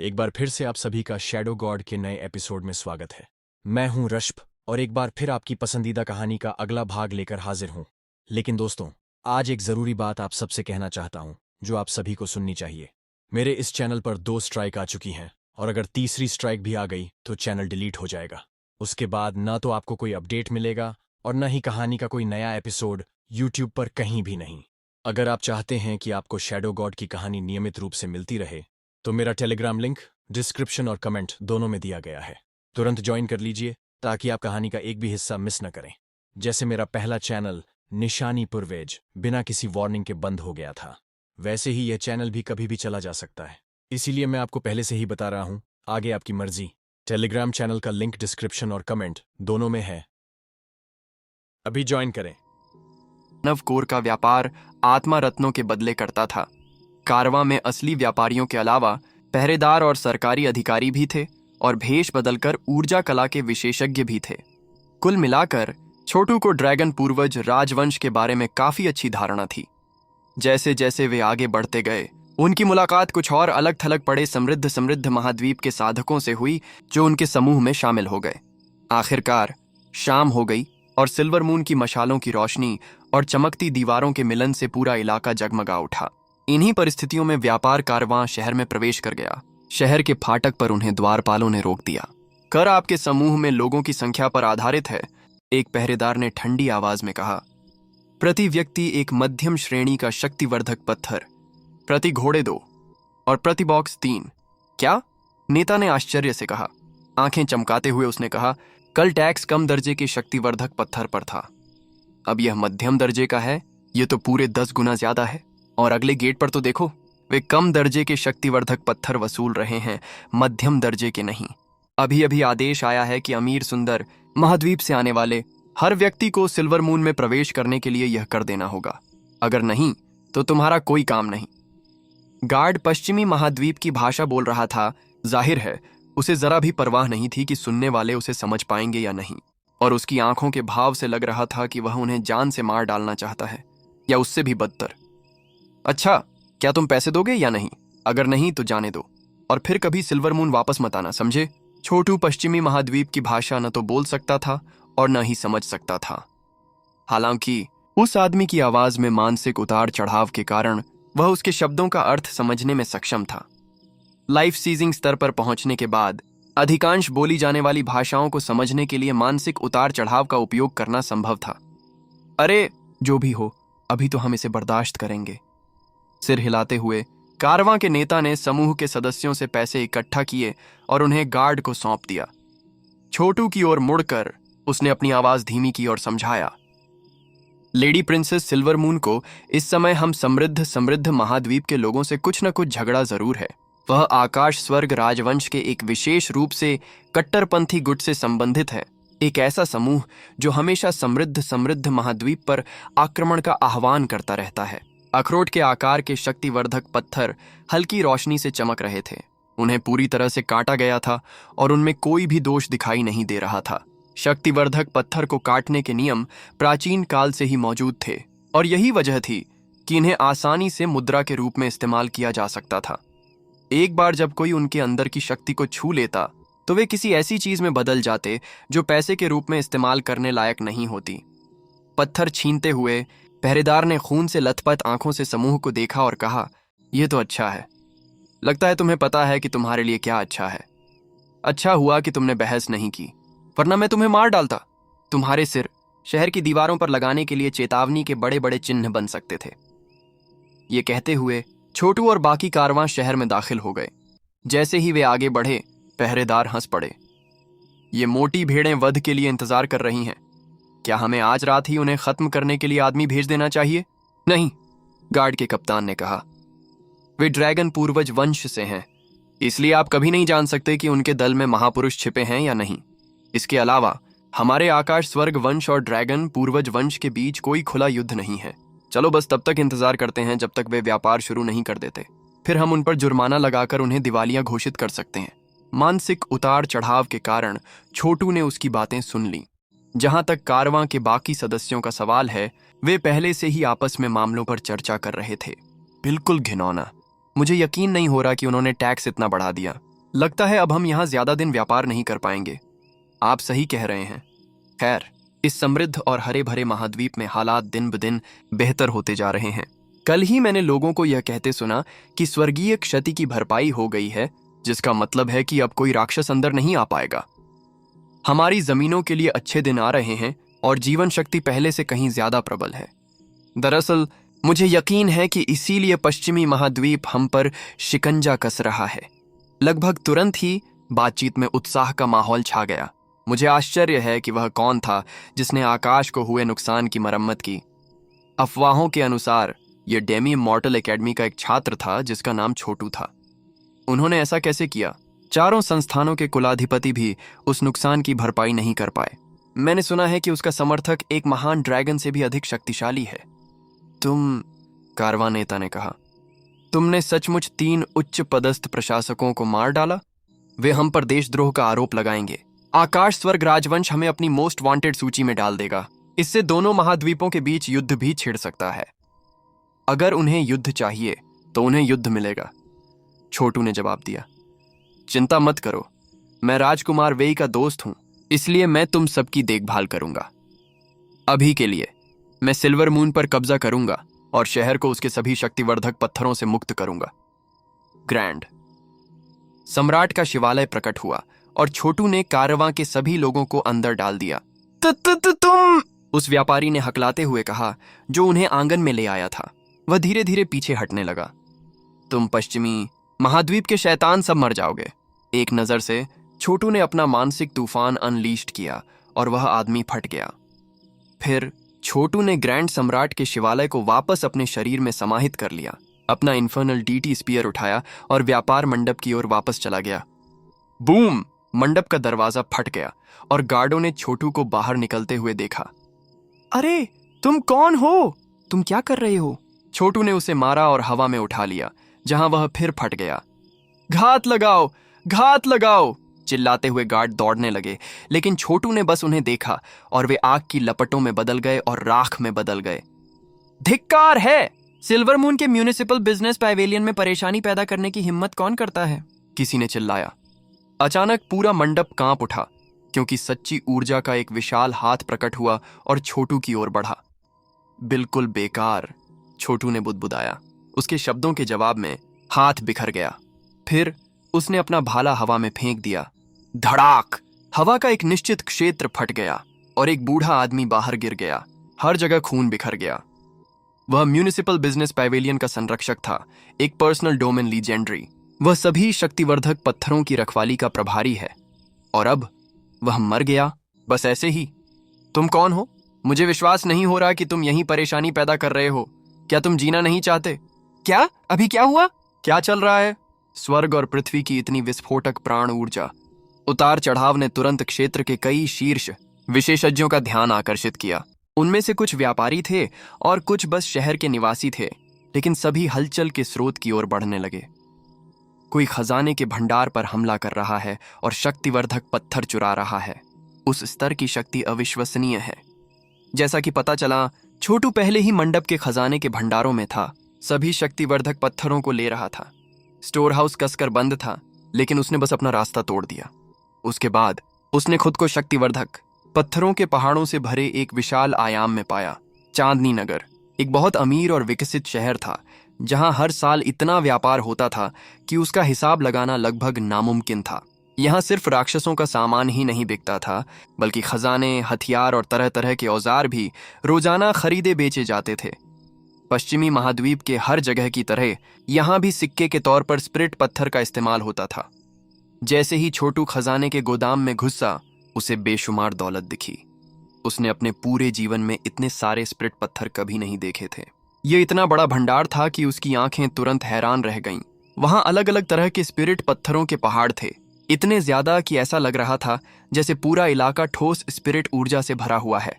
एक बार फिर से आप सभी का शैडो गॉड के नए एपिसोड में स्वागत है। मैं हूं रश्प और एक बार फिर आपकी पसंदीदा कहानी का अगला भाग लेकर हाजिर हूं। लेकिन दोस्तों, आज एक जरूरी बात आप सबसे कहना चाहता हूं जो आप सभी को सुननी चाहिए। मेरे इस चैनल पर 2 स्ट्राइक आ चुकी हैं और अगर तीसरी स्ट्राइक भी आ गई तो चैनल डिलीट हो जाएगा। उसके बाद ना तो आपको कोई अपडेट मिलेगा और न ही कहानी का कोई नया एपिसोड यूट्यूब पर कहीं भी नहीं। अगर आप चाहते हैं कि आपको शैडो गॉड की कहानी नियमित रूप से मिलती रहे तो मेरा टेलीग्राम लिंक डिस्क्रिप्शन और कमेंट दोनों में दिया गया है। तुरंत ज्वाइन कर लीजिए ताकि आप कहानी का एक भी हिस्सा मिस न करें। जैसे मेरा पहला चैनल निशानी पुरवेज बिना किसी वार्निंग के बंद हो गया था, वैसे ही यह चैनल भी कभी भी चला जा सकता है। इसीलिए मैं आपको पहले से ही बता रहा हूं, आगे आपकी मर्जी। टेलीग्राम चैनल का लिंक डिस्क्रिप्शन और कमेंट दोनों में है, अभी ज्वाइन करें। नवकोर का व्यापार आत्मा रत्नों के बदले करता था। कारवां में असली व्यापारियों के अलावा पहरेदार और सरकारी अधिकारी भी थे और भेष बदलकर ऊर्जा कला के विशेषज्ञ भी थे। कुल मिलाकर छोटू को ड्रैगन पूर्वज राजवंश के बारे में काफी अच्छी धारणा थी। जैसे जैसे वे आगे बढ़ते गए, उनकी मुलाकात कुछ और अलग थलग पड़े समृद्ध समृद्ध महाद्वीप के साधकों से हुई जो उनके समूह में शामिल हो गए। आखिरकार शाम हो गई और सिल्वर मून की मशालों की रोशनी और चमकती दीवारों के मिलन से पूरा इलाका जगमगा उठा। इन्हीं परिस्थितियों में व्यापार कारवां शहर में प्रवेश कर गया। शहर के फाटक पर उन्हें द्वारपालों ने रोक दिया। कर आपके समूह में लोगों की संख्या पर आधारित है, एक पहरेदार ने ठंडी आवाज में कहा। प्रति व्यक्ति एक मध्यम श्रेणी का शक्तिवर्धक पत्थर, प्रति घोड़े 2 और प्रति बॉक्स 3। क्या? नेता ने आश्चर्य से कहा। आंखें चमकाते हुए उसने कहा, कल टैक्स कम दर्जे के शक्तिवर्धक पत्थर पर था, अब यह मध्यम दर्जे का है। यह तो पूरे 10 गुना ज्यादा है। और अगले गेट पर तो देखो, वे कम दर्जे के शक्तिवर्धक पत्थर वसूल रहे हैं, मध्यम दर्जे के नहीं। अभी अभी आदेश आया है कि अमीर सुंदर महाद्वीप से आने वाले हर व्यक्ति को सिल्वर मून में प्रवेश करने के लिए यह कर देना होगा, अगर नहीं तो तुम्हारा कोई काम नहीं। गार्ड पश्चिमी महाद्वीप की भाषा बोल रहा था। जाहिर है उसे जरा भी परवाह नहीं थी कि सुनने वाले उसे समझ पाएंगे या नहीं, और उसकी आंखों के भाव से लग रहा था कि वह उन्हें जान से मार डालना चाहता है, या उससे भी बदतर। अच्छा, क्या तुम पैसे दोगे या नहीं? अगर नहीं तो जाने दो, और फिर कभी सिल्वर मून वापस मत आना, समझे? छोटू पश्चिमी महाद्वीप की भाषा न तो बोल सकता था और न ही समझ सकता था। हालांकि उस आदमी की आवाज में मानसिक उतार चढ़ाव के कारण वह उसके शब्दों का अर्थ समझने में सक्षम था। लाइफ सीजिंग स्तर पर पहुंचने के बाद अधिकांश बोली जाने वाली भाषाओं को समझने के लिए मानसिक उतार चढ़ाव का उपयोग करना संभव था। अरे जो भी हो, अभी तो हम इसे बर्दाश्त करेंगे। सिर हिलाते हुए कारवां के नेता ने समूह के सदस्यों से पैसे इकट्ठा किए और उन्हें गार्ड को सौंप दिया। छोटू की ओर मुड़कर उसने अपनी आवाज धीमी की और समझाया, लेडी प्रिंसेस सिल्वर मून को इस समय हम समृद्ध समृद्ध महाद्वीप के लोगों से कुछ न कुछ झगड़ा जरूर है। वह आकाश स्वर्ग राजवंश के एक विशेष रूप से कट्टरपंथी गुट से संबंधित है, एक ऐसा समूह जो हमेशा समृद्ध समृद्ध महाद्वीप पर आक्रमण का आह्वान करता रहता है। अखरोट के आकार के शक्तिवर्धक पत्थर हल्की रोशनी से चमक रहे थे। उन्हें पूरी तरह से काटा गया था और उनमें कोई भी दोष दिखाई नहीं दे रहा था। शक्तिवर्धक पत्थर को काटने के नियम प्राचीन काल से ही मौजूद थे और यही वजह थी कि इन्हें आसानी से मुद्रा के रूप में इस्तेमाल किया जा सकता था। एक बार जब कोई उनके अंदर की शक्ति को छू लेता तो वे किसी ऐसी चीज में बदल जाते जो पैसे के रूप में इस्तेमाल करने लायक नहीं होती। पत्थर छीनते हुए पहरेदार ने खून से लथपथ आंखों से समूह को देखा और कहा, यह तो अच्छा है। लगता है तुम्हें पता है कि तुम्हारे लिए क्या अच्छा है। अच्छा हुआ कि तुमने बहस नहीं की, वरना मैं तुम्हें मार डालता। तुम्हारे सिर शहर की दीवारों पर लगाने के लिए चेतावनी के बड़े बड़े चिन्ह बन सकते थे। ये कहते हुए छोटू और बाकी कारवां शहर में दाखिल हो गए। जैसे ही वे आगे बढ़े, पहरेदार हंस पड़े। ये मोटी भेड़ें वध के लिए इंतजार कर रही हैं। क्या हमें आज रात ही उन्हें खत्म करने के लिए आदमी भेज देना चाहिए? नहीं, गार्ड के कप्तान ने कहा। वे ड्रैगन पूर्वज वंश से हैं, इसलिए आप कभी नहीं जान सकते कि उनके दल में महापुरुष छिपे हैं या नहीं। इसके अलावा हमारे आकाश स्वर्ग वंश और ड्रैगन पूर्वज वंश के बीच कोई खुला युद्ध नहीं है। चलो बस तब तक इंतजार करते हैं जब तक वे व्यापार शुरू नहीं कर देते, फिर हम उन पर जुर्माना लगाकर उन्हें दिवालिया घोषित कर सकते हैं। मानसिक उतार चढ़ाव के कारण छोटू ने उसकी बातें सुन ली। जहां तक कारवां के बाकी सदस्यों का सवाल है, वे पहले से ही आपस में मामलों पर चर्चा कर रहे थे। बिल्कुल घिनौना। मुझे यकीन नहीं हो रहा कि उन्होंने टैक्स इतना बढ़ा दिया। लगता है अब हम यहाँ ज्यादा दिन व्यापार नहीं कर पाएंगे। आप सही कह रहे हैं। खैर, इस समृद्ध और हरे भरे महाद्वीप में हालात दिन ब दिन बेहतर होते जा रहे हैं। कल ही मैंने लोगों को यह कहते सुना कि स्वर्गीय क्षति की भरपाई हो गई है, जिसका मतलब है कि अब कोई राक्षस अंदर नहीं आ पाएगा। हमारी जमीनों के लिए अच्छे दिन आ रहे हैं और जीवन शक्ति पहले से कहीं ज्यादा प्रबल है। दरअसल मुझे यकीन है कि इसीलिए पश्चिमी महाद्वीप हम पर शिकंजा कस रहा है। लगभग तुरंत ही बातचीत में उत्साह का माहौल छा गया। मुझे आश्चर्य है कि वह कौन था जिसने आकाश को हुए नुकसान की मरम्मत की। अफवाहों के अनुसार यह डेमी मॉर्टल एकेडमी का एक छात्र था जिसका नाम छोटू था। उन्होंने ऐसा कैसे किया? चारों संस्थानों के कुलाधिपति भी उस नुकसान की भरपाई नहीं कर पाए। मैंने सुना है कि उसका समर्थक एक महान ड्रैगन से भी अधिक शक्तिशाली है। कारवां नेता ने कहा, तुमने सचमुच 3 उच्च पदस्थ प्रशासकों को मार डाला? वे हम पर देशद्रोह का आरोप लगाएंगे। आकाश स्वर्ग राजवंश हमें अपनी मोस्ट वांटेड सूची में डाल देगा। इससे दोनों महाद्वीपों के बीच युद्ध भी छिड़ सकता है। अगर उन्हें युद्ध चाहिए तो उन्हें युद्ध मिलेगा, छोटू ने जवाब दिया। चिंता मत करो, मैं राजकुमार वेई का दोस्त हूं, इसलिए मैं तुम सबकी देखभाल करूंगा। अभी के लिए मैं सिल्वर मून पर कब्जा करूंगा और शहर को उसके सभी शक्तिवर्धक पत्थरों से मुक्त करूंगा। ग्रैंड। सम्राट का शिवालय प्रकट हुआ और छोटू ने कारवां के सभी लोगों को अंदर डाल दिया। तुम, उस व्यापारी ने हकलाते हुए कहा, जो उन्हें आंगन में ले आया था। वह धीरे धीरे पीछे हटने लगा। तुम पश्चिमी महाद्वीप के शैतान सब मर जाओगे। एक नजर से छोटू ने अपना मानसिक तूफान अनलीश्ड किया और वह आदमी फट गया। फिर छोटू ने ग्रैंड सम्राट के शिवालय को वापस अपने शरीर में समाहित कर लिया, अपना इन्फर्नल डीटी स्पीयर उठाया और व्यापार मंडप की ओर वापस चला गया। बूम! मंडप का दरवाजा फट गया और गार्डों ने छोटू को बाहर निकलते हुए देखा। अरे, तुम कौन हो? तुम क्या कर रहे हो? छोटू ने उसे मारा और हवा में उठा लिया, जहां वह फिर फट गया। घात लगाओ, घात लगाओ! चिल्लाते हुए गार्ड दौड़ने लगे, लेकिन छोटू ने बस उन्हें देखा और वे आग की लपटों में बदल गए और राख में बदल गए। धिक्कार है! सिल्वर मून के म्यूनिसिपल बिजनेस पैवेलियन में परेशानी पैदा करने की हिम्मत कौन करता है? किसी ने चिल्लाया। अचानक पूरा मंडप कांप उठा, क्योंकि सच्ची ऊर्जा का एक विशाल हाथ प्रकट हुआ और छोटू की ओर बढ़ा। बिल्कुल बेकार, छोटू ने बुदबुदाया। उसके शब्दों के जवाब में हाथ बिखर गया। फिर उसने अपना भाला हवा में फेंक दिया। धड़ाक! हवा का एक निश्चित क्षेत्र फट गया और एक बूढ़ा आदमी बाहर गिर गया। हर जगह खून बिखर गया। वह म्यूनिसिपल बिजनेस पैवेलियन का संरक्षक था, एक पर्सनल डोमेन लीजेंडरी। वह सभी शक्तिवर्धक पत्थरों की रखवाली का प्रभारी है, और अब वह मर गया, बस ऐसे ही। तुम कौन हो? मुझे विश्वास नहीं हो रहा कि तुम यहीं परेशानी पैदा कर रहे हो। क्या तुम जीना नहीं चाहते? क्या? अभी क्या हुआ? क्या चल रहा है? स्वर्ग और पृथ्वी की इतनी विस्फोटक प्राण ऊर्जा। उतार चढ़ाव ने तुरंत क्षेत्र के कई शीर्ष विशेषज्ञों का ध्यान आकर्षित किया। उनमें से कुछ व्यापारी थे और कुछ बस शहर के निवासी थे, लेकिन सभी हलचल के स्रोत की ओर बढ़ने लगे। कोई खजाने के भंडार पर हमला कर रहा है और शक्तिवर्धक पत्थर चुरा रहा है। उस स्तर की शक्ति अविश्वसनीय है। जैसा कि पता चला, छोटू पहले ही मंडप के खजाने के भंडारों में था। सभी शक्तिवर्धक पत्थरों को ले रहा था। स्टोर हाउस कसकर बंद था, लेकिन उसने बस अपना रास्ता तोड़ दिया। उसके बाद उसने खुद को शक्तिवर्धक पत्थरों के पहाड़ों से भरे एक विशाल आयाम में पाया। चांदनी नगर एक बहुत अमीर और विकसित शहर था, जहां हर साल इतना व्यापार होता था कि उसका हिसाब लगाना लगभग नामुमकिन था। यहाँ सिर्फ राक्षसों का सामान ही नहीं बिकता था, बल्कि खजाने, हथियार और तरह तरह के औजार भी रोजाना खरीदे बेचे जाते थे। पश्चिमी महाद्वीप के हर जगह की तरह यहाँ भी सिक्के के तौर पर स्पिरिट पत्थर का इस्तेमाल होता था। जैसे ही छोटू खजाने के गोदाम में घुसा, उसे बेशुमार दौलत दिखी। उसने अपने पूरे जीवन में इतने सारे स्पिरिट पत्थर कभी नहीं देखे थे। ये इतना बड़ा भंडार था कि उसकी आंखें तुरंत हैरान रह गईं। वहां अलग अलग तरह के स्पिरिट पत्थरों के पहाड़ थे, इतने ज्यादा कि ऐसा लग रहा था जैसे पूरा इलाका ठोस स्पिरिट ऊर्जा से भरा हुआ है।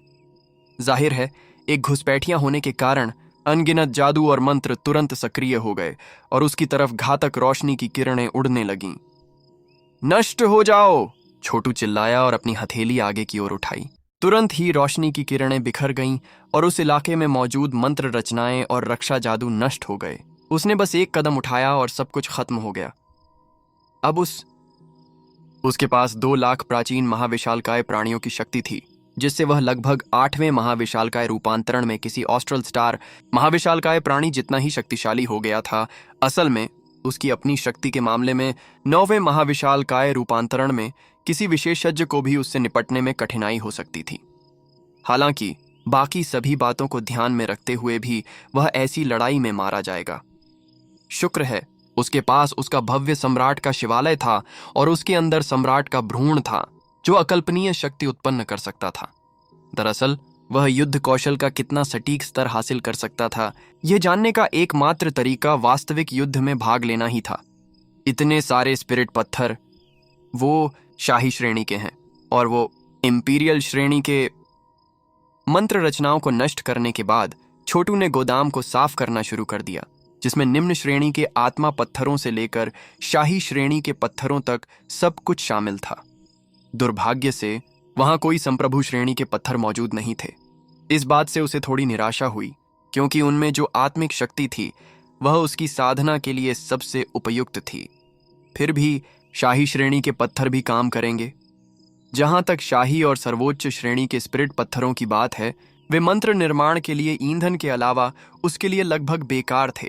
जाहिर है, एक घुसपैठिया होने के कारण अनगिनत जादू और मंत्र तुरंत सक्रिय हो गए और उसकी तरफ घातक रोशनी की किरणें उड़ने लगीं। नष्ट हो जाओ! छोटू चिल्लाया और अपनी हथेली आगे की ओर उठाई। तुरंत ही रोशनी की किरणें बिखर गईं और उस इलाके में मौजूद मंत्र रचनाएं और रक्षा जादू नष्ट हो गए। उसने बस एक कदम उठाया और सब कुछ खत्म हो गया। अब उस उसके पास 2 लाख प्राचीन महाविशालकाय प्राणियों की शक्ति थी, जिससे वह लगभग 8वें महाविशालकाय रूपांतरण में किसी ऑस्ट्रल स्टार महाविशालकाय प्राणी जितना ही शक्तिशाली हो गया था। असल में उसकी अपनी शक्ति के मामले में 9वें महाविशालकाय रूपांतरण में किसी विशेषज्ञ को भी उससे निपटने में कठिनाई हो सकती थी। हालांकि बाकी सभी बातों को ध्यान में रखते हुए भी वह ऐसी लड़ाई में मारा जाएगा। शुक्र है उसके पास उसका भव्य सम्राट का शिवालय था और उसके अंदर सम्राट का भ्रूण था जो अकल्पनीय शक्ति उत्पन्न कर सकता था। दरअसल वह युद्ध कौशल का कितना सटीक स्तर हासिल कर सकता था, यह जानने का एकमात्र तरीका वास्तविक युद्ध में भाग लेना ही था। इतने सारे स्पिरिट पत्थर वो शाही श्रेणी के हैं और वो इंपीरियल श्रेणी के। मंत्र रचनाओं को नष्ट करने के बाद छोटू ने गोदाम को साफ करना शुरू कर दिया, जिसमें निम्न श्रेणी के आत्मा पत्थरों से लेकर शाही श्रेणी के पत्थरों तक सब कुछ शामिल था। दुर्भाग्य से वहां कोई संप्रभु श्रेणी के पत्थर मौजूद नहीं थे। इस बात से उसे थोड़ी निराशा हुई, क्योंकि उनमें जो आत्मिक शक्ति थी वह उसकी साधना के लिए सबसे उपयुक्त थी। फिर भी शाही श्रेणी के पत्थर भी काम करेंगे। जहां तक शाही और सर्वोच्च श्रेणी के स्पिरिट पत्थरों की बात है, वे मंत्र निर्माण के लिए ईंधन के अलावा उसके लिए लगभग बेकार थे।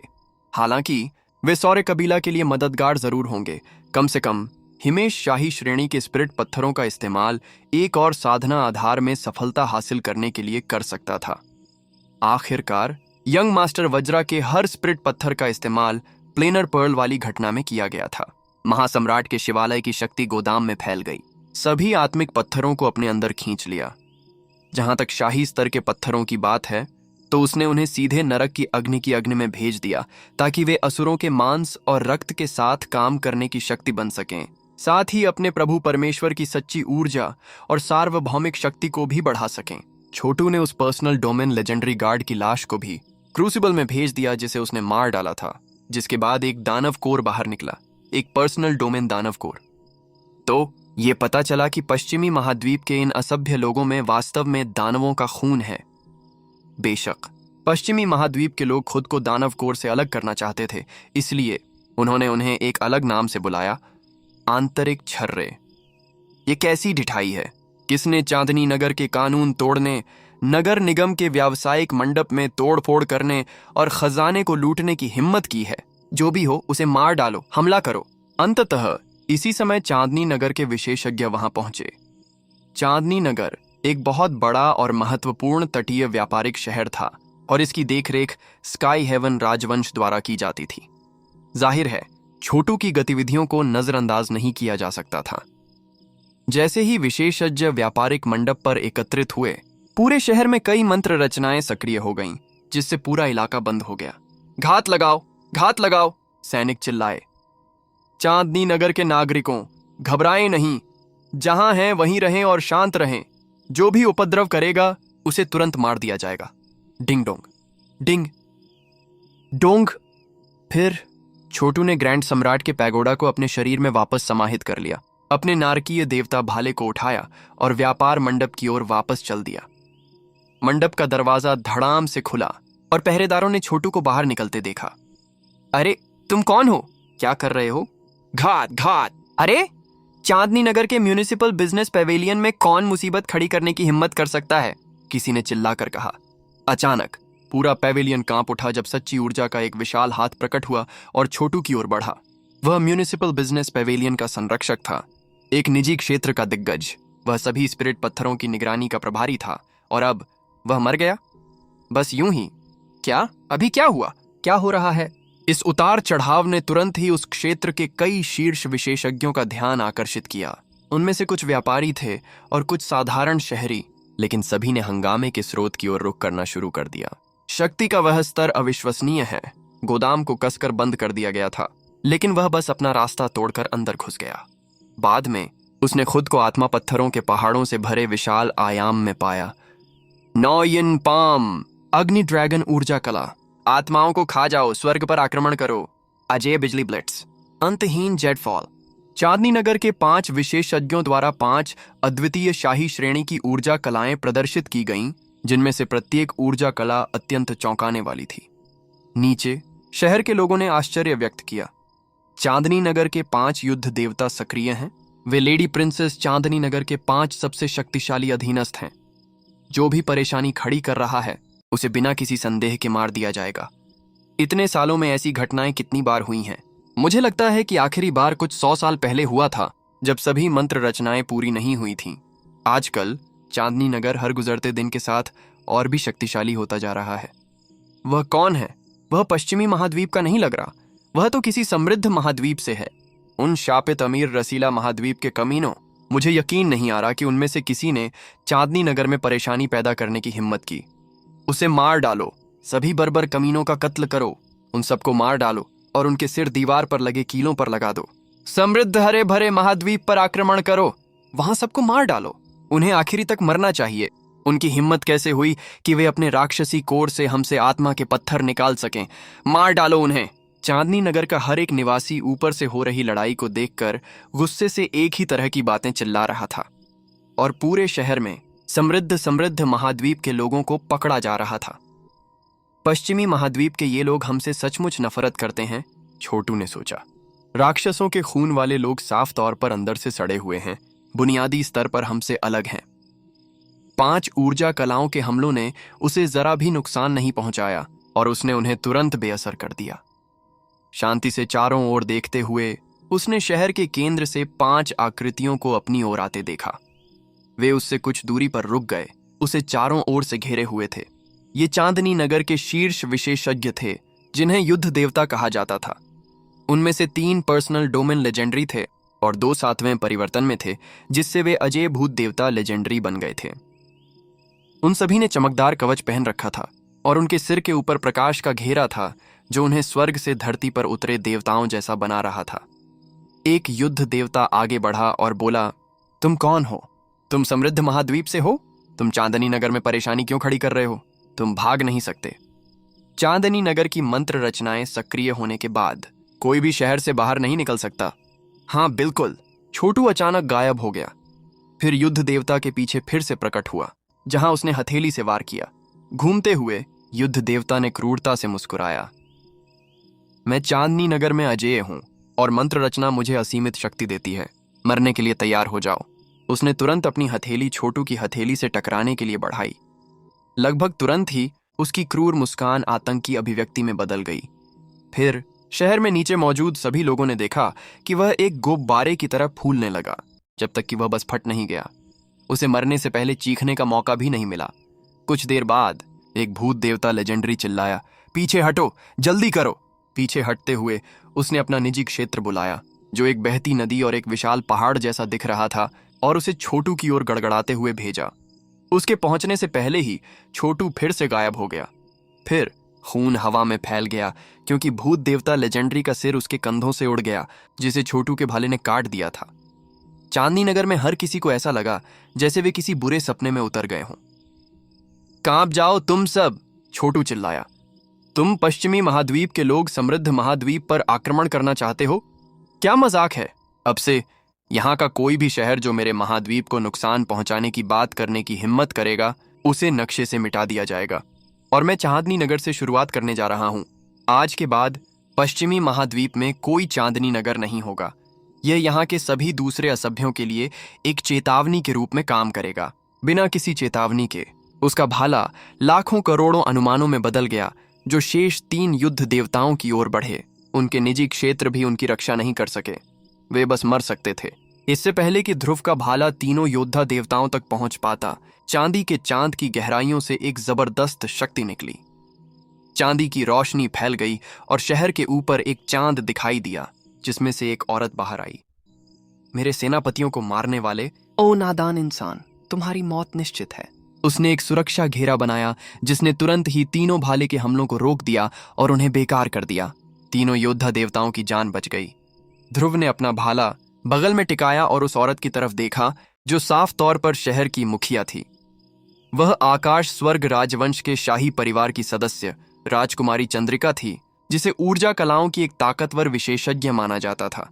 हालांकि वे सौर्य कबीला के लिए मददगार जरूर होंगे। कम से कम हिमेश शाही श्रेणी के स्पिरिट पत्थरों का इस्तेमाल एक और साधना आधार में सफलता हासिल करने के लिए कर सकता था। आखिरकार यंग मास्टर वज्रा के हर स्पिरिट पत्थर का इस्तेमाल प्लेनर पर्ल वाली घटना में किया गया था। महासम्राट के शिवालय की शक्ति गोदाम में फैल गई, सभी आत्मिक पत्थरों को अपने अंदर खींच लिया। जहां तक शाही स्तर के पत्थरों की बात है, तो उसने उन्हें सीधे नरक की अग्नि में भेज दिया, ताकि वे असुरों के मांस और रक्त के साथ काम करने की शक्ति बन सकें। साथ ही अपने प्रभु परमेश्वर की सच्ची ऊर्जा और सार्वभौमिक शक्ति को भी बढ़ा सकें। छोटू ने उस पर्सनल डोमेन लेजेंडरी गार्ड की लाश को भी क्रूसिबल में भेज दिया, जिसे उसने मार डाला था। जिसके बाद एक दानव कोर बाहर निकला, एक पर्सनल डोमेन दानव कोर। तो ये पता चला कि पश्चिमी महाद्वीप के इन असभ्य लोगों में वास्तव में दानवों का खून है। बेशक पश्चिमी महाद्वीप के लोग खुद को दानव कोर से अलग करना चाहते थे, इसलिए उन्होंने उन्हें एक अलग नाम से बुलाया, आंतरिक छर्रे। ये कैसी ढिठाई है? किसने चांदनी नगर के कानून तोड़ने, नगर निगम के व्यावसायिक मंडप में तोड़फोड़ करने और खजाने को लूटने की हिम्मत की है? जो भी हो, उसे मार डालो, हमला करो। अंततः इसी समय चांदनी नगर के विशेषज्ञ वहां पहुंचे। चांदनी नगर एक बहुत बड़ा और महत्वपूर्ण तटीय व्यापारिक शहर था और इसकी देखरेख स्काई हेवन राजवंश द्वारा की जाती थी। जाहिर है छोटू की गतिविधियों को नजरअंदाज नहीं किया जा सकता था। जैसे ही विशेषज्ञ व्यापारिक मंडप पर एकत्रित हुए, पूरे शहर में कई मंत्र रचनाएं सक्रिय हो गईं, जिससे पूरा इलाका बंद हो गया। घात लगाओ, घात लगाओ, सैनिक चिल्लाए। चांदनी नगर के नागरिकों, घबराएं नहीं, जहां हैं वहीं रहें और शांत रहें। जो भी उपद्रव करेगा उसे तुरंत मार दिया जाएगा। Ding dong, ding dong. फिर छोटू ने ग्रैंड सम्राट के पैगोडा को अपने शरीर में वापस समाहित कर लिया, अपने नारकीय देवता भाले को उठाया और व्यापार मंडप की ओर वापस चल दिया। मंडप का दरवाजा धड़ाम से खुला और पहरेदारों ने छोटू को बाहर निकलते देखा। अरे तुम कौन हो? क्या कर रहे हो? घात घात। अरे चांदनी नगर के म्यूनिसिपल बिजनेस पेवेलियन में कौन मुसीबत खड़ी करने की हिम्मत कर सकता है? किसी ने चिल्लाकर कहा। अचानक पूरा पेवेलियन कांप उठा जब सच्ची ऊर्जा का एक विशाल हाथ प्रकट हुआ और छोटू की ओर बढ़ा। वह म्यूनिसिपल बिजनेस पेवेलियन का संरक्षक था, एक निजी क्षेत्र का दिग्गज। वह सभी स्पिरिट पत्थरों की निगरानी का प्रभारी था और अब वह मर गया, बस यूं ही। क्या? अभी क्या हुआ? क्या हो रहा है? इस उतार चढ़ाव ने तुरंत ही उस क्षेत्र के कई शीर्ष विशेषज्ञों का ध्यान आकर्षित किया। उनमें से कुछ व्यापारी थे और कुछ साधारण शहरी, लेकिन सभी ने हंगामे के स्रोत की ओर रुख करना शुरू कर दिया। शक्ति का वह स्तर अविश्वसनीय है। गोदाम को कसकर बंद कर दिया गया था, लेकिन वह बस अपना रास्ता तोड़कर अंदर घुस गया। बाद में उसने खुद को आत्मा पत्थरों के पहाड़ों से भरे विशाल आयाम में पाया। नॉयन पाम, अग्नि ड्रैगन ऊर्जा कला, आत्माओं को खा जाओ, स्वर्ग पर आक्रमण करो, अजय बिजली ब्लिट्स, अंतहीन जेटफॉल। चांदनी नगर के 5 विशेषज्ञों द्वारा 5 अद्वितीय शाही श्रेणी की ऊर्जा कलाएं प्रदर्शित की गईं, जिनमें से प्रत्येक ऊर्जा कला अत्यंत चौंकाने वाली थी। नीचे शहर के लोगों ने आश्चर्य व्यक्त किया। चांदनी नगर के 5 युद्ध देवता सक्रिय हैं, वे लेडी प्रिंसेस चांदनी नगर के 5 सबसे शक्तिशाली अधीनस्थ हैं। जो भी परेशानी खड़ी कर रहा है उसे बिना किसी संदेह के मार दिया जाएगा। इतने सालों में ऐसी घटनाएं कितनी बार हुई हैं? मुझे लगता है कि आखिरी बार कुछ 100 साल पहले हुआ था, जब सभी मंत्र रचनाएं पूरी नहीं हुई थीं। आजकल चांदनी नगर हर गुजरते दिन के साथ और भी शक्तिशाली होता जा रहा है। वह कौन है? वह पश्चिमी महाद्वीप का नहीं लग रहा। वह तो किसी समृद्ध महाद्वीप से है। उन शापित अमीर रसीला महाद्वीप के कमीनों, मुझे यकीन नहीं आ रहा कि उनमें से किसी ने चांदनी नगर में परेशानी पैदा करने की हिम्मत की। उसे मार डालो, सभी बर्बर कमीनों का कत्ल करो, उन सबको मार डालो और उनके सिर दीवार पर लगे कीलों पर लगा दो। समृद्ध हरे भरे महाद्वीप पर आक्रमण करो, वहां सबको मार डालो। उन्हें आखिरी तक मरना चाहिए। उनकी हिम्मत कैसे हुई कि वे अपने राक्षसी कोर से हमसे आत्मा के पत्थर निकाल सकें? मार डालो उन्हें। चांदनी नगर का हर एक निवासी ऊपर से हो रही लड़ाई को देखकर गुस्से से एक ही तरह की बातें चिल्ला रहा था, और पूरे शहर में समृद्ध समृद्ध महाद्वीप के लोगों को पकड़ा जा रहा था। पश्चिमी महाद्वीप के ये लोग हमसे सचमुच नफरत करते हैं, छोटू ने सोचा। राक्षसों के खून वाले लोग साफ तौर पर अंदर से सड़े हुए हैं, बुनियादी स्तर पर हमसे अलग हैं। 5 ऊर्जा कलाओं के हमलों ने उसे जरा भी नुकसान नहीं पहुंचाया और उसने उन्हें तुरंत बेअसर कर दिया। शांति से चारों ओर देखते हुए उसने शहर के केंद्र से 5 आकृतियों को अपनी ओर आते देखा। वे उससे कुछ दूरी पर रुक गए, उसे चारों ओर से घेरे हुए थे। ये चांदनी नगर के शीर्ष विशेषज्ञ थे, जिन्हें युद्ध देवता कहा जाता था। उनमें से 3 पर्सनल डोमेन लेजेंडरी थे और 2 सातवें परिवर्तन में थे, जिससे वे अजय भूत देवता लेजेंडरी बन गए थे। उन सभी ने चमकदार कवच पहन रखा था और उनके सिर के ऊपर प्रकाश का घेरा था, जो उन्हें स्वर्ग से धरती पर उतरे देवताओं जैसा बना रहा था। एक युद्ध देवता आगे बढ़ा और बोला, तुम कौन हो? तुम समृद्ध महाद्वीप से हो? तुम चांदनी नगर में परेशानी क्यों खड़ी कर रहे हो? तुम भाग नहीं सकते। चांदनी नगर की मंत्र रचनाएं सक्रिय होने के बाद कोई भी शहर से बाहर नहीं निकल सकता। हाँ बिल्कुल। छोटू अचानक गायब हो गया। फिर युद्ध देवता के पीछे फिर से प्रकट हुआ, जहां उसने हथेली से वार किया। घूमते हुए युद्ध देवता ने क्रूरता से मुस्कुराया। मैं चांदनी नगर में अजेय हूं और मंत्र रचना मुझे असीमित शक्ति देती है। मरने के लिए तैयार हो जाओ। उसने तुरंत अपनी हथेली छोटू की हथेली से टकराने के लिए बढ़ाई। लगभग तुरंत ही उसकी क्रूर मुस्कान आतंकी अभिव्यक्ति में बदल गई। फिर शहर में नीचे मौजूद सभी लोगों ने देखा कि वह एक गुब्बारे की तरह फूलने लगा, जब तक कि वह बस फट नहीं गया। उसे मरने से पहले चीखने का मौका भी नहीं मिला। कुछ देर बाद एक भूत देवता लेजेंडरी चिल्लाया, पीछे हटो, जल्दी करो। पीछे हटते हुए उसने अपना निजी क्षेत्र बुलाया, जो एक बहती नदी और एक विशाल पहाड़ जैसा दिख रहा था, और उसे छोटू की ओर गड़गड़ाते हुए भेजा। उसके पहुंचने से पहले ही छोटू फिर से गायब हो गया। फिर खून हवा में फैल गया, क्योंकि भूत देवता लेजेंडरी का सिर उसके कंधों से उड़ गया, जिसे छोटू के भाले ने काट दिया था। चांदनी नगर में हर किसी को ऐसा लगा जैसे वे किसी बुरे सपने में उतर गए हों। कांप जाओ तुम सब, छोटू चिल्लाया। तुम पश्चिमी महाद्वीप के लोग समृद्ध महाद्वीप पर आक्रमण करना चाहते हो? क्या मजाक है? अब से यहां का कोई भी शहर जो मेरे महाद्वीप को नुकसान पहुंचाने की बात करने की हिम्मत करेगा, उसे नक्शे से मिटा दिया जाएगा। और मैं चांदनी नगर से शुरुआत करने जा रहा हूं। आज के बाद पश्चिमी महाद्वीप में कोई चांदनी नगर नहीं होगा। यह यहाँ के सभी दूसरे असभ्यों के लिए एक चेतावनी के रूप में काम करेगा। बिना किसी चेतावनी के उसका भाला लाखों करोड़ों अनुमानों में बदल गया, जो शेष 3 युद्ध देवताओं की ओर बढ़े। उनके निजी क्षेत्र भी उनकी रक्षा नहीं कर सके, वे बस मर सकते थे। इससे पहले कि ध्रुव का भाला तीनों योद्धा देवताओं तक पहुंच पाता, चांदी के चांद की गहराइयों से एक जबरदस्त शक्ति निकली। चांदी की रोशनी फैल गई और शहर के ऊपर एक चांद दिखाई दिया, जिसमें से एक औरत बाहर आई। मेरे सेनापतियों को मारने वाले, ओ नादान इंसान, तुम्हारी मौत निश्चित है। उसने एक सुरक्षा घेरा बनाया, जिसने तुरंत ही तीनों भाले के हमलों को रोक दिया और उन्हें बेकार कर दिया। तीनों योद्धा देवताओं की जान बच गई। ध्रुव ने अपना भाला बगल में टिकाया और उस औरत की तरफ देखा, जो साफ तौर पर शहर की मुखिया थी। वह आकाश स्वर्ग राजवंश के शाही परिवार की सदस्य राजकुमारी चंद्रिका थी, जिसे ऊर्जा कलाओं की एक ताकतवर विशेषज्ञ माना जाता था।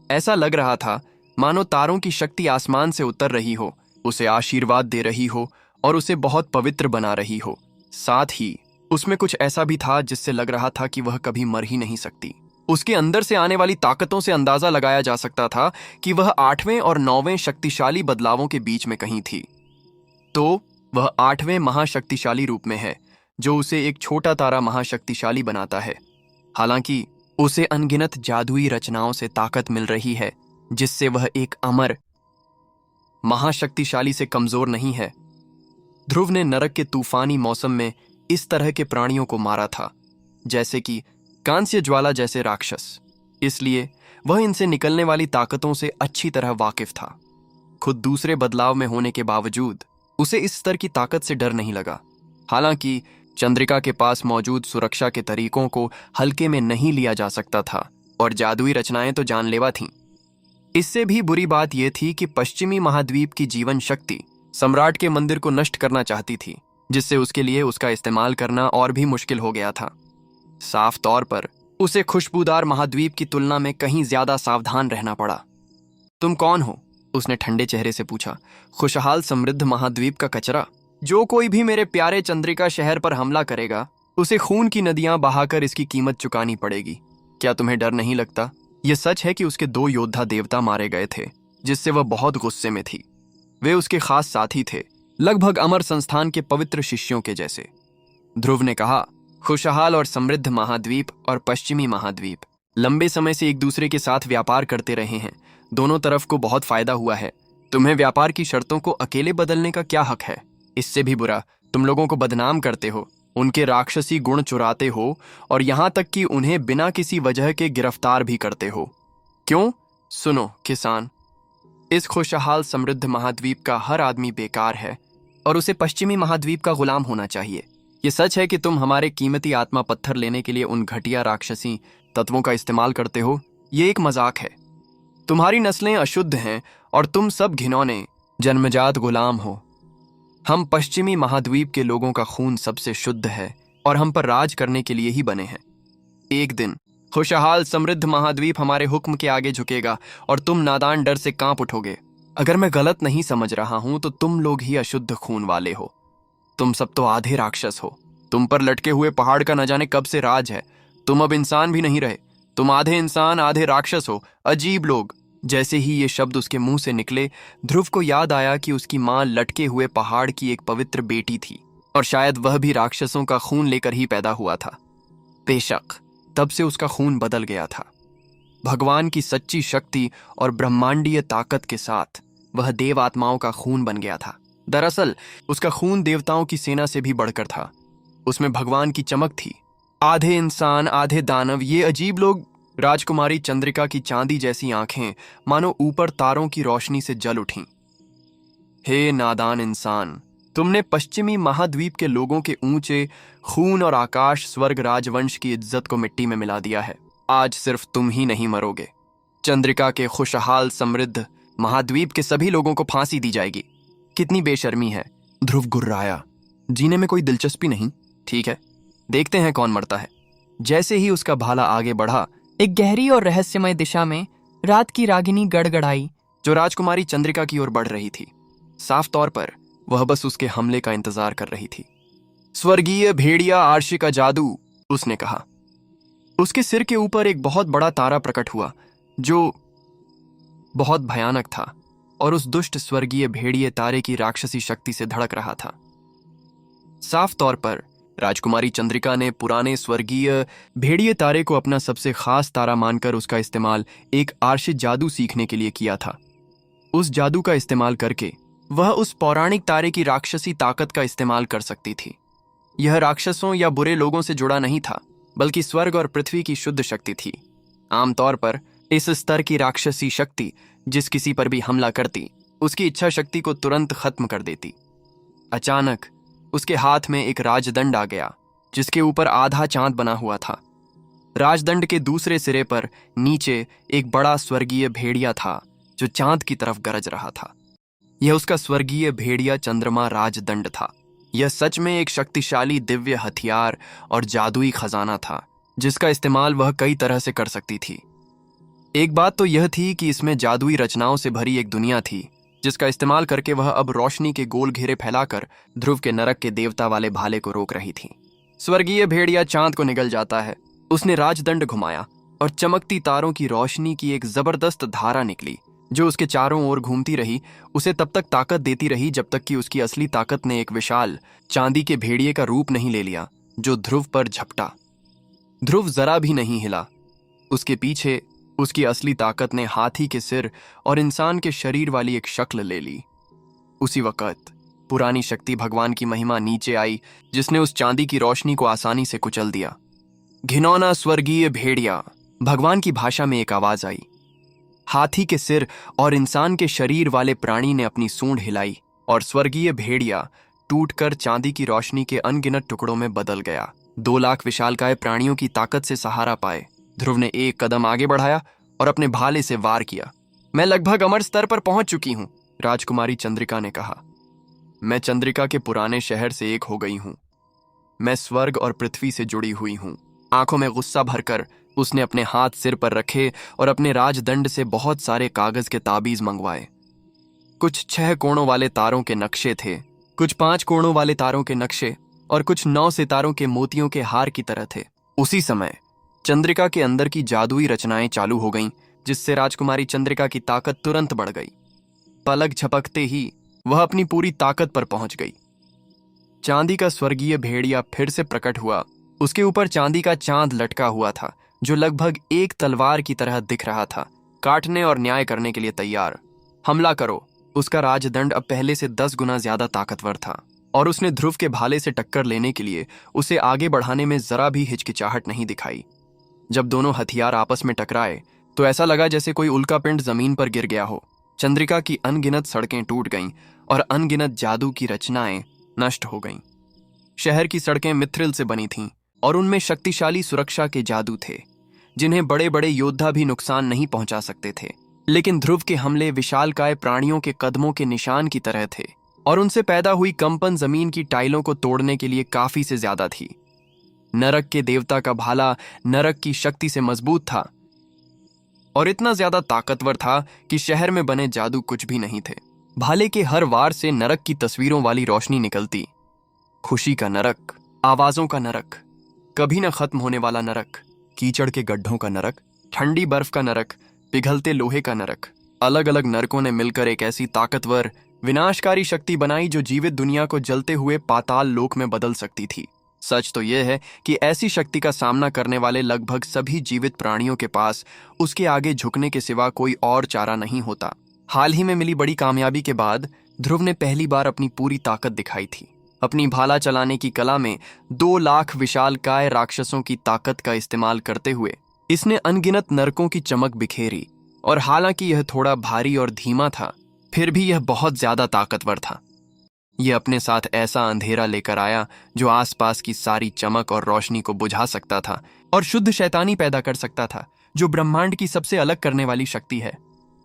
ऐसा लग रहा था मानो तारों की शक्ति आसमान से उतर रही हो, उसे आशीर्वाद दे रही हो और उसे बहुत पवित्र बना रही हो। साथ ही उसमें कुछ ऐसा भी था जिससे लग रहा था कि वह कभी मर ही नहीं सकती। उसके अंदर से आने वाली ताकतों से अंदाजा लगाया जा सकता था कि वह 8वें और 9वें शक्तिशाली बदलावों के बीच में कहीं थी। तो वह 8वें महाशक्तिशाली रूप में है, जो उसे एक छोटा तारा महाशक्तिशाली बनाता है। हालांकि उसे अनगिनत जादुई रचनाओं से ताकत मिल रही है, जिससे वह एक अमर महाशक्तिशाली से कमजोर नहीं है। ध्रुव ने नरक के तूफानी मौसम में इस तरह के प्राणियों को मारा था, जैसे कि कांस्य ज्वाला जैसे राक्षस, इसलिए वह इनसे निकलने वाली ताकतों से अच्छी तरह वाकिफ था। खुद दूसरे बदलाव में होने के बावजूद उसे इस स्तर की ताकत से डर नहीं लगा। हालांकि चंद्रिका के पास मौजूद सुरक्षा के तरीकों को हल्के में नहीं लिया जा सकता था और जादुई रचनाएं तो जानलेवा थीं। इससे भी बुरी बात यह थी कि पश्चिमी महाद्वीप की जीवन शक्ति सम्राट के मंदिर को नष्ट करना चाहती थी, जिससे उसके लिए उसका इस्तेमाल करना और भी मुश्किल हो गया था। साफ तौर पर उसे खुशबूदार महाद्वीप की तुलना में कहीं ज्यादा सावधान रहना पड़ा। तुम कौन हो? उसने ठंडे चेहरे से पूछा। खुशहाल समृद्ध महाद्वीप का कचरा। जो कोई भी मेरे प्यारे चंद्रिका शहर पर हमला करेगा, उसे खून की नदियां बहाकर इसकी कीमत चुकानी पड़ेगी। क्या तुम्हें डर नहीं लगता? यह सच है कि उसके 2 योद्धा देवता मारे गए थे, जिससे वह बहुत गुस्से में थी। वे उसके खास साथी थे, लगभग अमर संस्थान के पवित्र शिष्यों के जैसे। ध्रुव ने कहा, खुशहाल और समृद्ध महाद्वीप और पश्चिमी महाद्वीप लंबे समय से एक दूसरे के साथ व्यापार करते रहे हैं। दोनों तरफ को बहुत फायदा हुआ है। तुम्हें व्यापार की शर्तों को अकेले बदलने का क्या हक है? इससे भी बुरा, तुम लोगों को बदनाम करते हो, उनके राक्षसी गुण चुराते हो और यहां तक कि उन्हें बिना किसी वजह के गिरफ्तार भी करते हो। क्यों? सुनो किसान, इस खुशहाल समृद्ध महाद्वीप का हर आदमी बेकार है और उसे पश्चिमी महाद्वीप का गुलाम होना चाहिए। ये सच है कि तुम हमारे कीमती आत्मा पत्थर लेने के लिए उन घटिया राक्षसी तत्वों का इस्तेमाल करते हो। ये एक मजाक है। तुम्हारी नस्लें अशुद्ध हैं और तुम सब घिनौने जन्मजात गुलाम हो। हम पश्चिमी महाद्वीप के लोगों का खून सबसे शुद्ध है और हम पर राज करने के लिए ही बने हैं। एक दिन खुशहाल समृद्ध महाद्वीप हमारे हुक्म के आगे झुकेगा और तुम नादान डर से कांप उठोगे। अगर मैं गलत नहीं समझ रहा हूं तो तुम लोग ही अशुद्ध खून वाले हो। तुम सब तो आधे राक्षस हो। तुम पर लटके हुए पहाड़ का न जाने कब से राज है। तुम अब इंसान भी नहीं रहे। तुम आधे इंसान आधे राक्षस हो। अजीब लोग। जैसे ही ये शब्द उसके मुंह से निकले, ध्रुव को याद आया कि उसकी मां लटके हुए पहाड़ की एक पवित्र बेटी थी और शायद वह भी राक्षसों का खून लेकर ही पैदा हुआ था। बेशक तब से उसका खून बदल गया था। भगवान की सच्ची शक्ति और ब्रह्मांडीय ताकत के साथ वह देव आत्माओं का खून बन गया था। दरअसल उसका खून देवताओं की सेना से भी बढ़कर था। उसमें भगवान की चमक थी। आधे इंसान आधे दानव, ये अजीब लोग। राजकुमारी चंद्रिका की चांदी जैसी आंखें मानो ऊपर तारों की रोशनी से जल उठीं। हे नादान इंसान, तुमने पश्चिमी महाद्वीप के लोगों के ऊंचे खून और आकाश स्वर्ग राजवंश की इज्जत को मिट्टी में मिला दिया है। आज सिर्फ तुम ही नहीं मरोगे। चंद्रिका के खुशहाल समृद्ध महाद्वीप के सभी लोगों को फांसी दी जाएगी। कितनी बेशर्मी है। ध्रुव गुर्राया। जीने में कोई दिलचस्पी नहीं। ठीक है, देखते हैं कौन मरता है। जैसे ही उसका भाला आगे बढ़ा, एक गहरी और रहस्यमय दिशा में रात की रागिनी गड़गड़ाई, जो राजकुमारी चंद्रिका की ओर बढ़ रही थी। साफ तौर पर वह बस उसके हमले का इंतजार कर रही थी। स्वर्गीय भेड़िया आर्शी का जादू, उसने कहा। उसके सिर के ऊपर एक बहुत बड़ा तारा प्रकट हुआ, जो बहुत भयानक था और उस दुष्ट स्वर्गीय भेड़िए तारे की राक्षसी शक्ति से धड़क रहा था। साफ तौर पर राजकुमारी चंद्रिका ने पुराने स्वर्गीय भेड़िए तारे को अपना सबसे खास तारा मानकर उसका इस्तेमाल एक आर्षित जादू सीखने के लिए किया था। उस जादू का इस्तेमाल करके वह उस पौराणिक तारे की राक्षसी ताकत का इस्तेमाल कर सकती थी। यह राक्षसों या बुरे लोगों से जुड़ा नहीं था, बल्कि स्वर्ग और पृथ्वी की शुद्ध शक्ति थी। आमतौर पर इस स्तर की राक्षसी शक्ति जिस किसी पर भी हमला करती, उसकी इच्छा शक्ति को तुरंत खत्म कर देती। अचानक उसके हाथ में एक राजदंड आ गया, जिसके ऊपर आधा चांद बना हुआ था। राजदंड के दूसरे सिरे पर नीचे एक बड़ा स्वर्गीय भेड़िया था, जो चांद की तरफ गरज रहा था। यह उसका स्वर्गीय भेड़िया चंद्रमा राजदंड था। यह सच में एक शक्तिशाली दिव्य हथियार और जादुई खजाना था, जिसका इस्तेमाल वह कई तरह से कर सकती थी। एक बात तो यह थी कि इसमें जादुई रचनाओं से भरी एक दुनिया थी, जिसका इस्तेमाल करके वह अब रोशनी के गोल घेरे फैलाकर ध्रुव के नरक के देवता वाले भाले को रोक रही थी। स्वर्गीय भेड़िया चांद को निगल जाता है। उसने राजदंड घुमाया और चमकती तारों की रोशनी की एक जबरदस्त धारा निकली जो उसके चारों ओर घूमती रही, उसे तब तक ताकत देती रही जब तक कि उसकी असली ताकत ने एक विशाल चांदी के भेड़िए का रूप नहीं ले लिया जो ध्रुव पर झपटा। ध्रुव जरा भी नहीं हिला। उसके पीछे उसकी असली ताकत ने हाथी के सिर और इंसान के शरीर वाली एक शक्ल ले ली। उसी वक्त पुरानी शक्ति भगवान की महिमा नीचे आई जिसने उस चांदी की रोशनी को आसानी से कुचल दिया। घिनौना स्वर्गीय भेड़िया, भगवान की भाषा में एक आवाज आई। हाथी के सिर और इंसान के शरीर वाले प्राणी ने अपनी सूंड हिलाई और स्वर्गीय भेड़िया टूटकर चांदी की रोशनी के अनगिनत टुकड़ों में बदल गया। 2 लाख विशालकाय प्राणियों की ताकत से सहारा पाए ध्रुव ने एक कदम आगे बढ़ाया और अपने भाले से वार किया। मैं लगभग अमर स्तर पर पहुंच चुकी हूं, राजकुमारी चंद्रिका ने कहा। मैं चंद्रिका के पुराने शहर से एक हो गई हूं। मैं स्वर्ग और पृथ्वी से जुड़ी हुई हूं। आंखों में गुस्सा भरकर उसने अपने हाथ सिर पर रखे और अपने राजदंड से बहुत सारे कागज के ताबीज मंगवाए। कुछ 6 कोणों वाले तारों के नक्शे थे, कुछ 5 कोणों वाले तारों के नक्शे और कुछ 9 सितारों के मोतियों के हार की तरह थे। उसी समय चंद्रिका के अंदर की जादुई रचनाएं चालू हो गईं, जिससे राजकुमारी चंद्रिका की ताकत तुरंत बढ़ गई। पलक झपकते ही वह अपनी पूरी ताकत पर पहुंच गई। चांदी का स्वर्गीय भेड़िया फिर से प्रकट हुआ। उसके ऊपर चांदी का चांद लटका हुआ था जो लगभग एक तलवार की तरह दिख रहा था, काटने और न्याय करने के लिए तैयार। हमला करो। उसका राजदंड अब पहले से 10 गुना ज्यादा ताकतवर था और उसने ध्रुव के भाले से टक्कर लेने के लिए उसे आगे बढ़ाने में जरा भी हिचकिचाहट नहीं दिखाई। जब दोनों हथियार आपस में टकराए तो ऐसा लगा जैसे कोई उल्कापिंड जमीन पर गिर गया हो। चंद्रिका की अनगिनत सड़कें टूट गईं और अनगिनत जादू की रचनाएं नष्ट हो गईं। शहर की सड़कें मिथ्रिल से बनी थीं और उनमें शक्तिशाली सुरक्षा के जादू थे जिन्हें बड़े बड़े योद्धा भी नुकसान नहीं पहुंचा सकते थे। लेकिन ध्रुव के हमले विशालकाय प्राणियों के कदमों के निशान की तरह थे और उनसे पैदा हुई कंपन जमीन की टाइलों को तोड़ने के लिए काफी से ज्यादा थी। नरक के देवता का भाला नरक की शक्ति से मजबूत था और इतना ज्यादा ताकतवर था कि शहर में बने जादू कुछ भी नहीं थे। भाले के हर वार से नरक की तस्वीरों वाली रोशनी निकलती। खुशी का नरक, आवाजों का नरक, कभी न खत्म होने वाला नरक, कीचड़ के गड्ढों का नरक, ठंडी बर्फ का नरक, पिघलते लोहे का नरक। अलग अलग नरकों ने मिलकर एक ऐसी ताकतवर विनाशकारी शक्ति बनाई जो जीवित दुनिया को जलते हुए पाताल लोक में बदल सकती थी। सच तो यह है कि ऐसी शक्ति का सामना करने वाले लगभग सभी जीवित प्राणियों के पास उसके आगे झुकने के सिवा कोई और चारा नहीं होता। हाल ही में मिली बड़ी कामयाबी के बाद ध्रुव ने पहली बार अपनी पूरी ताकत दिखाई थी। अपनी भाला चलाने की कला में 2 लाख विशालकाय राक्षसों की ताकत का इस्तेमाल करते हुए इसने अनगिनत नरकों की चमक बिखेरी। और हालांकि यह थोड़ा भारी और धीमा था, फिर भी यह बहुत ज्यादा ताकतवर था। यह अपने साथ ऐसा अंधेरा लेकर आया जो आसपास की सारी चमक और रोशनी को बुझा सकता था और शुद्ध शैतानी पैदा कर सकता था, जो ब्रह्मांड की सबसे अलग करने वाली शक्ति है।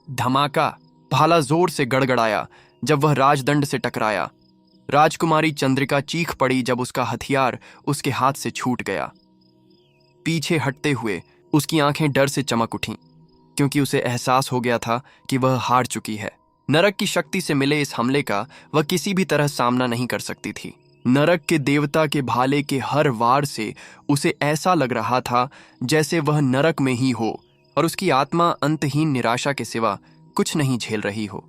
धमाका! भाला जोर से गड़गड़ाया जब वह राजदंड से टकराया। राजकुमारी चंद्रिका चीख पड़ी जब उसका हथियार उसके हाथ से छूट गया। पीछे हटते हुए उसकी आंखें डर से चमक उठीं, क्योंकि उसे एहसास हो गया था कि वह हार चुकी है। नरक की शक्ति से मिले इस हमले का वह किसी भी तरह सामना नहीं कर सकती थी। नरक के देवता के भाले के हर वार से उसे ऐसा लग रहा था जैसे वह नरक में ही हो और उसकी आत्मा अंतहीन निराशा के सिवा कुछ नहीं झेल रही हो।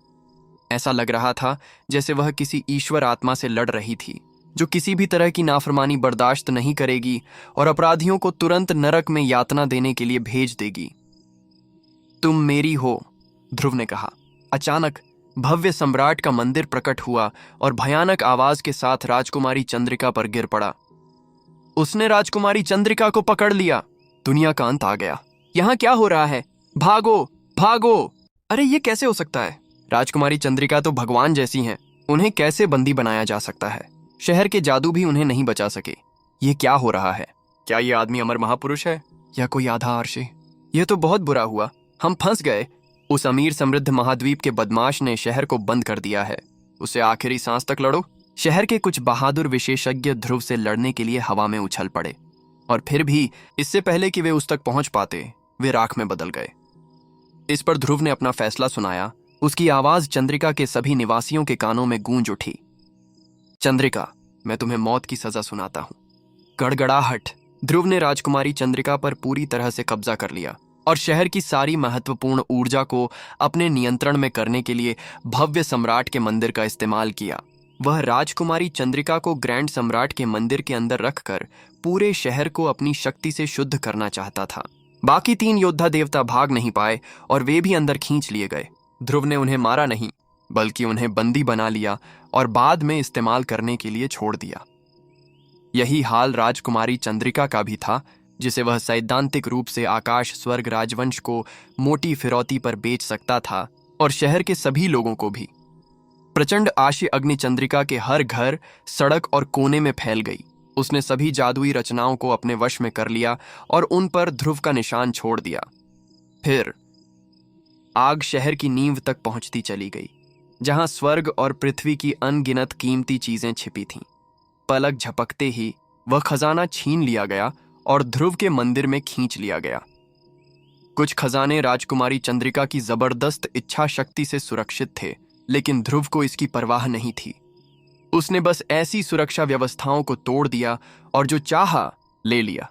ऐसा लग रहा था जैसे वह किसी ईश्वर आत्मा से लड़ रही थी जो किसी भी तरह की नाफरमानी बर्दाश्त नहीं करेगी और अपराधियों को तुरंत नरक में यातना देने के लिए भेज देगी। तुम मेरी हो, ध्रुव ने कहा। अचानक भव्य सम्राट का मंदिर प्रकट हुआ और भयानक आवाज के साथ राजकुमारी चंद्रिका पर गिर पड़ा। उसने राजकुमारी चंद्रिका को पकड़ लिया। दुनिया का अंत आ गया। यहाँ क्या हो रहा है? भागो, भागो! अरे ये कैसे हो सकता है? राजकुमारी चंद्रिका तो भगवान जैसी हैं, उन्हें कैसे बंदी बनाया जा सकता है? शहर के जादू भी उन्हें नहीं बचा सके। ये क्या हो रहा है? क्या ये आदमी अमर महापुरुष है या कोई आधा अर्शी? यह तो बहुत बुरा हुआ, हम फंस गए। उस अमीर समृद्ध महाद्वीप के बदमाश ने शहर को बंद कर दिया है। उसे आखिरी सांस तक लड़ो। शहर के कुछ बहादुर विशेषज्ञ ध्रुव से लड़ने के लिए हवा में उछल पड़े, और फिर भी इससे पहले कि वे उस तक पहुंच पाते वे राख में बदल गए। इस पर ध्रुव ने अपना फैसला सुनाया। उसकी आवाज चंद्रिका के सभी निवासियों के कानों में गूंज उठी। चंद्रिका, मैं तुम्हें मौत की सजा सुनाता हूं। गड़गड़ाहट, ध्रुव ने राजकुमारी चंद्रिका पर पूरी तरह से कब्जा कर लिया और शहर की सारी महत्वपूर्ण ऊर्जा को अपने नियंत्रण में करने के लिए भव्य सम्राट के मंदिर का इस्तेमाल किया। वह राजकुमारी चंद्रिका को ग्रैंड सम्राट के मंदिर के अंदर रखकर पूरे शहर को अपनी शक्ति से शुद्ध करना चाहता था। बाकी 3 योद्धा देवता भाग नहीं पाए और वे भी अंदर खींच लिए गए। ध्रुव ने उन्हें मारा नहीं, बल्कि उन्हें बंदी बना लिया और बाद में इस्तेमाल करने के लिए छोड़ दिया। यही हाल राजकुमारी चंद्रिका का भी था, जिसे वह सैद्धांतिक रूप से आकाश स्वर्ग राजवंश को मोटी फिरौती पर बेच सकता था और शहर के सभी लोगों को भी। प्रचंड आशी अग्नि चंद्रिका के हर घर, सड़क और कोने में फैल गई। उसने सभी जादुई रचनाओं को अपने वश में कर लिया और उन पर ध्रुव का निशान छोड़ दिया। फिर आग शहर की नींव तक पहुंचती चली गई, जहां स्वर्ग और पृथ्वी की अनगिनत कीमती चीजें छिपी थीं। पलक झपकते ही वह खजाना छीन लिया गया और ध्रुव के मंदिर में खींच लिया गया। कुछ खजाने राजकुमारी चंद्रिका की जबरदस्त इच्छा शक्ति से सुरक्षित थे, लेकिन ध्रुव को इसकी परवाह नहीं थी। उसने बस ऐसी सुरक्षा व्यवस्थाओं को तोड़ दिया और जो चाहा ले लिया।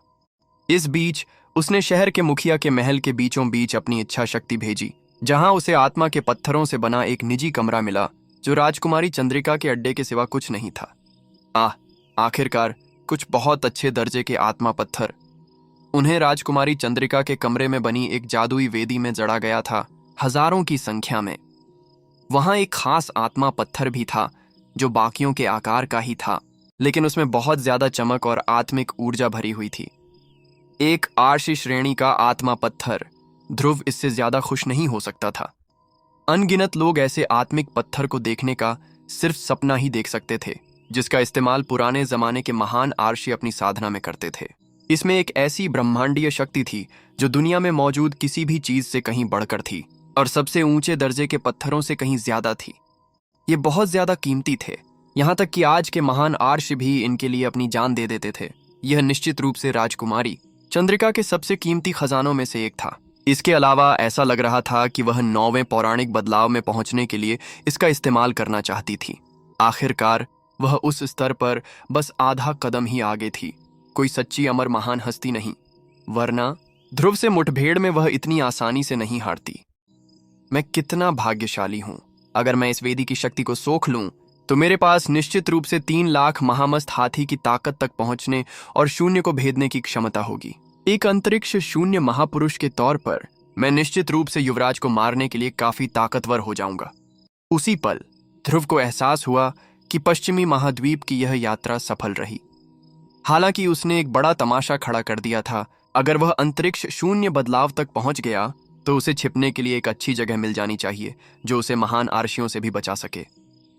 इस बीच उसने शहर के मुखिया के महल के बीचों बीच अपनी इच्छा शक्ति भेजी, जहां उसे आत्मा के पत्थरों से बना एक निजी कमरा मिला, जो राजकुमारी चंद्रिका के अड्डे के सिवा कुछ नहीं था। आखिरकार कुछ बहुत अच्छे दर्जे के आत्मा पत्थर। उन्हें राजकुमारी चंद्रिका के कमरे में बनी एक जादुई वेदी में जड़ा गया था, हजारों की संख्या में। वहां एक खास आत्मा पत्थर भी था, जो बाकियों के आकार का ही था, लेकिन उसमें बहुत ज्यादा चमक और आत्मिक ऊर्जा भरी हुई थी। एक आर्षि श्रेणी का आत्मा पत्थर। ध्रुव इससे ज्यादा खुश नहीं हो सकता था। अनगिनत लोग ऐसे आत्मिक पत्थर को देखने का सिर्फ सपना ही देख सकते थे, जिसका इस्तेमाल पुराने जमाने के महान आर्षि अपनी साधना में करते थे। इसमें एक ऐसी ब्रह्मांडीय शक्ति थी जो दुनिया में मौजूद किसी भी चीज से कहीं बढ़कर थी और सबसे ऊंचे दर्जे के पत्थरों से कहीं ज्यादा थी। ये बहुत ज्यादा कीमती थे, यहां तक कि आज के महान आर्षि भी इनके लिए अपनी जान दे देते थे। यह निश्चित रूप से राजकुमारी चंद्रिका के सबसे कीमती खजानों में से एक था। इसके अलावा ऐसा लग रहा था कि वह 9वें पौराणिक बदलाव में पहुंचने के लिए इसका इस्तेमाल करना चाहती थी। आखिरकार वह उस स्तर पर बस आधा कदम ही आगे थी, कोई सच्ची अमर महान हस्ती नहीं, वरना ध्रुव से मुठभेड़ में वह इतनी आसानी से नहीं हारती। मैं कितना भाग्यशाली हूं। अगर मैं इस वेदी की शक्ति को सोख लूं तो मेरे पास निश्चित रूप से 3 लाख महामस्त हाथी की ताकत तक पहुंचने और शून्य को भेदने की क्षमता होगी। एक अंतरिक्ष शून्य महापुरुष के तौर पर मैं निश्चित रूप से युवराज को मारने के लिए काफी ताकतवर हो जाऊंगा। उसी पल ध्रुव को एहसास हुआ कि पश्चिमी महाद्वीप की यह यात्रा सफल रही। हालांकि उसने एक बड़ा तमाशा खड़ा कर दिया था। अगर वह अंतरिक्ष शून्य बदलाव तक पहुंच गया तो उसे छिपने के लिए एक अच्छी जगह मिल जानी चाहिए, जो उसे महान आर्षियों से भी बचा सके।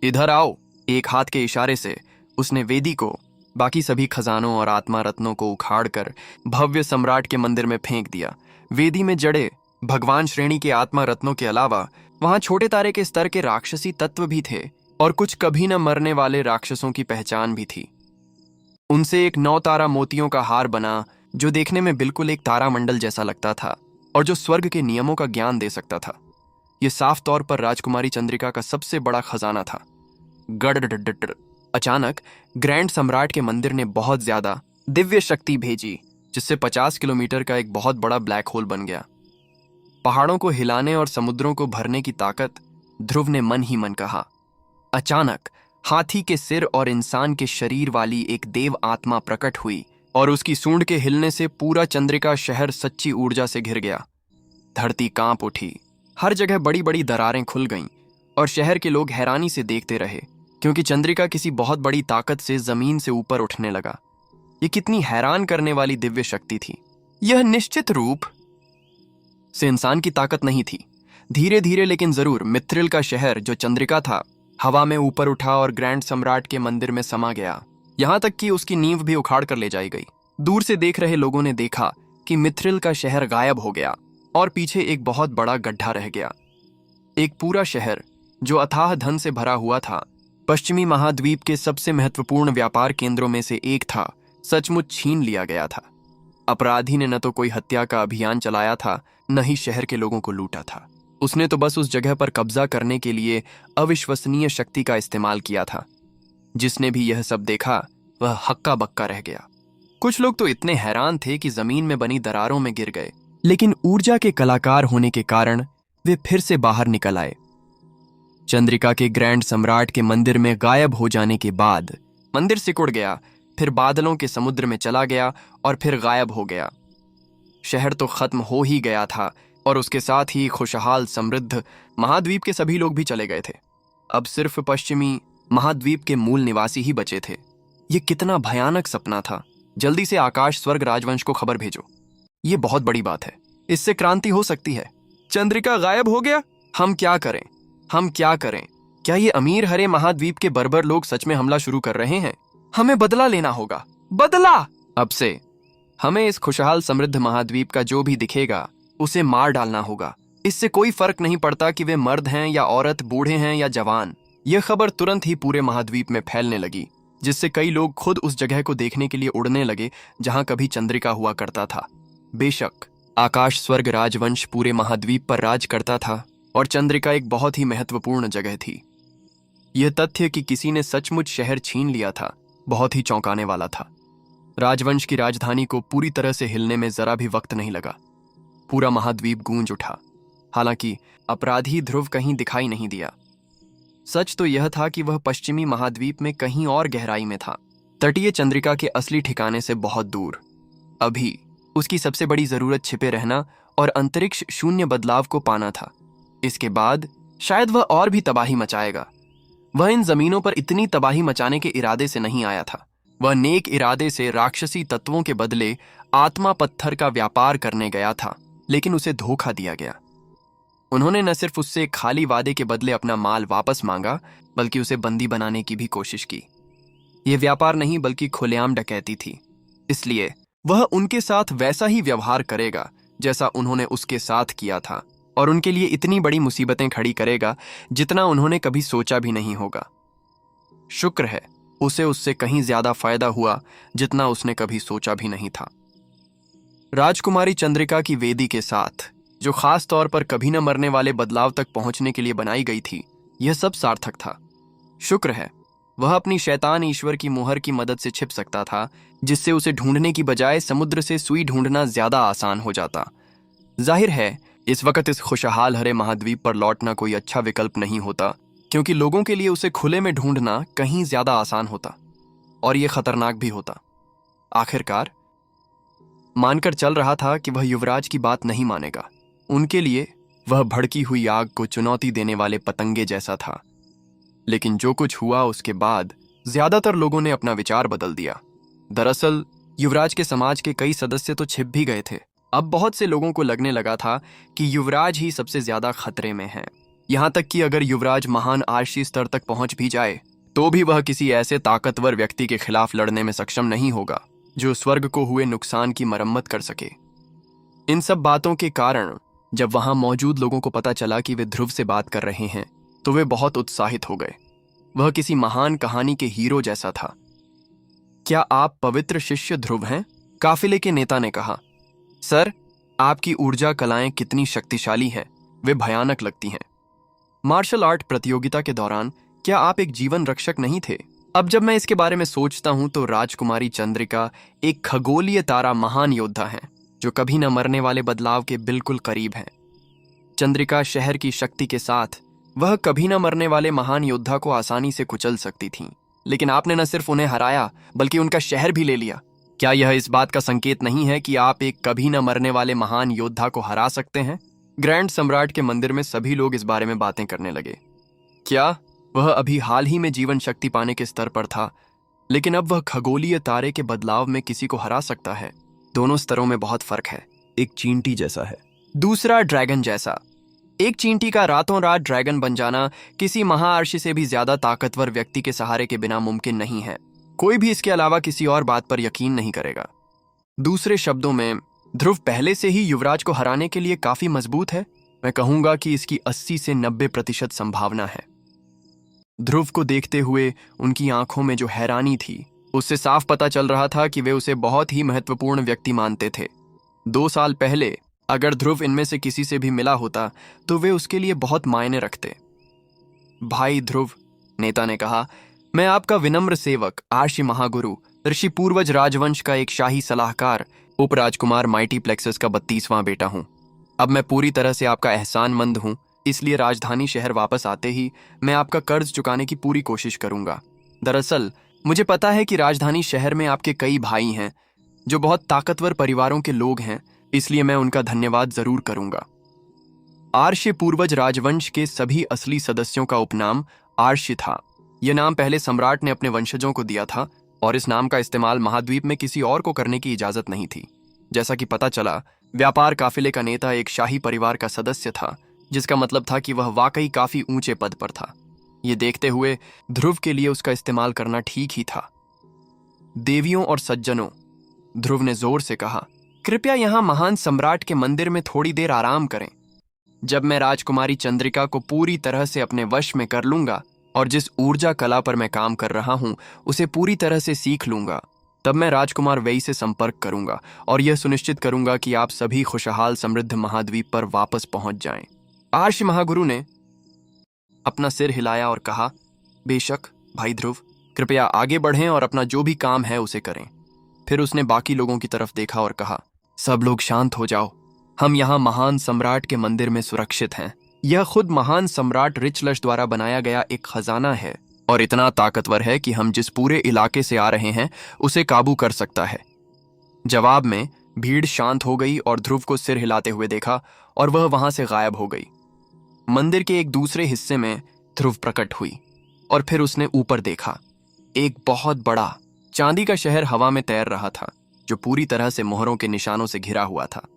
इधर आओ। एक हाथ के इशारे से उसने वेदी को, बाकी सभी खजानों और आत्मा रत्नों को उखाड़कर भव्य सम्राट के मंदिर में फेंक दिया। वेदी में जड़े भगवान श्रेणी के आत्मा रत्नों के अलावा वहां छोटे तारे के स्तर के राक्षसी तत्व भी थे और कुछ कभी न मरने वाले राक्षसों की पहचान भी थी। उनसे एक 9 तारा मोतियों का हार बना, जो देखने में बिल्कुल एक तारामंडल जैसा लगता था और जो स्वर्ग के नियमों का ज्ञान दे सकता था। यह साफ तौर पर राजकुमारी चंद्रिका का सबसे बड़ा खजाना था। गड़डडडडड। अचानक ग्रैंड सम्राट के मंदिर ने बहुत ज्यादा दिव्य शक्ति भेजी, जिससे 50 किलोमीटर का एक बहुत बड़ा ब्लैक होल बन गया। पहाड़ों को हिलाने और समुद्रों को भरने की ताकत, ध्रुव ने मन ही मन कहा। अचानक हाथी के सिर और इंसान के शरीर वाली एक देव आत्मा प्रकट हुई और उसकी सूंड के हिलने से पूरा चंद्रिका शहर सच्ची ऊर्जा से घिर गया। धरती कांप उठी, हर जगह बड़ी बड़ी दरारें खुल गईं और शहर के लोग हैरानी से देखते रहे, क्योंकि चंद्रिका किसी बहुत बड़ी ताकत से जमीन से ऊपर उठने लगा। ये कितनी हैरान करने वाली दिव्य शक्ति थी। यह निश्चित रूप से इंसान की ताकत नहीं थी। धीरे धीरे लेकिन जरूर मिथ्रिल का शहर, जो चंद्रिका था, हवा में ऊपर उठा और ग्रैंड सम्राट के मंदिर में समा गया, यहां तक कि उसकी नींव भी उखाड़ कर ले जाई गई। दूर से देख रहे लोगों ने देखा कि मिथ्रिल का शहर गायब हो गया और पीछे एक बहुत बड़ा गड्ढा रह गया। एक पूरा शहर जो अथाह धन से भरा हुआ था, पश्चिमी महाद्वीप के सबसे महत्वपूर्ण व्यापार केंद्रों में से एक था, सचमुच छीन लिया गया था। अपराधी ने न तो कोई हत्या का अभियान चलाया था, न ही शहर के लोगों को लूटा था। उसने तो बस उस जगह पर कब्जा करने के लिए अविश्वसनीय शक्ति का इस्तेमाल किया था। जिसने भी यह सब देखा वह हक्का बक्का रह गया। कुछ लोग तो इतने हैरान थे कि जमीन में बनी दरारों में गिर गए, लेकिन ऊर्जा के कलाकार होने के कारण वे फिर से बाहर निकल आए। चंद्रिका के ग्रैंड सम्राट के मंदिर में गायब हो जाने के बाद मंदिर सिकुड़ गया, फिर बादलों के समुद्र में चला गया और फिर गायब हो गया। शहर तो खत्म हो ही गया था और उसके साथ ही खुशहाल समृद्ध महाद्वीप के सभी लोग भी चले गए थे। अब सिर्फ पश्चिमी महाद्वीप के मूल निवासी ही बचे थे। ये कितना भयानक सपना था। जल्दी से आकाश स्वर्ग राजवंश को खबर भेजो। ये बहुत बड़ी बात है, इससे क्रांति हो सकती है। चंद्रिका गायब हो गया, हम क्या करें, हम क्या करें? क्या ये अमीर हरे महाद्वीप के बर्बर लोग सच में हमला शुरू कर रहे हैं? हमें बदला लेना होगा, बदला। अब से हमें इस खुशहाल समृद्ध महाद्वीप का जो भी दिखेगा उसे मार डालना होगा। इससे कोई फर्क नहीं पड़ता कि वे मर्द हैं या औरत, बूढ़े हैं या जवान। यह खबर तुरंत ही पूरे महाद्वीप में फैलने लगी, जिससे कई लोग खुद उस जगह को देखने के लिए उड़ने लगे जहां कभी चंद्रिका हुआ करता था। बेशक आकाश स्वर्ग राजवंश पूरे महाद्वीप पर राज करता था और चंद्रिका एक बहुत ही महत्वपूर्ण जगह थी। यह तथ्य कि किसी ने सचमुच शहर छीन लिया था बहुत ही चौंकाने वाला था। राजवंश की राजधानी को पूरी तरह से हिलने में जरा भी वक्त नहीं लगा। पूरा महाद्वीप गूंज उठा। हालांकि अपराधी ध्रुव कहीं दिखाई नहीं दिया। सच तो यह था कि वह पश्चिमी महाद्वीप में कहीं और गहराई में था, तटीय चंद्रिका के असली ठिकाने से बहुत दूर। अभी उसकी सबसे बड़ी जरूरत छिपे रहना और अंतरिक्ष शून्य बदलाव को पाना था। इसके बाद शायद वह और भी तबाही मचाएगा। वह इन जमीनों पर इतनी तबाही मचाने के इरादे से नहीं आया था। वह नेक इरादे से राक्षसी तत्वों के बदले आत्मा पत्थर का व्यापार करने गया था, लेकिन उसे धोखा दिया गया। उन्होंने न सिर्फ उससे खाली वादे के बदले अपना माल वापस मांगा, बल्कि उसे बंदी बनाने की भी कोशिश की। यह व्यापार नहीं बल्कि खुलेआम डकैती थी। इसलिए वह उनके साथ वैसा ही व्यवहार करेगा जैसा उन्होंने उसके साथ किया था, और उनके लिए इतनी बड़ी मुसीबतें खड़ी करेगा जितना उन्होंने कभी सोचा भी नहीं होगा। शुक्र है उसे उससे कहीं ज्यादा फायदा हुआ जितना उसने कभी सोचा भी नहीं था। राजकुमारी चंद्रिका की वेदी के साथ, जो खास तौर पर कभी न मरने वाले बदलाव तक पहुंचने के लिए बनाई गई थी, यह सब सार्थक था। शुक्र है वह अपनी शैतान ईश्वर की मोहर की मदद से छिप सकता था, जिससे उसे ढूंढने की बजाय समुद्र से सुई ढूंढना ज्यादा आसान हो जाता। जाहिर है इस वक्त इस खुशहाल हरे महाद्वीप पर लौटना कोई अच्छा विकल्प नहीं होता, क्योंकि लोगों के लिए उसे खुले में ढूंढना कहीं ज्यादा आसान होता और यह खतरनाक भी होता। आखिरकार मानकर चल रहा था कि वह युवराज की बात नहीं मानेगा। उनके लिए वह भड़की हुई आग को चुनौती देने वाले पतंगे जैसा था। लेकिन जो कुछ हुआ उसके बाद ज्यादातर लोगों ने अपना विचार बदल दिया। दरअसल युवराज के समाज के कई सदस्य तो छिप भी गए थे। अब बहुत से लोगों को लगने लगा था कि युवराज ही सबसे ज्यादा खतरे में है। यहां तक कि अगर युवराज महान आरशी स्तर तक पहुंच भी जाए तो भी वह किसी ऐसे ताकतवर व्यक्ति के खिलाफ लड़ने में सक्षम नहीं होगा जो स्वर्ग को हुए नुकसान की मरम्मत कर सके। इन सब बातों के कारण जब वहां मौजूद लोगों को पता चला कि वे ध्रुव से बात कर रहे हैं तो वे बहुत उत्साहित हो गए। वह किसी महान कहानी के हीरो जैसा था। क्या आप पवित्र शिष्य ध्रुव हैं? काफिले के नेता ने कहा। सर, आपकी ऊर्जा कलाएं कितनी शक्तिशाली हैं, वे भयानक लगती हैं। मार्शल आर्ट प्रतियोगिता के दौरान क्या आप एक जीवन रक्षक नहीं थे? अब जब मैं इसके बारे में सोचता हूं तो राजकुमारी चंद्रिका एक खगोलीय तारा महान योद्धा हैं, जो कभी न मरने वाले बदलाव के बिल्कुल करीब हैं। चंद्रिका शहर की शक्ति के साथ वह कभी न मरने वाले महान योद्धा को आसानी से कुचल सकती थीं, लेकिन आपने न सिर्फ उन्हें हराया बल्कि उनका शहर भी ले लिया। क्या यह इस बात का संकेत नहीं है कि आप एक कभी न मरने वाले महान योद्धा को हरा सकते हैं? ग्रैंड सम्राट के मंदिर में सभी लोग इस बारे में बातें करने लगे। क्या वह अभी हाल ही में जीवन शक्ति पाने के स्तर पर था, लेकिन अब वह खगोलीय तारे के बदलाव में किसी को हरा सकता है? दोनों स्तरों में बहुत फर्क है। एक चींटी जैसा है, दूसरा ड्रैगन जैसा। एक चींटी का रातों रात ड्रैगन बन जाना किसी महाआर्षि से भी ज्यादा ताकतवर व्यक्ति के सहारे के बिना मुमकिन नहीं है। कोई भी इसके अलावा किसी और बात पर यकीन नहीं करेगा। दूसरे शब्दों में, ध्रुव पहले से ही युवराज को हराने के लिए काफी मजबूत है। मैं कहूंगा कि इसकी 80 से 90% संभावना है। ध्रुव को देखते हुए उनकी आंखों में जो हैरानी थी, उससे साफ पता चल रहा था कि वे उसे बहुत ही महत्वपूर्ण व्यक्ति मानते थे। 2 साल पहले अगर ध्रुव इनमें से किसी से भी मिला होता तो वे उसके लिए बहुत मायने रखते। भाई ध्रुव, नेता ने कहा, मैं आपका विनम्र सेवक आर्षि महागुरु ऋषि पूर्वज राजवंश का एक शाही सलाहकार उपराजकुमार माइटी प्लेक्सस का 32वां बेटा हूँ। अब मैं पूरी तरह से आपका एहसानमंद हूँ, इसलिए राजधानी शहर वापस आते ही मैं आपका कर्ज चुकाने की पूरी कोशिश करूंगा। दरअसल मुझे पता है कि राजधानी शहर में आपके कई भाई हैं जो बहुत ताकतवर परिवारों के लोग हैं, इसलिए मैं उनका धन्यवाद जरूर करूंगा। आर्ष्य पूर्वज राजवंश के सभी असली सदस्यों का उपनाम आर्ष्य था। यह नाम पहले सम्राट ने अपने वंशजों को दिया था और इस नाम का इस्तेमाल महाद्वीप में किसी और को करने की इजाजत नहीं थी। जैसा कि पता चला, व्यापार काफिले का नेता एक शाही परिवार का सदस्य था, जिसका मतलब था कि वह वाकई काफी ऊंचे पद पर था। ये देखते हुए ध्रुव के लिए उसका इस्तेमाल करना ठीक ही था। देवियों और सज्जनों, ध्रुव ने जोर से कहा, कृपया यहां महान सम्राट के मंदिर में थोड़ी देर आराम करें। जब मैं राजकुमारी चंद्रिका को पूरी तरह से अपने वश में कर लूंगा और जिस ऊर्जा कला पर मैं काम कर रहा हूं उसे पूरी तरह से सीख लूंगा, तब मैं राजकुमार वेई से संपर्क करूंगा और यह सुनिश्चित करूंगा कि आप सभी खुशहाल समृद्ध महाद्वीप पर वापस पहुंच जाएं। आर्ष महागुरु ने अपना सिर हिलाया और कहा, बेशक भाई ध्रुव, कृपया आगे बढ़ें और अपना जो भी काम है उसे करें। फिर उसने बाकी लोगों की तरफ देखा और कहा, सब लोग शांत हो जाओ। हम यहाँ महान सम्राट के मंदिर में सुरक्षित हैं। यह खुद महान सम्राट रिचलश द्वारा बनाया गया एक खजाना है और इतना ताकतवर है कि हम जिस पूरे इलाके से आ रहे हैं उसे काबू कर सकता है। जवाब में भीड़ शांत हो गई और ध्रुव को सिर हिलाते हुए देखा और वह वहां से गायब हो गई। मंदिर के एक दूसरे हिस्से में ध्रुव प्रकट हुई और फिर उसने ऊपर देखा। एक बहुत बड़ा चांदी का शहर हवा में तैर रहा था, जो पूरी तरह से मोहरों के निशानों से घिरा हुआ था।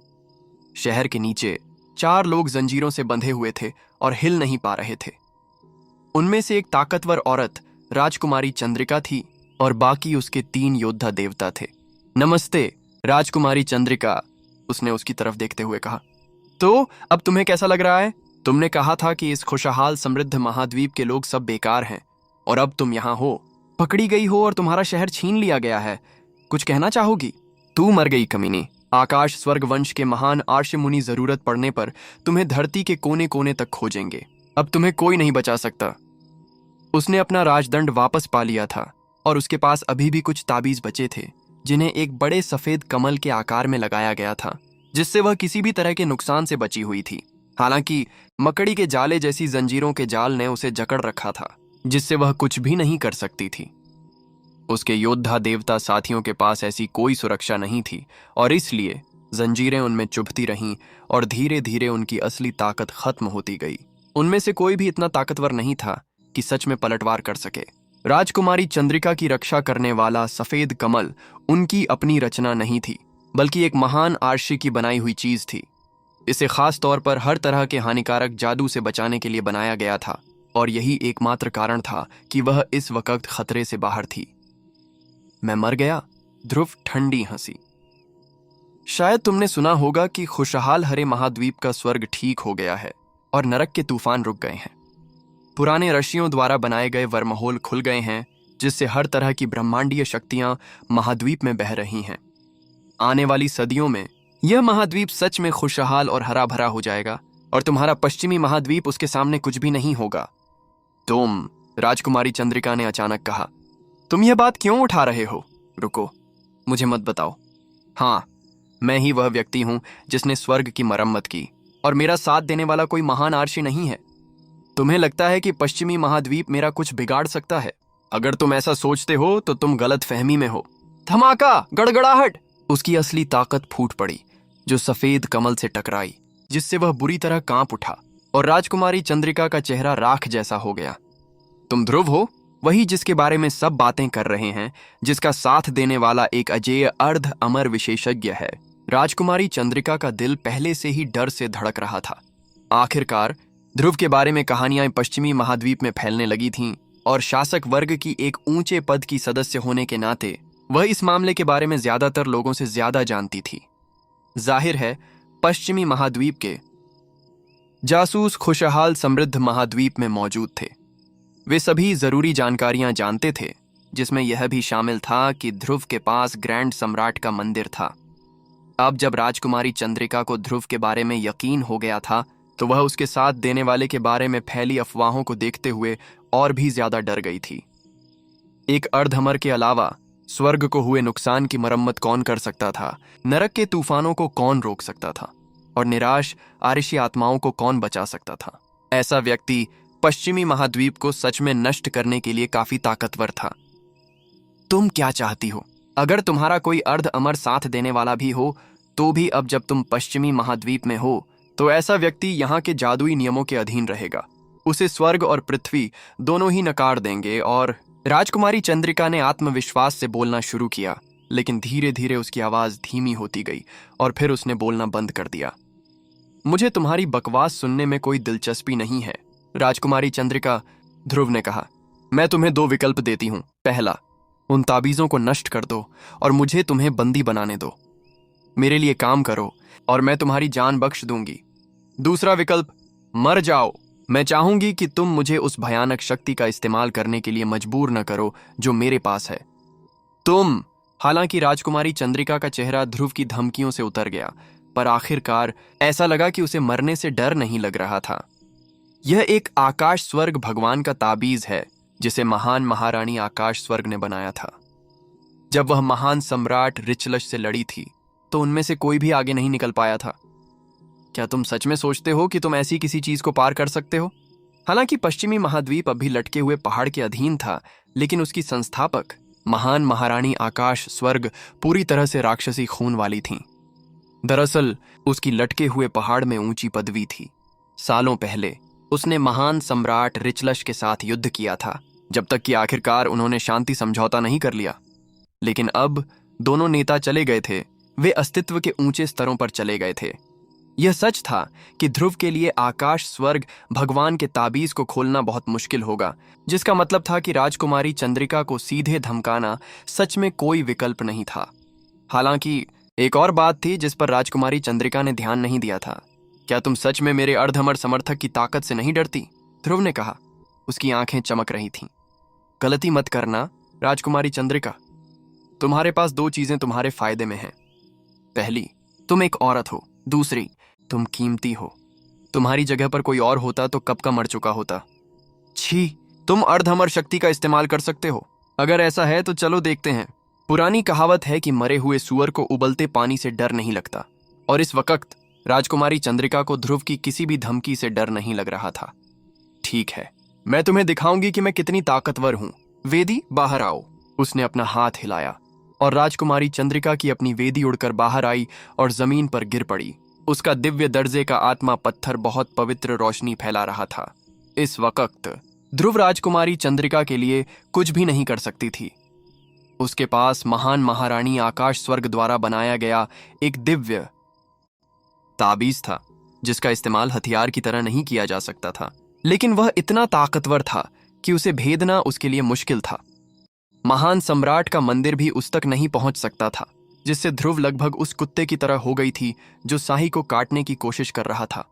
शहर के नीचे 4 लोग जंजीरों से बंधे हुए थे और हिल नहीं पा रहे थे। उनमें से एक ताकतवर औरत राजकुमारी चंद्रिका थी और बाकी उसके 3 योद्धा देवता थे। नमस्ते राजकुमारी चंद्रिका, उसने उसकी तरफ देखते हुए कहा। तो अब तुम्हें कैसा लग रहा है? तुमने कहा था कि इस खुशहाल समृद्ध महाद्वीप के लोग सब बेकार हैं और अब तुम यहाँ हो, पकड़ी गई हो और तुम्हारा शहर छीन लिया गया है। कुछ कहना चाहोगी? तू मर गई कमीनी। आकाश स्वर्ग वंश के महान आर्ष्य मुनि जरूरत पड़ने पर तुम्हें धरती के कोने कोने तक खोजेंगे। अब तुम्हें कोई नहीं बचा सकता। उसने अपना राजदंड वापस पा लिया था और उसके पास अभी भी कुछ ताबीज बचे थे, जिन्हें एक बड़े सफेद कमल के आकार में लगाया गया था, जिससे वह किसी भी तरह के नुकसान से बची हुई थी। हालांकि मकड़ी के जाले जैसी जंजीरों के जाल ने उसे जकड़ रखा था, जिससे वह कुछ भी नहीं कर सकती थी। उसके योद्धा देवता साथियों के पास ऐसी कोई सुरक्षा नहीं थी और इसलिए जंजीरें उनमें चुभती रहीं और धीरे धीरे उनकी असली ताकत खत्म होती गई। उनमें से कोई भी इतना ताकतवर नहीं था कि सच में पलटवार कर सके। राजकुमारी चंद्रिका की रक्षा करने वाला सफेद कमल उनकी अपनी रचना नहीं थी, बल्कि एक महान आर्षी की बनाई हुई चीज थी। इसे खास तौर पर हर तरह के हानिकारक जादू से बचाने के लिए बनाया गया था और यही एकमात्र कारण था कि वह इस वक्त खतरे से बाहर थी। मैं मर गया? ध्रुव ठंडी हंसी। शायद तुमने सुना होगा कि खुशहाल हरे महाद्वीप का स्वर्ग ठीक हो गया है और नरक के तूफान रुक गए हैं। पुराने ऋषियों द्वारा बनाए गए वर्महोल खुल गए हैं, जिससे हर तरह की ब्रह्मांडीय शक्तियां महाद्वीप में बह रही हैं। आने वाली सदियों में यह महाद्वीप सच में खुशहाल और हरा भरा हो जाएगा और तुम्हारा पश्चिमी महाद्वीप उसके सामने कुछ भी नहीं होगा। तुम, राजकुमारी चंद्रिका ने अचानक कहा, तुम यह बात क्यों उठा रहे हो? रुको, मुझे मत बताओ। हाँ, मैं ही वह व्यक्ति हूं जिसने स्वर्ग की मरम्मत की और मेरा साथ देने वाला कोई महान आर्षी नहीं है। तुम्हें लगता है कि पश्चिमी महाद्वीप मेरा कुछ बिगाड़ सकता है? अगर तुम ऐसा सोचते हो तो तुम गलत फहमी में हो। धमाका, गड़गड़ाहट! उसकी असली ताकत फूट पड़ी, जो सफेद कमल से टकराई, जिससे वह बुरी तरह कांप उठा और राजकुमारी चंद्रिका का चेहरा राख जैसा हो गया। तुम ध्रुव हो, वही जिसके बारे में सब बातें कर रहे हैं, जिसका साथ देने वाला एक अजेय अर्ध अमर विशेषज्ञ है। राजकुमारी चंद्रिका का दिल पहले से ही डर से धड़क रहा था। आखिरकार ध्रुव के बारे में कहानियां पश्चिमी महाद्वीप में फैलने लगी थीं और शासक वर्ग की एक ऊंचे पद की सदस्य होने के नाते वह इस मामले के बारे में ज्यादातर लोगों से ज्यादा जानती थी। जाहिर है, पश्चिमी महाद्वीप के जासूस खुशहाल समृद्ध महाद्वीप में मौजूद थे। वे सभी जरूरी जानकारियां जानते थे, जिसमें यह भी शामिल था कि ध्रुव के पास ग्रैंड सम्राट का मंदिर था। अब जब राजकुमारी चंद्रिका को ध्रुव के बारे में यकीन हो गया था, तो वह उसके साथ देने वाले के बारे में फैली अफवाहों को देखते हुए और भी ज्यादा डर गई थी। एक अर्धअमर के अलावा स्वर्ग को हुए नुकसान की मरम्मत कौन कर सकता था, नरक के तूफानों को कौन रोक सकता था, और निराश आरिशी आत्माओं को कौन बचा सकता था। ऐसा व्यक्ति पश्चिमी महाद्वीप को सच में नष्ट करने के लिए काफी ताकतवर था। तुम क्या चाहती हो? अगर तुम्हारा कोई अर्ध अमर साथ देने वाला भी हो तो भी अब जब तुम पश्चिमी महाद्वीप में हो तो ऐसा व्यक्ति यहाँ के जादुई नियमों के अधीन रहेगा। उसे स्वर्ग और पृथ्वी दोनों ही नकार देंगे। और राजकुमारी चंद्रिका ने आत्मविश्वास से बोलना शुरू किया, लेकिन धीरे धीरे उसकी आवाज धीमी होती गई और फिर उसने बोलना बंद कर दिया। मुझे तुम्हारी बकवास सुनने में कोई दिलचस्पी नहीं है, राजकुमारी चंद्रिका, ध्रुव ने कहा। मैं तुम्हें 2 विकल्प देती हूँ। पहला, उन ताबीजों को नष्ट कर दो और मुझे तुम्हें बंदी बनाने दो। मेरे लिए काम करो और मैं तुम्हारी जान बख्श दूंगी। दूसरा विकल्प, मर जाओ। मैं चाहूंगी कि तुम मुझे उस भयानक शक्ति का इस्तेमाल करने के लिए मजबूर न करो जो मेरे पास है। तुम। हालांकि राजकुमारी चंद्रिका का चेहरा ध्रुव की धमकियों से उतर गया, पर आखिरकार ऐसा लगा कि उसे मरने से डर नहीं लग रहा था। यह एक आकाश स्वर्ग भगवान का ताबीज है जिसे महान महारानी आकाश स्वर्ग ने बनाया था। जब वह महान सम्राट रिचलश से लड़ी थी तो उनमें से कोई भी आगे नहीं निकल पाया था। क्या तुम सच में सोचते हो कि तुम ऐसी किसी चीज को पार कर सकते हो? हालांकि पश्चिमी महाद्वीप अभी लटके हुए पहाड़ के अधीन था, लेकिन उसकी संस्थापक महान महारानी आकाश स्वर्ग पूरी तरह से राक्षसी खून वाली थीं। दरअसल उसकी लटके हुए पहाड़ में ऊंची पदवी थी। सालों पहले उसने महान सम्राट रिचलश के साथ युद्ध किया था, जब तक कि आखिरकार उन्होंने शांति समझौता नहीं कर लिया। लेकिन अब दोनों नेता चले गए थे, वे अस्तित्व के ऊंचे स्तरों पर चले गए थे। यह सच था कि ध्रुव के लिए आकाश स्वर्ग भगवान के ताबीज को खोलना बहुत मुश्किल होगा, जिसका मतलब था कि राजकुमारी चंद्रिका को सीधे धमकाना सच में कोई विकल्प नहीं था। हालांकि एक और बात थी जिस पर राजकुमारी चंद्रिका ने ध्यान नहीं दिया था। क्या तुम सच में मेरे अर्धअमर समर्थक की ताकत से नहीं डरती? ध्रुव ने कहा। उसकी आंखें चमक रही थीं। गलती मत करना राजकुमारी चंद्रिका, तुम्हारे पास 2 चीजें तुम्हारे फायदे में हैं। पहली, तुम एक औरत हो। दूसरी, तुम कीमती हो। तुम्हारी जगह पर कोई और होता तो कब का मर चुका होता। छी, तुम अर्धअमर शक्ति का इस्तेमाल कर सकते हो? अगर ऐसा है तो चलो देखते हैं। पुरानी कहावत है कि मरे हुए सूअर को उबलते पानी से डर नहीं लगता, और इस वक्त राजकुमारी चंद्रिका को ध्रुव की किसी भी धमकी से डर नहीं लग रहा था। ठीक है, मैं तुम्हें दिखाऊंगी कि मैं कितनी ताकतवर हूं। वेदी, बाहर आओ। उसने अपना हाथ हिलाया और राजकुमारी चंद्रिका की अपनी वेदी उड़कर बाहर आई और जमीन पर गिर पड़ी। उसका दिव्य दर्जे का आत्मा पत्थर बहुत पवित्र रोशनी फैला रहा था। इस वक्त ध्रुव राजकुमारी चंद्रिका के लिए कुछ भी नहीं कर सकती थी। उसके पास महान महारानी आकाश स्वर्ग द्वारा बनाया गया एक दिव्य ताबीज था, जिसका इस्तेमाल हथियार की तरह नहीं किया जा सकता था, लेकिन वह इतना ताकतवर था कि उसे भेदना उसके लिए मुश्किल था। महान सम्राट का मंदिर भी उस तक नहीं पहुंच सकता था, जिससे ध्रुव लगभग उस कुत्ते की तरह हो गई थी जो साही को काटने की कोशिश कर रहा था।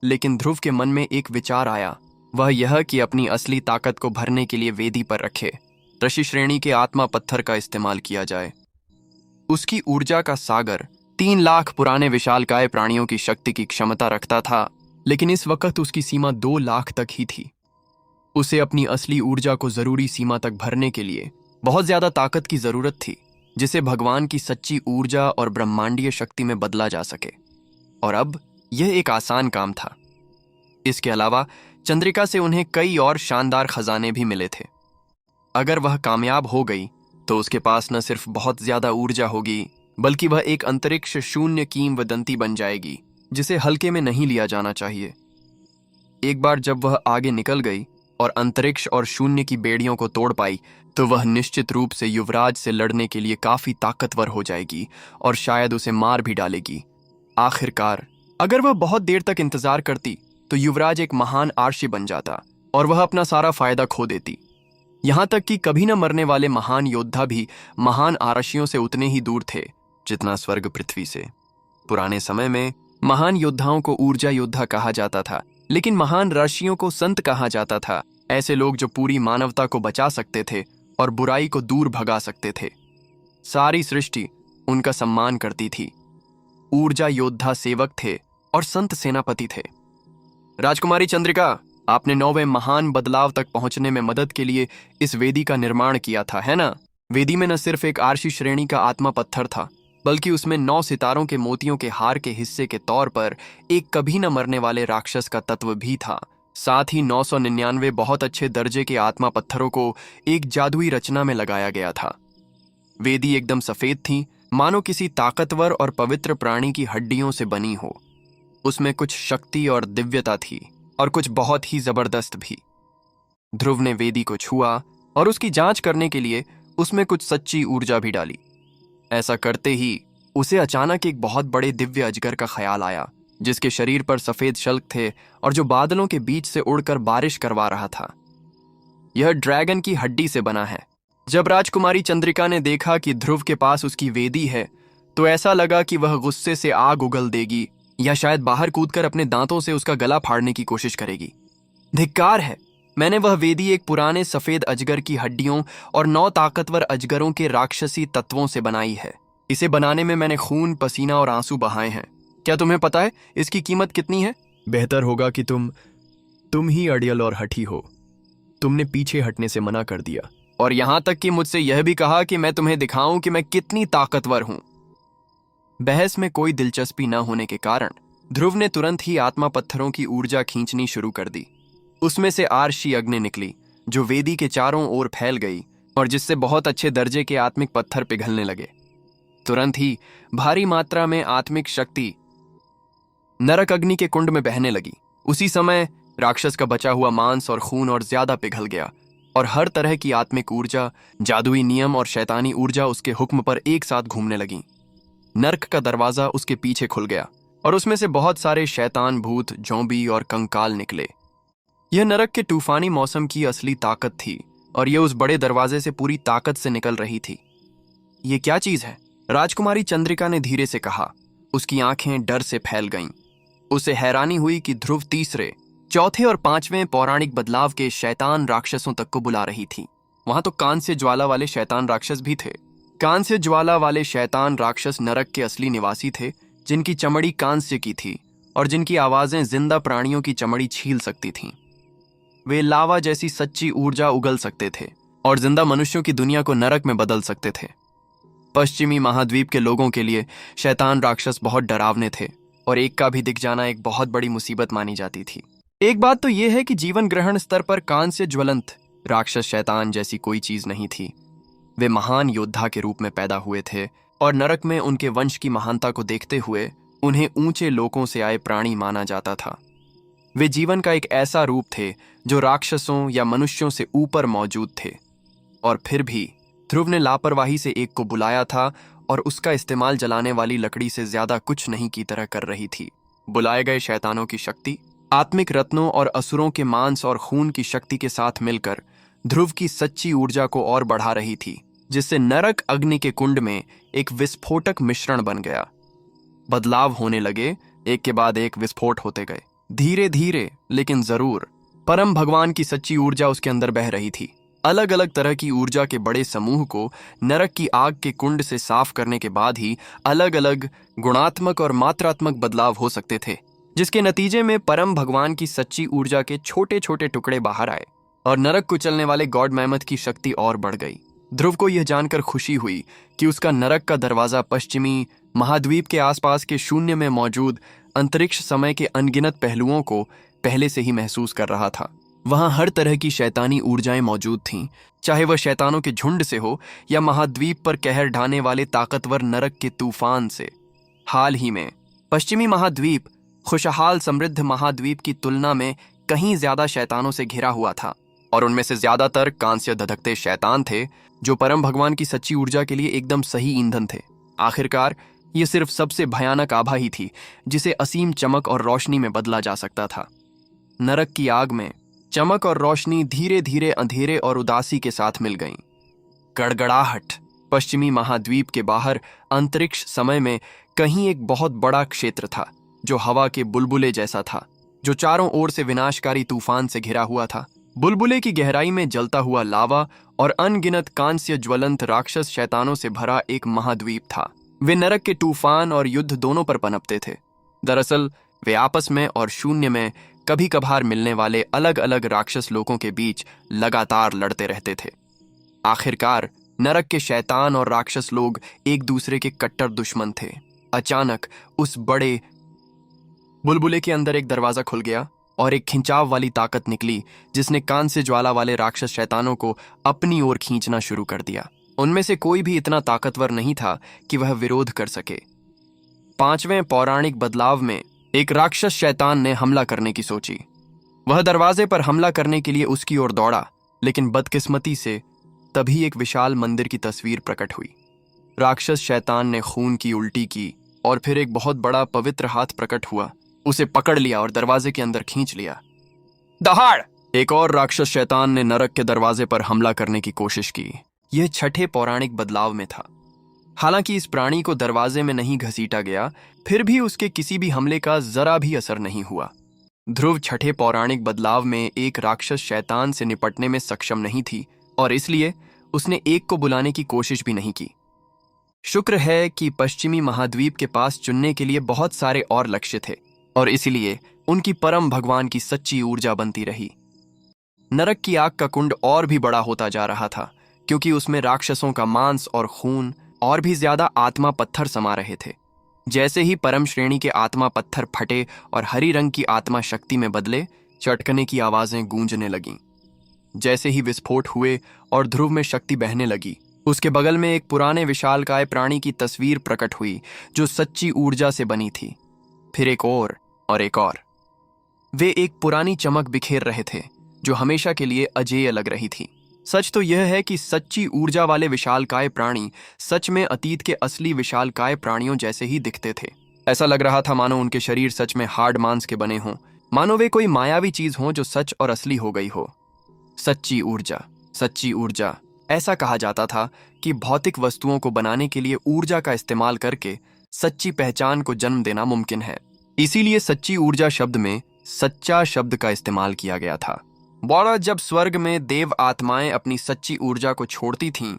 लेकिन ध्रुव के मन में एक विचार आया, वह यह कि अपनी असली ताकत को भरने के लिए वेदी पर रखे ऋषि श्रेणी के आत्मा पत्थर का इस्तेमाल किया जाए। उसकी ऊर्जा का सागर 3 लाख पुराने विशालकाय प्राणियों की शक्ति की क्षमता रखता था, लेकिन इस वक्त उसकी सीमा 2 लाख तक ही थी। उसे अपनी असली ऊर्जा को जरूरी सीमा तक भरने के लिए बहुत ज्यादा ताकत की जरूरत थी, जिसे भगवान की सच्ची ऊर्जा और ब्रह्मांडीय शक्ति में बदला जा सके। और अब यह एक आसान काम था। इसके अलावा चंद्रिका से उन्हें कई और शानदार खजाने भी मिले थे। अगर वह कामयाब हो गई तो उसके पास न सिर्फ बहुत ज्यादा ऊर्जा होगी, बल्कि वह एक अंतरिक्ष शून्य किंवदंती बन जाएगी, जिसे हल्के में नहीं लिया जाना चाहिए। एक बार जब वह आगे निकल गई और अंतरिक्ष और शून्य की बेड़ियों को तोड़ पाई, तो वह निश्चित रूप से युवराज से लड़ने के लिए काफी ताकतवर हो जाएगी और शायद उसे मार भी डालेगी। आखिरकार अगर वह बहुत देर तक इंतजार करती तो युवराज एक महान आर्षी बन जाता और वह अपना सारा फायदा खो देती। यहां तक कि कभी न मरने वाले महान योद्धा भी महान आरशियों से उतने ही दूर थे जितना स्वर्ग पृथ्वी से। पुराने समय में महान योद्धाओं को ऊर्जा योद्धा कहा जाता था, लेकिन महान ऋषियों को संत कहा जाता था, ऐसे लोग जो पूरी मानवता को बचा सकते थे और बुराई को दूर भगा सकते थे। सारी सृष्टि उनका सम्मान करती थी। ऊर्जा योद्धा सेवक थे और संत सेनापति थे। राजकुमारी चंद्रिका, आपने 9वें महान बदलाव तक पहुंचने में मदद के लिए इस वेदी का निर्माण किया था, है ना? वेदी में न सिर्फ एक आरशी श्रेणी का आत्मा पत्थर था, बल्कि उसमें 9 सितारों के मोतियों के हार के हिस्से के तौर पर एक कभी न मरने वाले राक्षस का तत्व भी था। साथ ही 999 बहुत अच्छे दर्जे के आत्मा पत्थरों को एक जादुई रचना में लगाया गया था। वेदी एकदम सफेद थी, मानो किसी ताकतवर और पवित्र प्राणी की हड्डियों से बनी हो। उसमें कुछ शक्ति और दिव्यता थी, और कुछ बहुत ही जबरदस्त भी। ध्रुव ने वेदी को छुआ और उसकी जांच करने के लिए उसमें कुछ सच्ची ऊर्जा भी डाली। ऐसा करते ही उसे अचानक एक बहुत बड़े दिव्य अजगर का ख्याल आया, जिसके शरीर पर सफेद शल्क थे और जो बादलों के बीच से उड़कर बारिश करवा रहा था। यह ड्रैगन की हड्डी से बना है। जब राजकुमारी चंद्रिका ने देखा कि ध्रुव के पास उसकी वेदी है, तो ऐसा लगा कि वह गुस्से से आग उगल देगी या शायद बाहर कूदकर अपने दांतों से उसका गला फाड़ने की कोशिश करेगी। धिक्कार है, मैंने वह वेदी एक पुराने सफेद अजगर की हड्डियों और 9 ताकतवर अजगरों के राक्षसी तत्वों से बनाई है। इसे बनाने में मैंने खून, पसीना और आंसू बहाए हैं। क्या तुम्हें पता है इसकी कीमत कितनी है? बेहतर होगा कि तुम ही अड़ियल और हठी हो। तुमने पीछे हटने से मना कर दिया, और यहां तक कि मुझसे यह भी कहा कि मैं तुम्हें दिखाऊं कि मैं कितनी ताकतवर हूं। बहस में कोई दिलचस्पी न होने के कारण ध्रुव ने तुरंत ही आत्मा पत्थरों की ऊर्जा खींचनी शुरू कर दी। उसमें से आरशी अग्नि निकली, जो वेदी के चारों ओर फैल गई और जिससे बहुत अच्छे दर्जे के आत्मिक पत्थर पिघलने लगे। तुरंत ही भारी मात्रा में आत्मिक शक्ति नरक अग्नि के कुंड में बहने लगी। उसी समय राक्षस का बचा हुआ मांस और खून और ज्यादा पिघल गया, और हर तरह की आत्मिक ऊर्जा, जादुई नियम और शैतानी ऊर्जा उसके हुक्म पर एक साथ घूमने लगी। नर्क का दरवाजा उसके पीछे खुल गया और उसमें से बहुत सारे शैतान, भूत, जोंबी और कंकाल निकले। यह नरक के तूफानी मौसम की असली ताकत थी, और यह उस बड़े दरवाजे से पूरी ताकत से निकल रही थी। यह क्या चीज है? राजकुमारी चंद्रिका ने धीरे से कहा। उसकी आंखें डर से फैल गईं। उसे हैरानी हुई कि ध्रुव तीसरे, चौथे और 5वें पौराणिक बदलाव के शैतान राक्षसों तक को बुला रही थी। वहां तो कांस्य ज्वाला वाले शैतान राक्षस भी थे। कांस्य ज्वाला वाले शैतान राक्षस नरक के असली निवासी थे, जिनकी चमड़ी कांस्य की थी और जिनकी आवाजें जिंदा प्राणियों की चमड़ी छील सकती थीं। वे लावा जैसी सच्ची ऊर्जा उगल सकते थे और जिंदा मनुष्यों की दुनिया को नरक में बदल सकते थे। पश्चिमी महाद्वीप के लोगों के लिए शैतान राक्षस बहुत डरावने थे, और एक का भी दिख जाना एक बहुत बड़ी मुसीबत मानी जाती थी। एक बात तो यह है कि जीवन ग्रहण स्तर पर कांस्य ज्वलंत राक्षस शैतान जैसी कोई चीज नहीं थी। वे महान योद्धा के रूप में पैदा हुए थे, और नरक में उनके वंश की महानता को देखते हुए उन्हें ऊंचे लोकों से आए प्राणी माना जाता था। वे जीवन का एक ऐसा रूप थे जो राक्षसों या मनुष्यों से ऊपर मौजूद थे। और फिर भी ध्रुव ने लापरवाही से एक को बुलाया था, और उसका इस्तेमाल जलाने वाली लकड़ी से ज्यादा कुछ नहीं की तरह कर रही थी। बुलाए गए शैतानों की शक्ति आत्मिक रत्नों और असुरों के मांस और खून की शक्ति के साथ मिलकर ध्रुव की सच्ची ऊर्जा को और बढ़ा रही थी, जिससे नरक अग्नि के कुंड में एक विस्फोटक मिश्रण बन गया। बदलाव होने लगे, एक के बाद एक विस्फोट होते गए। धीरे धीरे लेकिन जरूर परम भगवान की सच्ची ऊर्जा उसके अंदर बह रही थी। अलग अलग तरह की ऊर्जा के बड़े समूह को नरक की आग के कुंड से साफ करने के बाद ही अलग अलग गुणात्मक और मात्रात्मक बदलाव हो सकते थे, जिसके नतीजे में परम भगवान की सच्ची ऊर्जा के छोटे छोटे टुकड़े बाहर आए और नरक को चलने वाले गॉड मैमथ की शक्ति और बढ़ गई। ध्रुव को यह जानकर खुशी हुई कि उसका नरक का दरवाजा पश्चिमी महाद्वीप के आसपास के शून्य में मौजूद अंतरिक्ष समय के अनगिनत पहलुओं को पहले से ही महसूस कर रहा था। वहां हर तरह की शैतानी ऊर्जाएं मौजूद थीं, चाहे वह शैतानों के झुंड से हो या महाद्वीप पर कहर ढाने वाले ताकतवर नरक के तूफान से। हाल ही में पश्चिमी महाद्वीप खुशहाल समृद्ध महाद्वीप की तुलना में कहीं ज्यादा शैतानों से घिरा हुआ था, और उनमें से ज्यादातर कांस्य धधकते शैतान थे जो परम भगवान की सच्ची ऊर्जा के लिए एकदम सही ईंधन थे। आखिरकार यह सिर्फ सबसे भयानक आभा ही थी जिसे असीम चमक और रोशनी में बदला जा सकता था। नरक की आग में चमक और रोशनी धीरे धीरे अंधेरे और उदासी के साथ मिल गईं। गड़गड़ाहट पश्चिमी महाद्वीप के बाहर अंतरिक्ष समय में कहीं एक बहुत बड़ा क्षेत्र था जो हवा के बुलबुले जैसा था, जो चारों ओर से विनाशकारी तूफान से घिरा हुआ था। बुलबुले की गहराई में जलता हुआ लावा और अनगिनत कांस्य ज्वलंत राक्षस शैतानों से भरा एक महाद्वीप था। वे नरक के तूफान और युद्ध दोनों पर पनपते थे। दरअसल वे आपस में और शून्य में कभी कभार मिलने वाले अलग अलग राक्षस लोगों के बीच लगातार लड़ते रहते थे। आखिरकार नरक के शैतान और राक्षस लोग एक दूसरे के कट्टर दुश्मन थे। अचानक उस बड़े बुलबुले के अंदर एक दरवाजा खुल गया और एक खिंचाव वाली ताकत निकली जिसने कान से ज्वाला वाले राक्षस शैतानों को अपनी ओर खींचना शुरू कर दिया। उनमें से कोई भी इतना ताकतवर नहीं था कि वह विरोध कर सके। 5वें पौराणिक बदलाव में एक राक्षस शैतान ने हमला करने की सोची। वह दरवाजे पर हमला करने के लिए उसकी ओर दौड़ा, लेकिन बदकिस्मती से तभी एक विशाल मंदिर की तस्वीर प्रकट हुई। राक्षस शैतान ने खून की उल्टी की और फिर एक बहुत बड़ा पवित्र हाथ प्रकट हुआ, उसे पकड़ लिया और दरवाजे के अंदर खींच लिया। दहाड़! एक और राक्षस शैतान ने नरक के दरवाजे पर हमला करने की कोशिश की। यह 6ठे पौराणिक बदलाव में था। हालांकि इस प्राणी को दरवाजे में नहीं घसीटा गया, फिर भी उसके किसी भी हमले का जरा भी असर नहीं हुआ। ध्रुव 6ठे पौराणिक बदलाव में एक राक्षस शैतान से निपटने में सक्षम नहीं थी और इसलिए उसने एक को बुलाने की कोशिश भी नहीं की। शुक्र है कि पश्चिमी महाद्वीप के पास चुनने के लिए बहुत सारे और लक्ष्य थे और इसलिए उनकी परम भगवान की सच्ची ऊर्जा बनती रही। नरक की आग का कुंड और भी बड़ा होता जा रहा था, क्योंकि उसमें राक्षसों का मांस और खून और भी ज्यादा आत्मा पत्थर समा रहे थे। जैसे ही परम श्रेणी के आत्मा पत्थर फटे और हरी रंग की आत्मा शक्ति में बदले, चटकने की आवाजें गूंजने लगीं। जैसे ही विस्फोट हुए और ध्रुव में शक्ति बहने लगी, उसके बगल में एक पुराने विशालकाय प्राणी की तस्वीर प्रकट हुई जो सच्ची ऊर्जा से बनी थी। फिर एक और एक और। वे एक पुरानी चमक बिखेर रहे थे जो हमेशा के लिए अजेय लग रही थी। सच तो यह है कि सच्ची ऊर्जा वाले विशालकाय प्राणी सच में अतीत के असली विशालकाय प्राणियों जैसे ही दिखते थे। ऐसा लग रहा था मानो उनके शरीर सच में हार्ड मांस के बने हों, मानो वे कोई मायावी चीज हो जो सच और असली हो गई हो। सच्ची ऊर्जा, सच्ची ऊर्जा। ऐसा कहा जाता था कि भौतिक वस्तुओं को बनाने के लिए ऊर्जा का इस्तेमाल करके सच्ची पहचान को जन्म देना मुमकिन है। इसीलिए सच्ची ऊर्जा शब्द में सच्चा शब्द का इस्तेमाल किया गया था। बौड़ा जब स्वर्ग में देव आत्माएं अपनी सच्ची ऊर्जा को छोड़ती थीं,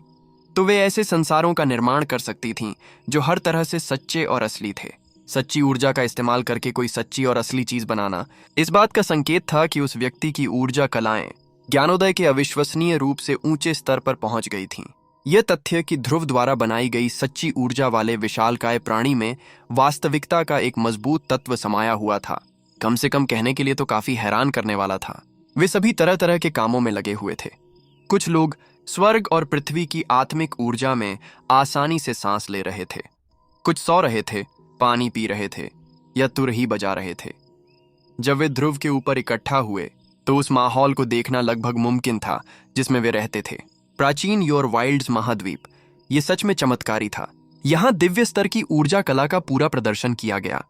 तो वे ऐसे संसारों का निर्माण कर सकती थीं जो हर तरह से सच्चे और असली थे। सच्ची ऊर्जा का इस्तेमाल करके कोई सच्ची और असली चीज बनाना इस बात का संकेत था कि उस व्यक्ति की ऊर्जा कलाएं ज्ञानोदय के अविश्वसनीय रूप से ऊंचे स्तर पर पहुंच गई थीं। यह तथ्य कि ध्रुव द्वारा बनाई गई सच्ची ऊर्जा वाले विशालकाय प्राणी में वास्तविकता का एक मजबूत तत्व समाया हुआ था, कम से कम कहने के लिए तो काफी हैरान करने वाला था। वे सभी तरह तरह के कामों में लगे हुए थे। कुछ लोग स्वर्ग और पृथ्वी की आत्मिक ऊर्जा में आसानी से सांस ले रहे थे, कुछ सो रहे थे, पानी पी रहे थे या तुरही बजा रहे थे। जब वे ध्रुव के ऊपर इकट्ठा हुए तो उस माहौल को देखना लगभग मुमकिन था जिसमें वे रहते थे। प्राचीन योर वाइल्ड्स महाद्वीप ये सच में चमत्कारी था। यहां दिव्य स्तर की ऊर्जा कला का पूरा प्रदर्शन किया गया।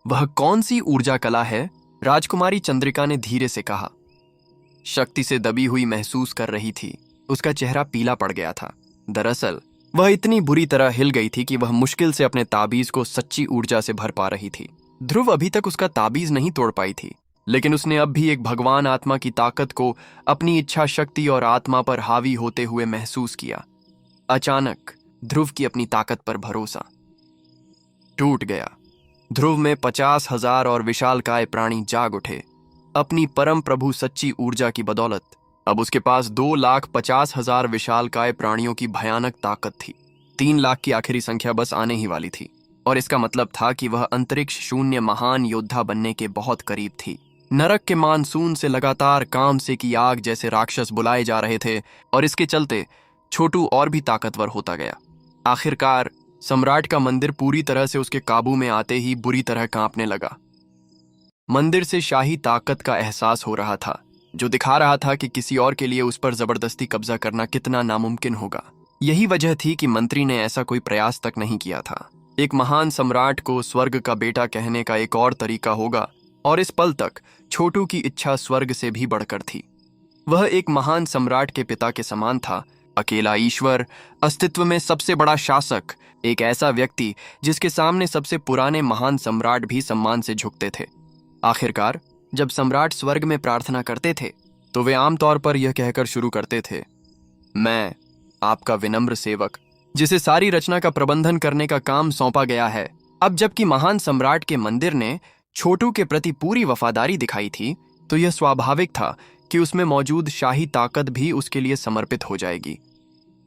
वह कौन सी ऊर्जा कला है? राजकुमारी चंद्रिका ने धीरे से कहा। शक्ति से दबी हुई महसूस कर रही थी। उसका चेहरा पीला पड़ गया था। दरअसल वह इतनी बुरी तरह हिल गई थी कि वह मुश्किल से अपने ताबीज को सच्ची ऊर्जा से भर पा रही थी। ध्रुव अभी तक उसका ताबीज नहीं तोड़ पाई थी, लेकिन उसने अब भी एक भगवान आत्मा की ताकत को अपनी इच्छा शक्ति और आत्मा पर हावी होते हुए महसूस किया। अचानक ध्रुव की अपनी ताकत पर भरोसा टूट गया। ध्रुव में 50,000 और विशालकाय प्राणी जाग उठे। अपनी परम प्रभु सच्ची ऊर्जा की बदौलत अब उसके पास 2,50,000 विशालकाय प्राणियों की भयानक ताकत थी। 3 लाख की आखिरी संख्या बस आने ही वाली थी और इसका मतलब था कि वह अंतरिक्ष शून्य महान योद्धा बनने के बहुत करीब थी। नरक के मानसून से लगातार काम से की आग जैसे राक्षस बुलाए जा रहे थे और इसके चलते छोटू और भी ताकतवर होता गया। आखिरकार सम्राट का मंदिर पूरी तरह से उसके काबू में आते ही बुरी तरह कांपने लगा। मंदिर से शाही ताकत का एहसास हो रहा था, जो दिखा रहा था कि किसी और के लिए उस पर जबरदस्ती कब्जा करना कितना नामुमकिन होगा। यही वजह थी कि मंत्री ने ऐसा कोई प्रयास तक नहीं किया था। एक महान सम्राट को स्वर्ग का बेटा कहने का एक और तरीका होगा, और इस पल तक छोटू की इच्छा स्वर्ग से भी बढ़कर थी। वह एक महान सम्राट के पिता के समान था, अकेला ईश्वर, अस्तित्व में सबसे बड़ा शासक, एक ऐसा व्यक्ति जिसके सामने सबसे पुराने महान सम्राट भी सम्मान से झुकते थे। आखिरकार जब सम्राट स्वर्ग में प्रार्थना करते थे तो वे आमतौर पर यह कहकर शुरू करते थे, मैं आपका विनम्र सेवक, जिसे सारी रचना का प्रबंधन करने का काम सौंपा गया है। अब जबकि महान सम्राट के मंदिर ने छोटू के प्रति पूरी वफादारी दिखाई थी, तो यह स्वाभाविक था कि उसमें मौजूद शाही ताकत भी उसके लिए समर्पित हो जाएगी।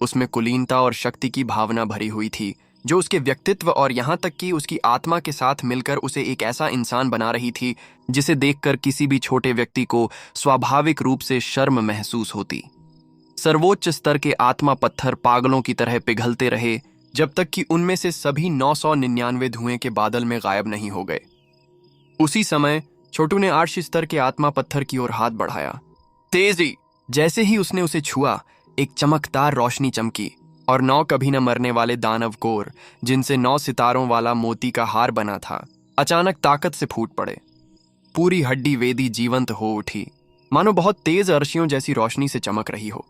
उसमें कुलीनता और शक्ति की भावना भरी हुई थी जो उसके व्यक्तित्व और यहाँ तक कि उसकी आत्मा के साथ मिलकर उसे एक ऐसा इंसान बना रही थी जिसे देखकर किसी भी छोटे व्यक्ति को स्वाभाविक रूप से शर्म महसूस होती। सर्वोच्च स्तर के आत्मा पत्थर पागलों की तरह पिघलते रहे जब तक कि उनमें से सभी 999 धुएं के बादल में गायब नहीं हो गए। उसी समय छोटू ने आर्ष स्तर के आत्मा पत्थर की ओर हाथ बढ़ाया। तेजी! जैसे ही उसने उसे छुआ, एक चमकदार रोशनी चमकी और 9 कभी न मरने वाले दानव कोर, जिनसे 9 सितारों वाला मोती का हार बना था, अचानक ताकत से फूट पड़े। पूरी हड्डी वेदी जीवंत हो उठी, मानो बहुत तेज अर्शियों जैसी रोशनी से चमक रही हो।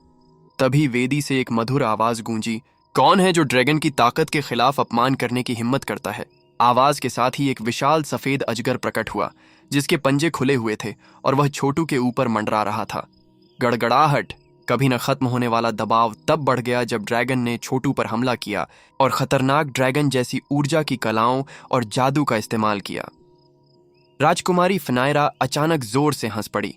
तभी वेदी से एक मधुर आवाज गूंजी, कौन है जो ड्रैगन की ताकत के खिलाफ अपमान करने की हिम्मत करता है? आवाज के साथ ही एक विशाल सफेद अजगर प्रकट हुआ जिसके पंजे खुले हुए थे और वह छोटू के ऊपर मंडरा रहा था। गड़गड़ाहट, कभी न खत्म होने वाला दबाव तब बढ़ गया जब ड्रैगन ने छोटू पर हमला किया और खतरनाक ड्रैगन जैसी ऊर्जा की कलाओं और जादू का इस्तेमाल किया। राजकुमारी फनायरा अचानक जोर से हंस पड़ी।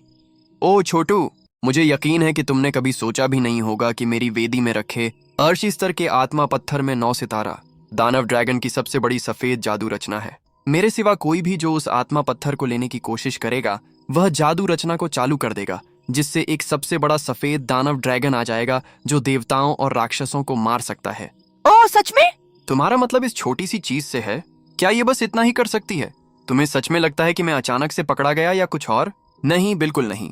ओ छोटू, मुझे यकीन है कि तुमने कभी सोचा भी नहीं होगा कि मेरी वेदी में रखे अर्शी स्तर के आत्मा पत्थर में 9 सितारा दानव ड्रैगन की सबसे बड़ी सफेद जादू रचना है। मेरे सिवा कोई भी जो उस आत्मा पत्थर को लेने की कोशिश करेगा, वह जादू रचना को चालू कर देगा, जिससे एक सबसे बड़ा सफेद दानव ड्रैगन आ जाएगा जो देवताओं और राक्षसों को मार सकता है। ओह, सच में? तुम्हारा मतलब इस छोटी सी चीज से है? क्या ये बस इतना ही कर सकती है? तुम्हें सच में लगता है कि मैं अचानक से पकड़ा गया या कुछ और? नहीं, बिल्कुल नहीं।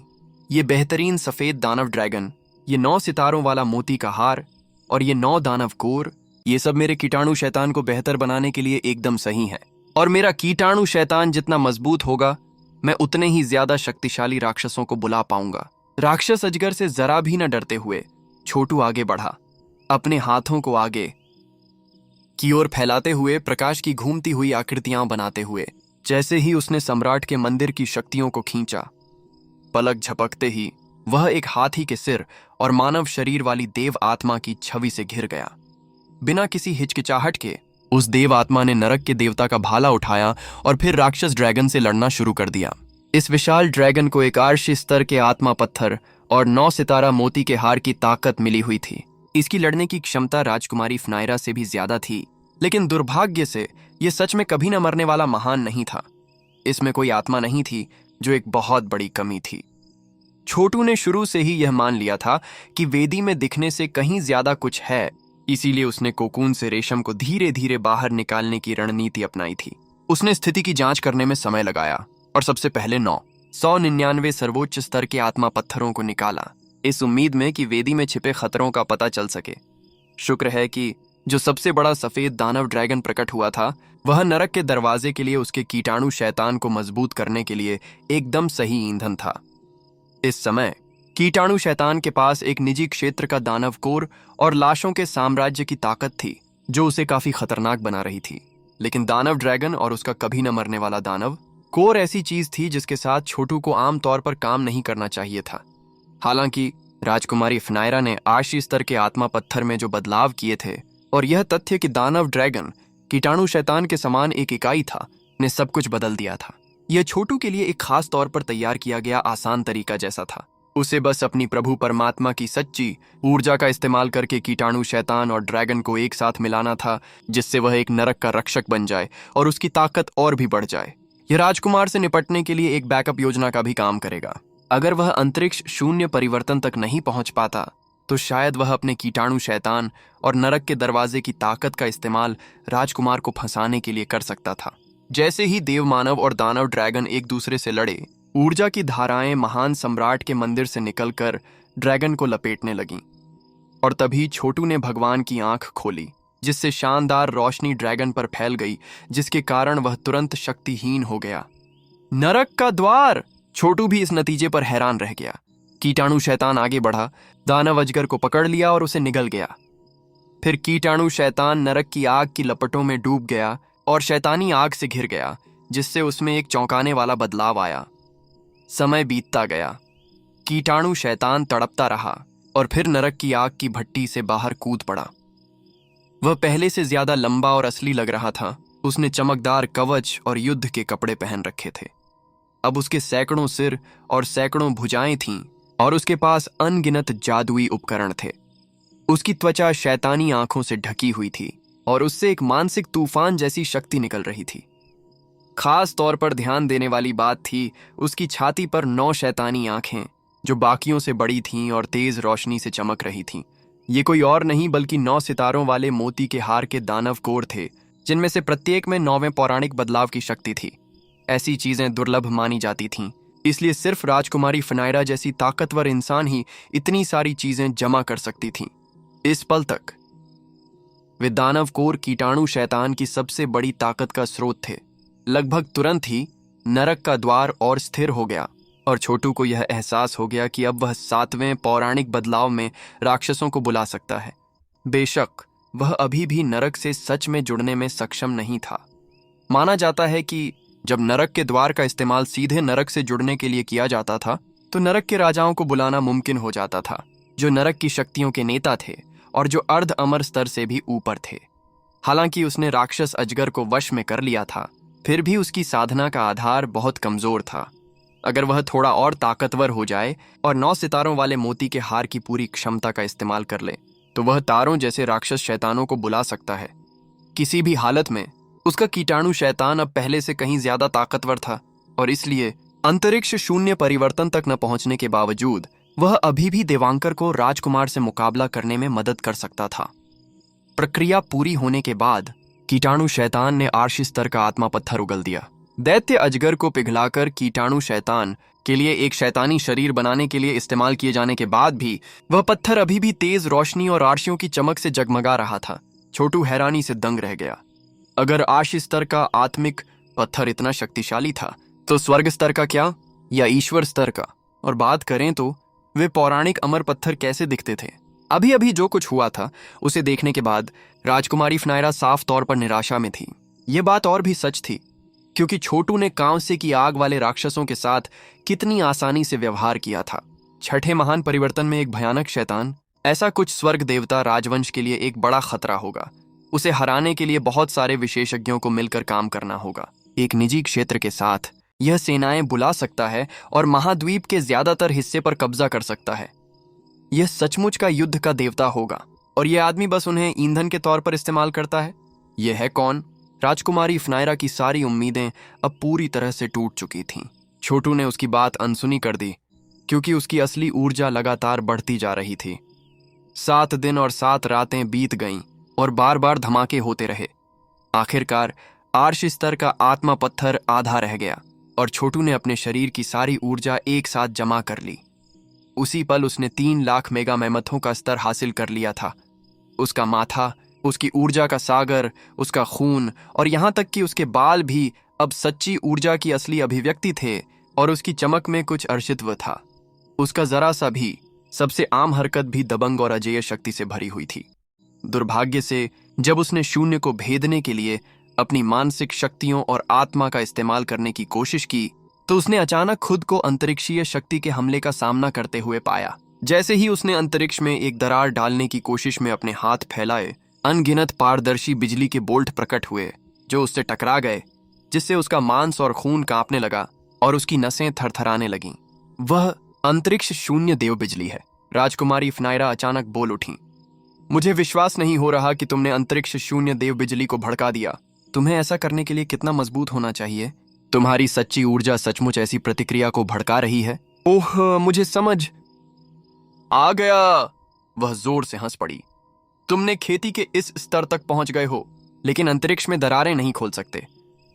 ये बेहतरीन सफेद दानव ड्रैगन, ये 9 सितारों वाला मोती का हार और ये 9 दानव कोर, ये सब मेरे कीटाणु शैतान को बेहतर बनाने के लिए एकदम सही है। और मेरा कीटाणु शैतान जितना मजबूत होगा, मैं उतने ही ज्यादा शक्तिशाली राक्षसों को बुला पाऊंगा। राक्षस अजगर से जरा भी न डरते हुए छोटू आगे बढ़ा, अपने हाथों को आगे की ओर फैलाते हुए प्रकाश की घूमती हुई आकृतियां बनाते हुए। जैसे ही उसने सम्राट के मंदिर की शक्तियों को खींचा, पलक झपकते ही वह एक हाथी के सिर और मानव शरीर वाली देव आत्मा की छवि से घिर गया। बिना किसी हिचकिचाहट के उस देव आत्मा ने नरक के देवता का भाला उठाया और फिर राक्षस ड्रैगन से लड़ना शुरू कर दिया। इस विशाल ड्रैगन को एक आर्शी स्तर के आत्मा पत्थर और 9 सितारा मोती के हार की ताकत मिली हुई थी। इसकी लड़ने की क्षमता राजकुमारी फनायरा से भी ज्यादा थी, लेकिन दुर्भाग्य से यह सच में कभी न मरने वाला महान नहीं था। इसमें कोई आत्मा नहीं थी, जो एक बहुत बड़ी कमी थी। छोटू ने शुरू से ही यह मान लिया था कि वेदी में दिखने से कहीं ज्यादा कुछ है, इसीलिए उसने कोकून से रेशम को धीरे धीरे बाहर निकालने की रणनीति अपनाई थी। उसने स्थिति की जांच करने में समय लगाया और सबसे पहले 999 सर्वोच्च स्तर के आत्मा पत्थरों को निकाला, इस उम्मीद में कि वेदी में छिपे खतरों का पता चल सके। शुक्र है कि जो सबसे बड़ा सफेद दानव ड्रैगन प्रकट हुआ था, वह नरक के दरवाजे के लिए उसके कीटाणु शैतान को मजबूत करने के लिए एकदम सही ईंधन था। इस समय कीटाणु शैतान के पास एक निजी क्षेत्र का दानव कोर और लाशों के साम्राज्य की ताकत थी, जो उसे काफी खतरनाक बना रही थी। लेकिन दानव ड्रैगन और उसका कभी न मरने वाला दानव कोर ऐसी चीज थी जिसके साथ छोटू को आम तौर पर काम नहीं करना चाहिए था। हालांकि राजकुमारी फनायरा ने आशी स्तर के आत्मा पत्थर में जो बदलाव किए थे और यह तथ्य कि दानव ड्रैगन कीटाणु शैतान के समान एक इकाई था, ने सब कुछ बदल दिया था। यह छोटू के लिए एक खास तौर पर तैयार किया गया आसान तरीका जैसा था। उसे बस अपनी प्रभु परमात्मा की सच्ची ऊर्जा का इस्तेमाल करके कीटाणु शैतान और ड्रैगन को एक साथ मिलाना था, जिससे वह एक नरक का रक्षक बन जाए और उसकी ताकत और भी बढ़ जाए। यह राजकुमार से निपटने के लिए एक बैकअप योजना का भी काम करेगा। अगर वह अंतरिक्ष शून्य परिवर्तन तक नहीं पहुंच पाता, तो शायद वह अपने कीटाणु शैतान और नरक के दरवाजे की ताकत का इस्तेमाल राजकुमार को फंसाने के लिए कर सकता था। जैसे ही देव मानव और दानव ड्रैगन एक दूसरे से लड़े, ऊर्जा की धाराएं महान सम्राट के मंदिर से निकलकर ड्रैगन को लपेटने लगीं। और तभी छोटू ने भगवान की आंख खोली, जिससे शानदार रोशनी ड्रैगन पर फैल गई, जिसके कारण वह तुरंत शक्तिहीन हो गया। नरक का द्वार! छोटू भी इस नतीजे पर हैरान रह गया। कीटाणु शैतान आगे बढ़ा, दानव अजगर को पकड़ लिया और उसे निगल गया। फिर कीटाणु शैतान नरक की आग की लपटों में डूब गया और शैतानी आग से घिर गया, जिससे उसमें एक चौंकाने वाला बदलाव आया। समय बीतता गया, कीटाणु शैतान तड़पता रहा और फिर नरक की आग की भट्टी से बाहर कूद पड़ा। वह पहले से ज्यादा लंबा और असली लग रहा था। उसने चमकदार कवच और युद्ध के कपड़े पहन रखे थे। अब उसके सैकड़ों सिर और सैकड़ों भुजाएं थीं और उसके पास अनगिनत जादुई उपकरण थे। उसकी त्वचा शैतानी आंखों से ढकी हुई थी और उससे एक मानसिक तूफान जैसी शक्ति निकल रही थी। खास तौर पर ध्यान देने वाली बात थी उसकी छाती पर 9 शैतानी आंखें जो बाकियों से बड़ी थीं और तेज रोशनी से चमक रही थीं। ये कोई और नहीं बल्कि 9 सितारों वाले मोती के हार के दानव कोर थे, जिनमें से प्रत्येक में 9वें पौराणिक बदलाव की शक्ति थी। ऐसी चीजें दुर्लभ मानी जाती थीं, इसलिए सिर्फ राजकुमारी फनायरा जैसी ताकतवर इंसान ही इतनी सारी चीजें जमा कर सकती थीं। इस पल तक वे दानव कोर कीटाणु शैतान की सबसे बड़ी ताकत का स्रोत थे। लगभग तुरंत ही नरक का द्वार और स्थिर हो गया और छोटू को यह एहसास हो गया कि अब वह 7वें पौराणिक बदलाव में राक्षसों को बुला सकता है। बेशक वह अभी भी नरक से सच में जुड़ने में सक्षम नहीं था। माना जाता है कि जब नरक के द्वार का इस्तेमाल सीधे नरक से जुड़ने के लिए किया जाता था तो नरक के राजाओं को बुलाना मुमकिन हो जाता था, जो नरक की शक्तियों के नेता थे और जो अर्ध अमर स्तर से भी ऊपर थे। हालांकि उसने राक्षस अजगर को वश में कर लिया था, फिर भी उसकी साधना का आधार बहुत कमजोर था। अगर वह थोड़ा और ताकतवर हो जाए और 9 सितारों वाले मोती के हार की पूरी क्षमता का इस्तेमाल कर ले तो वह तारों जैसे राक्षस शैतानों को बुला सकता है। किसी भी हालत में उसका कीटाणु शैतान अब पहले से कहीं ज्यादा ताकतवर था और इसलिए अंतरिक्ष शून्य परिवर्तन तक न पहुंचने के बावजूद वह अभी भी देवांकर को राजकुमार से मुकाबला करने में मदद कर सकता था। प्रक्रिया पूरी होने के बाद कीटाणु शैतान ने आर्शी स्तर का आत्मा पत्थर उगल दिया। दैत्य अजगर को पिघलाकर कीटाणु शैतान के लिए एक शैतानी शरीर बनाने के लिए इस्तेमाल किए जाने के बाद भी वह पत्थर अभी भी तेज रोशनी और आर्शियों की चमक से जगमगा रहा था। छोटू हैरानी से दंग रह गया। अगर आर्शी स्तर का आत्मिक पत्थर इतना शक्तिशाली था तो स्वर्ग स्तर का क्या, या ईश्वर स्तर का? और बात करें तो वे पौराणिक अमर पत्थर कैसे दिखते थे? अभी अभी जो कुछ हुआ था उसे देखने के बाद राजकुमारी फनायरा साफ तौर पर निराशा में थी। यह बात और भी सच थी क्योंकि छोटू ने कांसे की आग वाले राक्षसों के साथ कितनी आसानी से व्यवहार किया था। 6ठे महान परिवर्तन में एक भयानक शैतान, ऐसा कुछ स्वर्ग देवता राजवंश के लिए एक बड़ा खतरा होगा। उसे हराने के लिए बहुत सारे विशेषज्ञों को मिलकर काम करना होगा। एक निजी क्षेत्र के साथ यह सेनाएं बुला सकता है और महाद्वीप के ज्यादातर हिस्से पर कब्जा कर सकता है। यह सचमुच का युद्ध का देवता होगा और यह आदमी बस उन्हें ईंधन के तौर पर इस्तेमाल करता है। यह है कौन? राजकुमारी फनायरा की सारी उम्मीदें अब पूरी तरह से टूट चुकी थीं। छोटू ने उसकी बात अनसुनी कर दी क्योंकि उसकी असली ऊर्जा लगातार बढ़ती जा रही थी। 7 दिन और 7 रातें बीत गईं और बार बार धमाके होते रहे। आखिरकार आर्श स्तर का आत्मा पत्थर आधा रह गया और छोटू ने अपने शरीर की सारी ऊर्जा एक साथ जमा कर ली। उसी पल उसने 3 लाख मेगा मैमथों का स्तर हासिल कर लिया था। उसका माथा, उसकी ऊर्जा का सागर, उसका खून और यहां तक कि उसके बाल भी अब सच्ची ऊर्जा की असली अभिव्यक्ति थे और उसकी चमक में कुछ अर्शित्व था। उसका जरा सा भी, सबसे आम हरकत भी दबंग और अजेय शक्ति से भरी हुई थी। दुर्भाग्य से जब उसने शून्य को भेदने के लिए अपनी मानसिक शक्तियों और आत्मा का इस्तेमाल करने की कोशिश की तो उसने अचानक खुद को अंतरिक्षीय शक्ति के हमले का सामना करते हुए पाया। जैसे ही उसने अंतरिक्ष में एक दरार डालने की कोशिश में अपने हाथ फैलाए, अनगिनत पारदर्शी बिजली के बोल्ट प्रकट हुए जो उससे टकरा गए, जिससे उसका मांस और खून कांपने लगा और उसकी नसें थरथराने लगीं। वह अंतरिक्ष शून्य देव बिजली है। राजकुमारी फनायरा अचानक बोल उठी। मुझे विश्वास नहीं हो रहा कि तुमने अंतरिक्ष शून्य देव बिजली को भड़का दिया। तुम्हें ऐसा करने के लिए कितना मजबूत होना चाहिए? तुम्हारी सच्ची ऊर्जा सचमुच ऐसी प्रतिक्रिया को भड़का रही है? ओह, मुझे समझ आ गया। वह जोर से हंस पड़ी। तुमने खेती के इस स्तर तक पहुंच गए हो, लेकिन अंतरिक्ष में दरारें नहीं खोल सकते।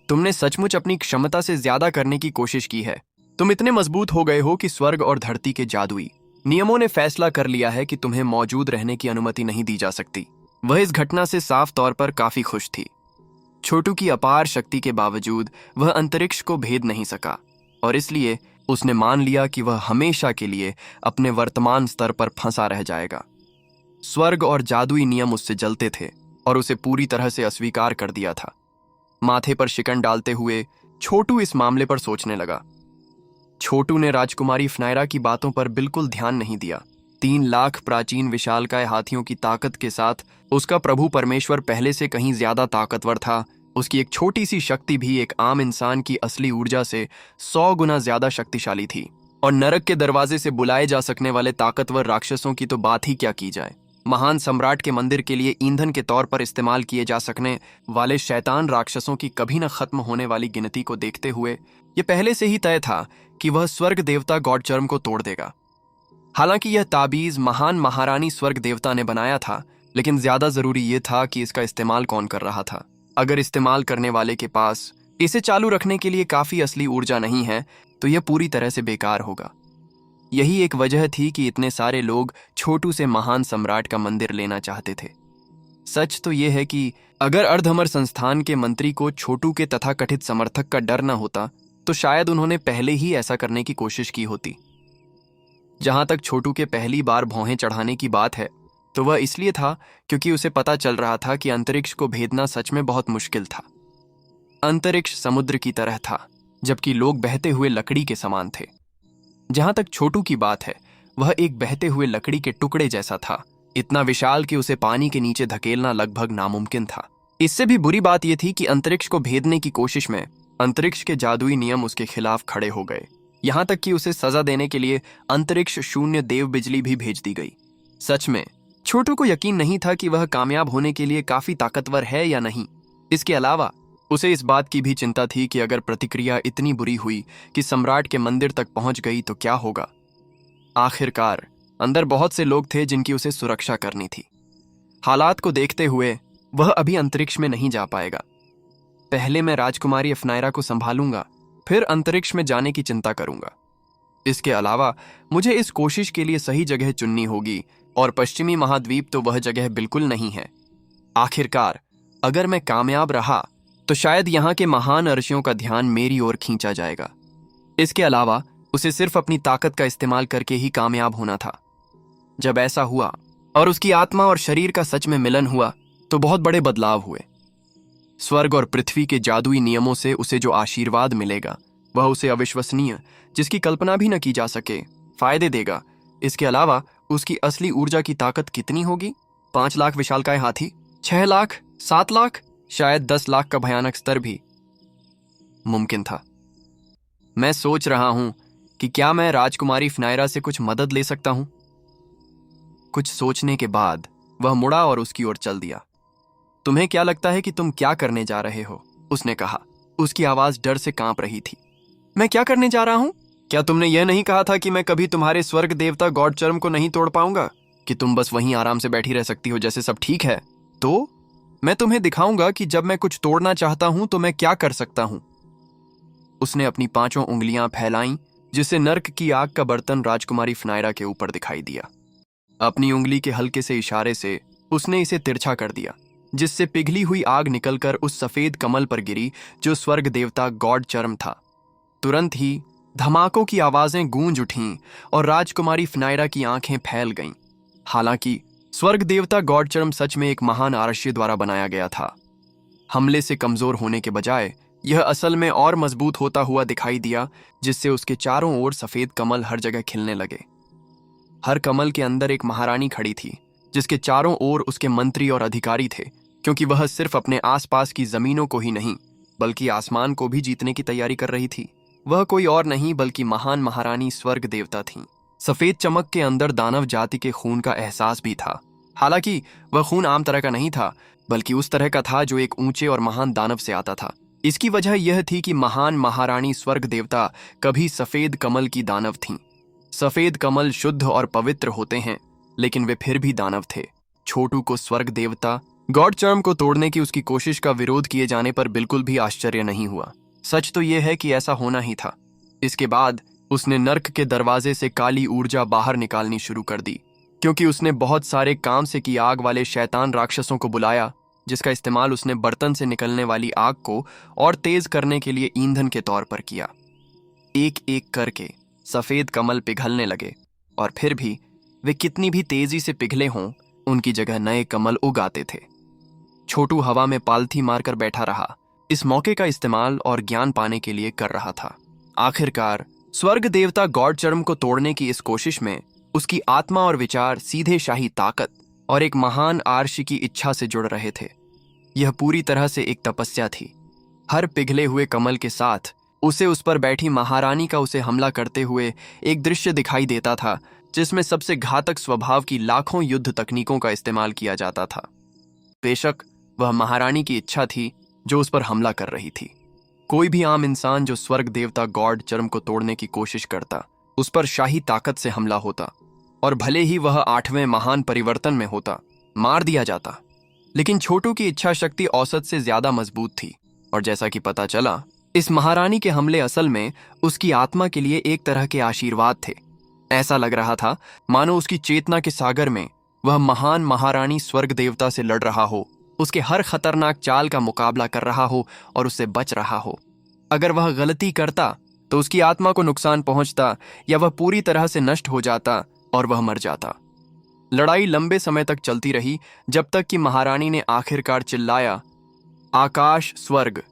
तुमने सचमुच अपनी क्षमता से ज्यादा करने की कोशिश की है। तुम इतने मजबूत हो गए हो कि स्वर्ग और धरती के जादुई नियमों ने फैसला कर लिया है कि तुम्हें मौजूद रहने की अनुमति नहीं दी जा सकती। वह इस घटना से साफ तौर पर काफी खुश थी। छोटू की अपार शक्ति के बावजूद वह अंतरिक्ष को भेद नहीं सका और इसलिए उसने मान लिया कि वह हमेशा के लिए अपने वर्तमान स्तर पर फंसा रह जाएगा। स्वर्ग और जादुई नियम उससे जलते थे और उसे पूरी तरह से अस्वीकार कर दिया था। माथे पर शिकन डालते हुए छोटू इस मामले पर सोचने लगा। छोटू ने राजकुमारी फनायरा की बातों पर बिल्कुल ध्यान नहीं दिया। 3 लाख प्राचीन विशालकाय हाथियों की ताकत के साथ उसका प्रभु परमेश्वर पहले से कहीं ज्यादा ताकतवर था। उसकी एक छोटी सी शक्ति भी एक आम इंसान की असली ऊर्जा से 100 गुना ज्यादा शक्तिशाली थी। और नरक के दरवाजे से बुलाए जा सकने वाले ताकतवर राक्षसों की तो बात ही क्या की जाए। महान सम्राट के मंदिर के लिए ईंधन के तौर पर इस्तेमाल किए जा सकने वाले शैतान राक्षसों की कभी न खत्म होने वाली गिनती को देखते हुए यह पहले से ही तय था कि वह स्वर्ग देवता गॉडचर्म को तोड़ देगा। हालांकि यह ताबीज महान महारानी स्वर्ग देवता ने बनाया था, लेकिन ज्यादा जरूरी यह था कि इसका इस्तेमाल कौन कर रहा था। अगर इस्तेमाल करने वाले के पास इसे चालू रखने के लिए काफी असली ऊर्जा नहीं है तो यह पूरी तरह से बेकार होगा। यही एक वजह थी कि इतने सारे लोग छोटू से महान सम्राट का मंदिर लेना चाहते थे। सच तो यह है कि अगर अर्धअमर संस्थान के मंत्री को छोटू के तथाकथित समर्थक का डर न होता तो शायद उन्होंने पहले ही ऐसा करने की कोशिश की होती। जहां तक छोटू के पहली बार भौहें चढ़ाने की बात है तो वह इसलिए था क्योंकि उसे पता चल रहा था कि अंतरिक्ष को भेदना सच में बहुत मुश्किल था। अंतरिक्ष समुद्र की तरह था, जबकि लोग बहते हुए लकड़ी के समान थे। जहां तक छोटू की बात है, वह एक बहते हुए लकड़ी के टुकड़े जैसा था, इतना विशाल कि उसे पानी के नीचे धकेलना लगभग नामुमकिन था। इससे भी बुरी बात यह थी कि अंतरिक्ष को भेदने की कोशिश में अंतरिक्ष के जादुई नियम उसके खिलाफ खड़े हो गए। यहां तक कि उसे सजा देने के लिए अंतरिक्ष शून्य देव बिजली भी भेज दी गई। सच में छोटू को यकीन नहीं था कि वह कामयाब होने के लिए काफी ताकतवर है या नहीं। इसके अलावा उसे इस बात की भी चिंता थी कि अगर प्रतिक्रिया इतनी बुरी हुई कि सम्राट के मंदिर तक पहुंच गई तो क्या होगा। आखिरकार अंदर बहुत से लोग थे जिनकी उसे सुरक्षा करनी थी। हालात को देखते हुए वह अभी अंतरिक्ष में नहीं जा पाएगा। पहले मैं राजकुमारी अफनायरा को संभालूंगा, फिर अंतरिक्ष में जाने की चिंता करूंगा। इसके अलावा मुझे इस कोशिश के लिए सही जगह चुननी होगी और पश्चिमी महाद्वीप तो वह जगह बिल्कुल नहीं है। आखिरकार अगर मैं कामयाब रहा तो शायद यहाँ के महान अर्शियों का ध्यान मेरी ओर खींचा जाएगा। इसके अलावा उसे सिर्फ अपनी ताकत का इस्तेमाल करके ही कामयाब होना था। जब ऐसा हुआ और उसकी आत्मा और शरीर का सच में मिलन हुआ तो बहुत बड़े बदलाव हुए। स्वर्ग और पृथ्वी के जादुई नियमों से उसे जो आशीर्वाद मिलेगा वह उसे अविश्वसनीय, जिसकी कल्पना भी न की जा सके, फायदे देगा। इसके अलावा उसकी असली ऊर्जा की ताकत कितनी होगी? 5 लाख विशालकाय हाथी, 6 लाख, 7 लाख, शायद 10 लाख का भयानक स्तर भी मुमकिन था। मैं सोच रहा हूं कि क्या मैं राजकुमारी फनायरा से कुछ मदद ले सकता हूं। कुछ सोचने के बाद वह मुड़ा और उसकी ओर चल दिया। तुम्हें क्या लगता है कि तुम क्या करने जा रहे हो? उसने कहा। उसकी आवाज डर से कांप रही थी। मैं क्या करने जा रहा हूं? क्या तुमने यह नहीं कहा था कि मैं कभी तुम्हारे स्वर्ग देवता गॉडचर्म को नहीं तोड़ पाऊंगा, कि तुम बस वहीं आराम से बैठी रह सकती हो जैसे सब ठीक है? तो मैं तुम्हें दिखाऊंगा कि जब मैं कुछ तोड़ना चाहता हूं तो मैं क्या कर सकता हूं। उसने अपनी 5 उंगलियां फैलाईं, जिससे नर्क की आग का बर्तन राजकुमारी फनायरा के ऊपर दिखाई दिया। अपनी उंगली के हल्के से इशारे से उसने इसे तिरछा कर दिया, जिससे पिघली हुई आग निकलकर उस सफेद कमल पर गिरी जो स्वर्ग देवता गॉडचर्म था। तुरंत ही धमाकों की आवाजें गूंज उठीं और राजकुमारी फनायरा की आंखें फैल गईं। हालांकि स्वर्ग देवता गॉडचर्म सच में एक महान आरष्य द्वारा बनाया गया था। हमले से कमजोर होने के बजाय यह असल में और मजबूत होता हुआ दिखाई दिया, जिससे उसके चारों ओर सफेद कमल हर जगह खिलने लगे। हर कमल के अंदर एक महारानी खड़ी थी, जिसके चारों ओर उसके मंत्री और अधिकारी थे, क्योंकि वह सिर्फ अपने आसपास की जमीनों को ही नहीं बल्कि आसमान को भी जीतने की तैयारी कर रही थी। वह कोई और नहीं बल्कि महान महारानी स्वर्ग देवता थीं। सफेद चमक के अंदर दानव जाति के खून का एहसास भी था। हालांकि वह खून आम तरह का नहीं था, बल्कि उस तरह का था जो एक ऊंचे और महान दानव से आता था। इसकी वजह यह थी कि महान महारानी स्वर्ग देवता कभी सफेद कमल की दानव थीं। सफेद कमल शुद्ध और पवित्र होते हैं, लेकिन वे फिर भी दानव थे। छोटू को स्वर्ग देवता गॉडचर्म को तोड़ने की उसकी कोशिश का विरोध किए जाने पर बिल्कुल भी आश्चर्य नहीं हुआ। सच तो यह है कि ऐसा होना ही था। इसके बाद उसने नर्क के दरवाजे से काली ऊर्जा बाहर निकालनी शुरू कर दी, क्योंकि उसने बहुत सारे काम से की आग वाले शैतान राक्षसों को बुलाया, जिसका इस्तेमाल उसने बर्तन से निकलने वाली आग को और तेज करने के लिए ईंधन के तौर पर किया। एक एक करके सफेद कमल पिघलने लगे, और फिर भी वे कितनी भी तेजी से पिघले हों, उनकी जगह नए कमल उग आते थे। छोटू हवा में पालथी मारकर बैठा रहा, इस मौके का इस्तेमाल और ज्ञान पाने के लिए कर रहा था। आखिरकार स्वर्ग देवता गॉडचर्म को तोड़ने की इस कोशिश में उसकी आत्मा और विचार सीधे शाही ताकत और एक महान आर्षी की इच्छा से जुड़ रहे थे। यह पूरी तरह से एक तपस्या थी। हर पिघले हुए कमल के साथ उसे उस पर बैठी महारानी का उसे हमला करते हुए एक दृश्य दिखाई देता था, जिसमें सबसे घातक स्वभाव की लाखों युद्ध तकनीकों का इस्तेमाल किया जाता था। बेशक वह महारानी की इच्छा थी जो उस पर हमला कर रही थी। कोई भी आम इंसान जो स्वर्ग देवता गॉड चर्म को तोड़ने की कोशिश करता, उस पर शाही ताकत से हमला होता, और भले ही वह 8वें महान परिवर्तन में होता, मार दिया जाता। लेकिन छोटू की इच्छा शक्ति औसत से ज्यादा मजबूत थी, और जैसा कि पता चला, इस महारानी के हमले असल में उसकी आत्मा के लिए एक तरह के आशीर्वाद थे। ऐसा लग रहा था मानो उसकी चेतना के सागर में वह महान महारानी स्वर्ग देवता से लड़ रहा हो, उसके हर खतरनाक चाल का मुकाबला कर रहा हो और उससे बच रहा हो। अगर वह गलती करता तो उसकी आत्मा को नुकसान पहुंचता, या वह पूरी तरह से नष्ट हो जाता और वह मर जाता। लड़ाई लंबे समय तक चलती रही, जब तक कि महारानी ने आखिरकार चिल्लाया, आकाश स्वर्ग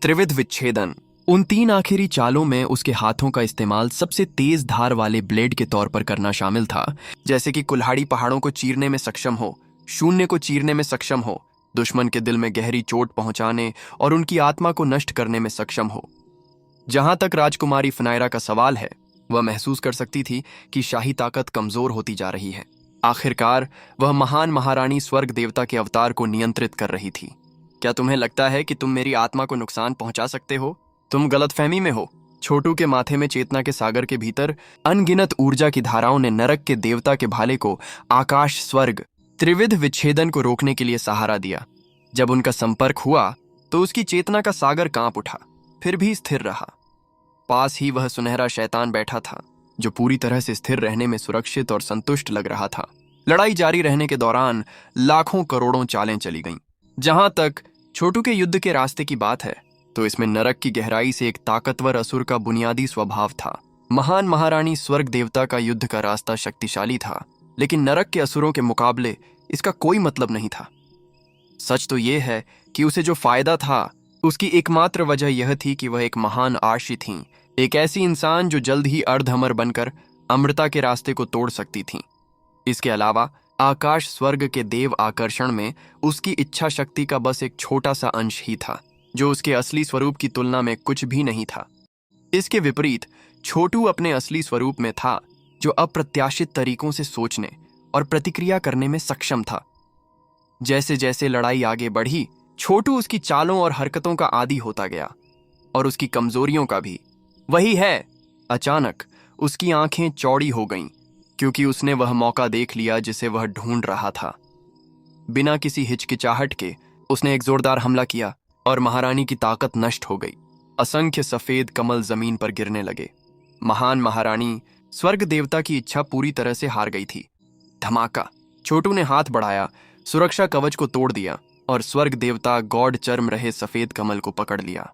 त्रिविध विच्छेदन। उन 3 आखिरी चालों में उसके हाथों का इस्तेमाल सबसे तेज धार वाले ब्लेड के तौर पर करना शामिल था, जैसे कि कुल्हाड़ी पहाड़ों को चीरने में सक्षम हो, शून्य को चीरने में सक्षम हो, दुश्मन के दिल में गहरी चोट पहुंचाने और उनकी आत्मा को नष्ट करने में सक्षम हो। जहां तक राजकुमारी फनायरा का सवाल है, वह महसूस कर सकती थी कि शाही ताकत कमजोर होती जा रही है। आखिरकार वह महान महारानी स्वर्ग देवता के अवतार को नियंत्रित कर रही थी। क्या तुम्हें लगता है कि तुम मेरी आत्मा को नुकसान पहुंचा सकते हो? तुम गलतफहमी में हो। छोटू के माथे में चेतना के सागर के भीतर अनगिनत ऊर्जा की धाराओं ने नरक के देवता के भाले को आकाश स्वर्ग त्रिविध विच्छेदन को रोकने के लिए सहारा दिया। जब उनका संपर्क हुआ तो उसकी चेतना का सागर कांप उठा, फिर भी स्थिर रहा। पास ही वह सुनहरा शैतान बैठा था, जो पूरी तरह से स्थिर रहने में सुरक्षित और संतुष्ट लग रहा था। लड़ाई जारी रहने के दौरान लाखों करोड़ों चालें चली गईं। जहां तक छोटू के युद्ध के रास्ते की बात है, तो इसमें नरक की गहराई से एक ताकतवर असुर का बुनियादी स्वभाव था। महान महारानी स्वर्ग देवता का युद्ध का रास्ता शक्तिशाली था, लेकिन नरक के असुरों के मुकाबले इसका कोई मतलब नहीं था। सच तो यह है कि उसे जो फायदा था, उसकी एकमात्र वजह यह थी कि वह एक महान आशी थीं, एक ऐसी इंसान जो जल्द ही अर्धअमर बनकर अमृता के रास्ते को तोड़ सकती थीं। इसके अलावा आकाश स्वर्ग के देव आकर्षण में उसकी इच्छा शक्ति का बस एक छोटा सा अंश ही था, जो उसके असली स्वरूप की तुलना में कुछ भी नहीं था। इसके विपरीत छोटू अपने असली स्वरूप में था, जो अप्रत्याशित तरीकों से सोचने और प्रतिक्रिया करने में सक्षम था। जैसे जैसे लड़ाई आगे बढ़ी, छोटू उसकी चालों और हरकतों का आदी होता गया, और उसकी कमजोरियों का भी। वही है, अचानक उसकी आंखें चौड़ी हो गईं, क्योंकि उसने वह मौका देख लिया जिसे वह ढूंढ रहा था। बिना किसी हिचकिचाहट के उसने एक जोरदार हमला किया, और महारानी की ताकत नष्ट हो गई। असंख्य सफेद कमल जमीन पर गिरने लगे। महान महारानी स्वर्ग देवता की इच्छा पूरी तरह से हार गई थी। धमाका! छोटू ने हाथ बढ़ाया, सुरक्षा कवच को तोड़ दिया, और स्वर्ग देवता गॉड चर्म रहे सफेद कमल को पकड़ लिया।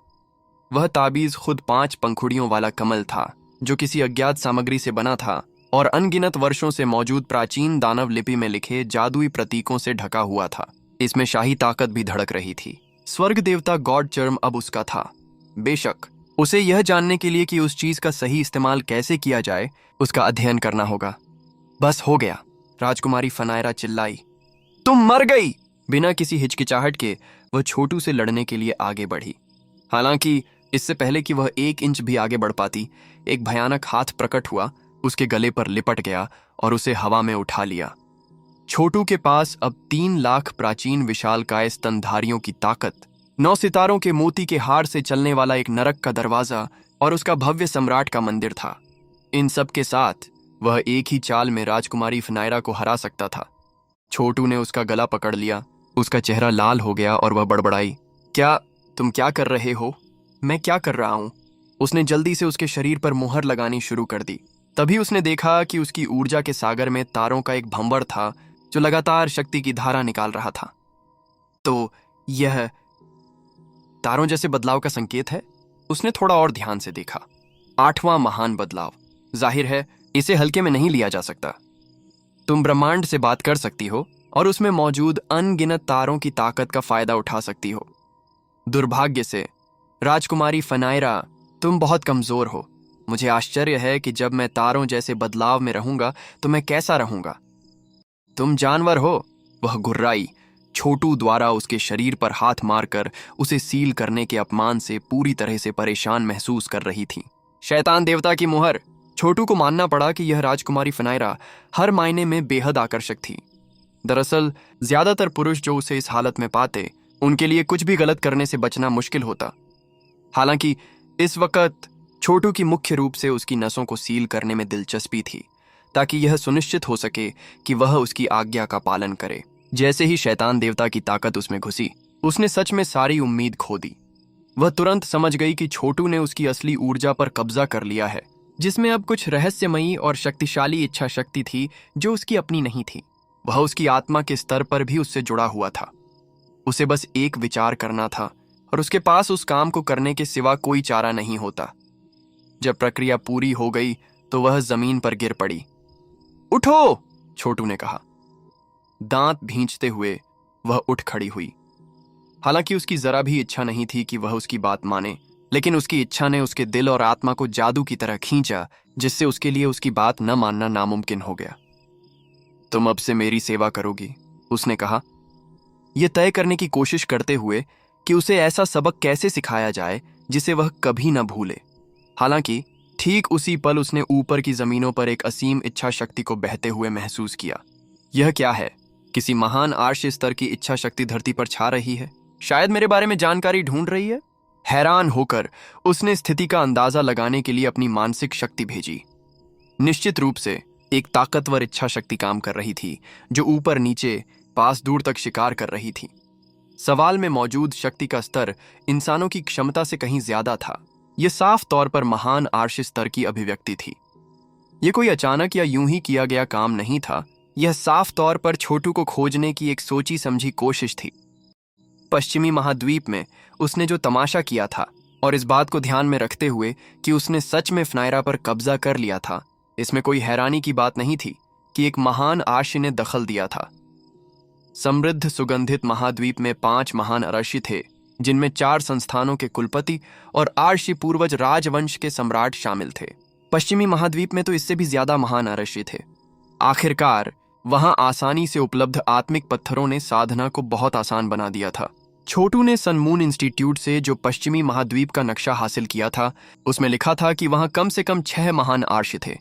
वह ताबीज खुद 5 पंखुड़ियों वाला कमल था, जो किसी अज्ञात सामग्री से बना था और अनगिनत वर्षों से मौजूद प्राचीन दानव लिपि में लिखे जादुई प्रतीकों से ढका हुआ था। इसमें शाही ताकत भी धड़क रही थी। स्वर्ग देवता गॉड चर्म अब उसका था। बेशक उसे यह जानने के लिए कि उस चीज का सही इस्तेमाल कैसे किया जाए, उसका अध्ययन करना होगा। बस हो गया, राजकुमारी फनायरा चिल्लाई, तुम मर गई! बिना किसी हिचकिचाहट के वह छोटू से लड़ने के लिए आगे बढ़ी। हालांकि इससे पहले कि वह 1 इंच भी आगे बढ़ पाती, एक भयानक हाथ प्रकट हुआ, उसके गले पर लिपट गया और उसे हवा में उठा लिया। छोटू के पास अब 3 लाख प्राचीन विशालकाय स्तनधारियों की ताकत, 9 सितारों के मोती के हार से चलने वाला एक नरक का दरवाजा और उसका भव्य सम्राट का मंदिर था। इन सब के साथ वह एक ही चाल में राजकुमारी फनायरा को हरा सकता था। छोटू ने उसका गला पकड़ लिया, उसका चेहरा लाल हो गया और वह बड़बड़ाई, तुम क्या कर रहे हो? मैं क्या कर रहा हूं? उसने जल्दी से उसके शरीर पर मुहर लगानी शुरू कर दी। तभी उसने देखा कि उसकी ऊर्जा के सागर में तारों का एक भंवर था, जो लगातार शक्ति की धारा निकाल रहा था। तो यह तारों जैसे बदलाव का संकेत है? उसने थोड़ा और ध्यान से देखा। 8वां महान बदलाव। जाहिर है इसे हल्के में नहीं लिया जा सकता। तुम ब्रह्मांड से बात कर सकती हो और उसमें मौजूद अनगिनत तारों की ताकत का फायदा उठा सकती हो। दुर्भाग्य से राजकुमारी फनायरा, तुम बहुत कमजोर हो। मुझे आश्चर्य है कि जब मैं तारों जैसे बदलाव में रहूंगा तो मैं कैसा रहूंगा। तुम जानवर हो, वह गुर्राई, छोटू द्वारा उसके शरीर पर हाथ मारकर उसे सील करने के अपमान से पूरी तरह से परेशान महसूस कर रही थी। शैतान देवता की मुहर, छोटू को मानना पड़ा कि यह राजकुमारी फनायरा हर मायने में बेहद आकर्षक थी। दरअसल ज्यादातर पुरुष जो उसे इस हालत में पाते, उनके लिए कुछ भी गलत करने से बचना मुश्किल होता। हालांकि इस वक्त छोटू की मुख्य रूप से उसकी नसों को सील करने में दिलचस्पी थी, ताकि यह सुनिश्चित हो सके कि वह उसकी आज्ञा का पालन करे। जैसे ही शैतान देवता की ताकत उसमें घुसी, उसने सच में सारी उम्मीद खो दी। वह तुरंत समझ गई कि छोटू ने उसकी असली ऊर्जा पर कब्जा कर लिया है, जिसमें अब कुछ रहस्यमयी और शक्तिशाली इच्छा शक्ति थी जो उसकी अपनी नहीं थी। वह उसकी आत्मा के स्तर पर भी उससे जुड़ा हुआ था। उसे बस एक विचार करना था और उसके पास उस काम को करने के सिवा कोई चारा नहीं होता। जब प्रक्रिया पूरी हो गई तो वह जमीन पर गिर पड़ी। उठो, छोटू ने कहा। दांत भींचते हुए वह उठ खड़ी हुई। हालांकि उसकी जरा भी इच्छा नहीं थी कि वह उसकी बात माने, लेकिन उसकी इच्छा ने उसके दिल और आत्मा को जादू की तरह खींचा, जिससे उसके लिए उसकी बात न मानना नामुमकिन हो गया। तुम अब से मेरी सेवा करोगी, उसने कहा, यह तय करने की कोशिश करते हुए कि उसे ऐसा सबक कैसे सिखाया जाए जिसे वह कभी न भूले। हालांकि ठीक उसी पल उसने ऊपर की जमीनों पर एक असीम इच्छा शक्ति को बहते हुए महसूस किया। यह क्या है? किसी महान आर्ष स्तर की इच्छा शक्ति धरती पर छा रही है। शायद मेरे बारे में जानकारी ढूंढ रही है। हैरान होकर उसने स्थिति का अंदाजा लगाने के लिए अपनी मानसिक शक्ति भेजी। निश्चित रूप से एक ताकतवर इच्छा शक्ति काम कर रही थी, जो ऊपर नीचे पास दूर तक शिकार कर रही थी। सवाल में मौजूद शक्ति का स्तर इंसानों की क्षमता से कहीं ज्यादा था। यह साफ तौर पर महान आर्ष स्तर की अभिव्यक्ति थी। यह कोई अचानक या यूं ही किया गया काम नहीं था। यह साफ तौर पर छोटू को खोजने की एक सोची समझी कोशिश थी। पश्चिमी महाद्वीप में उसने जो तमाशा किया था, और इस बात को ध्यान में रखते हुए कि उसने सच में फनायरा पर कब्जा कर लिया था, इसमें कोई हैरानी की बात नहीं थी कि एक महान आर्षि ने दखल दिया था। समृद्ध सुगंधित महाद्वीप में 5 महान आर्षि थे, जिनमें 4 संस्थानों के कुलपति और आर्षि पूर्वज राजवंश के सम्राट शामिल थे। पश्चिमी महाद्वीप में तो इससे भी ज्यादा महान आर्षि थे। आखिरकार वहां आसानी से उपलब्ध आत्मिक पत्थरों ने साधना को बहुत आसान बना दिया था। छोटू ने सन मून इंस्टीट्यूट से जो पश्चिमी महाद्वीप का नक्शा हासिल किया था, उसमें लिखा था कि वहां कम से कम 6 महान आर्षि थे।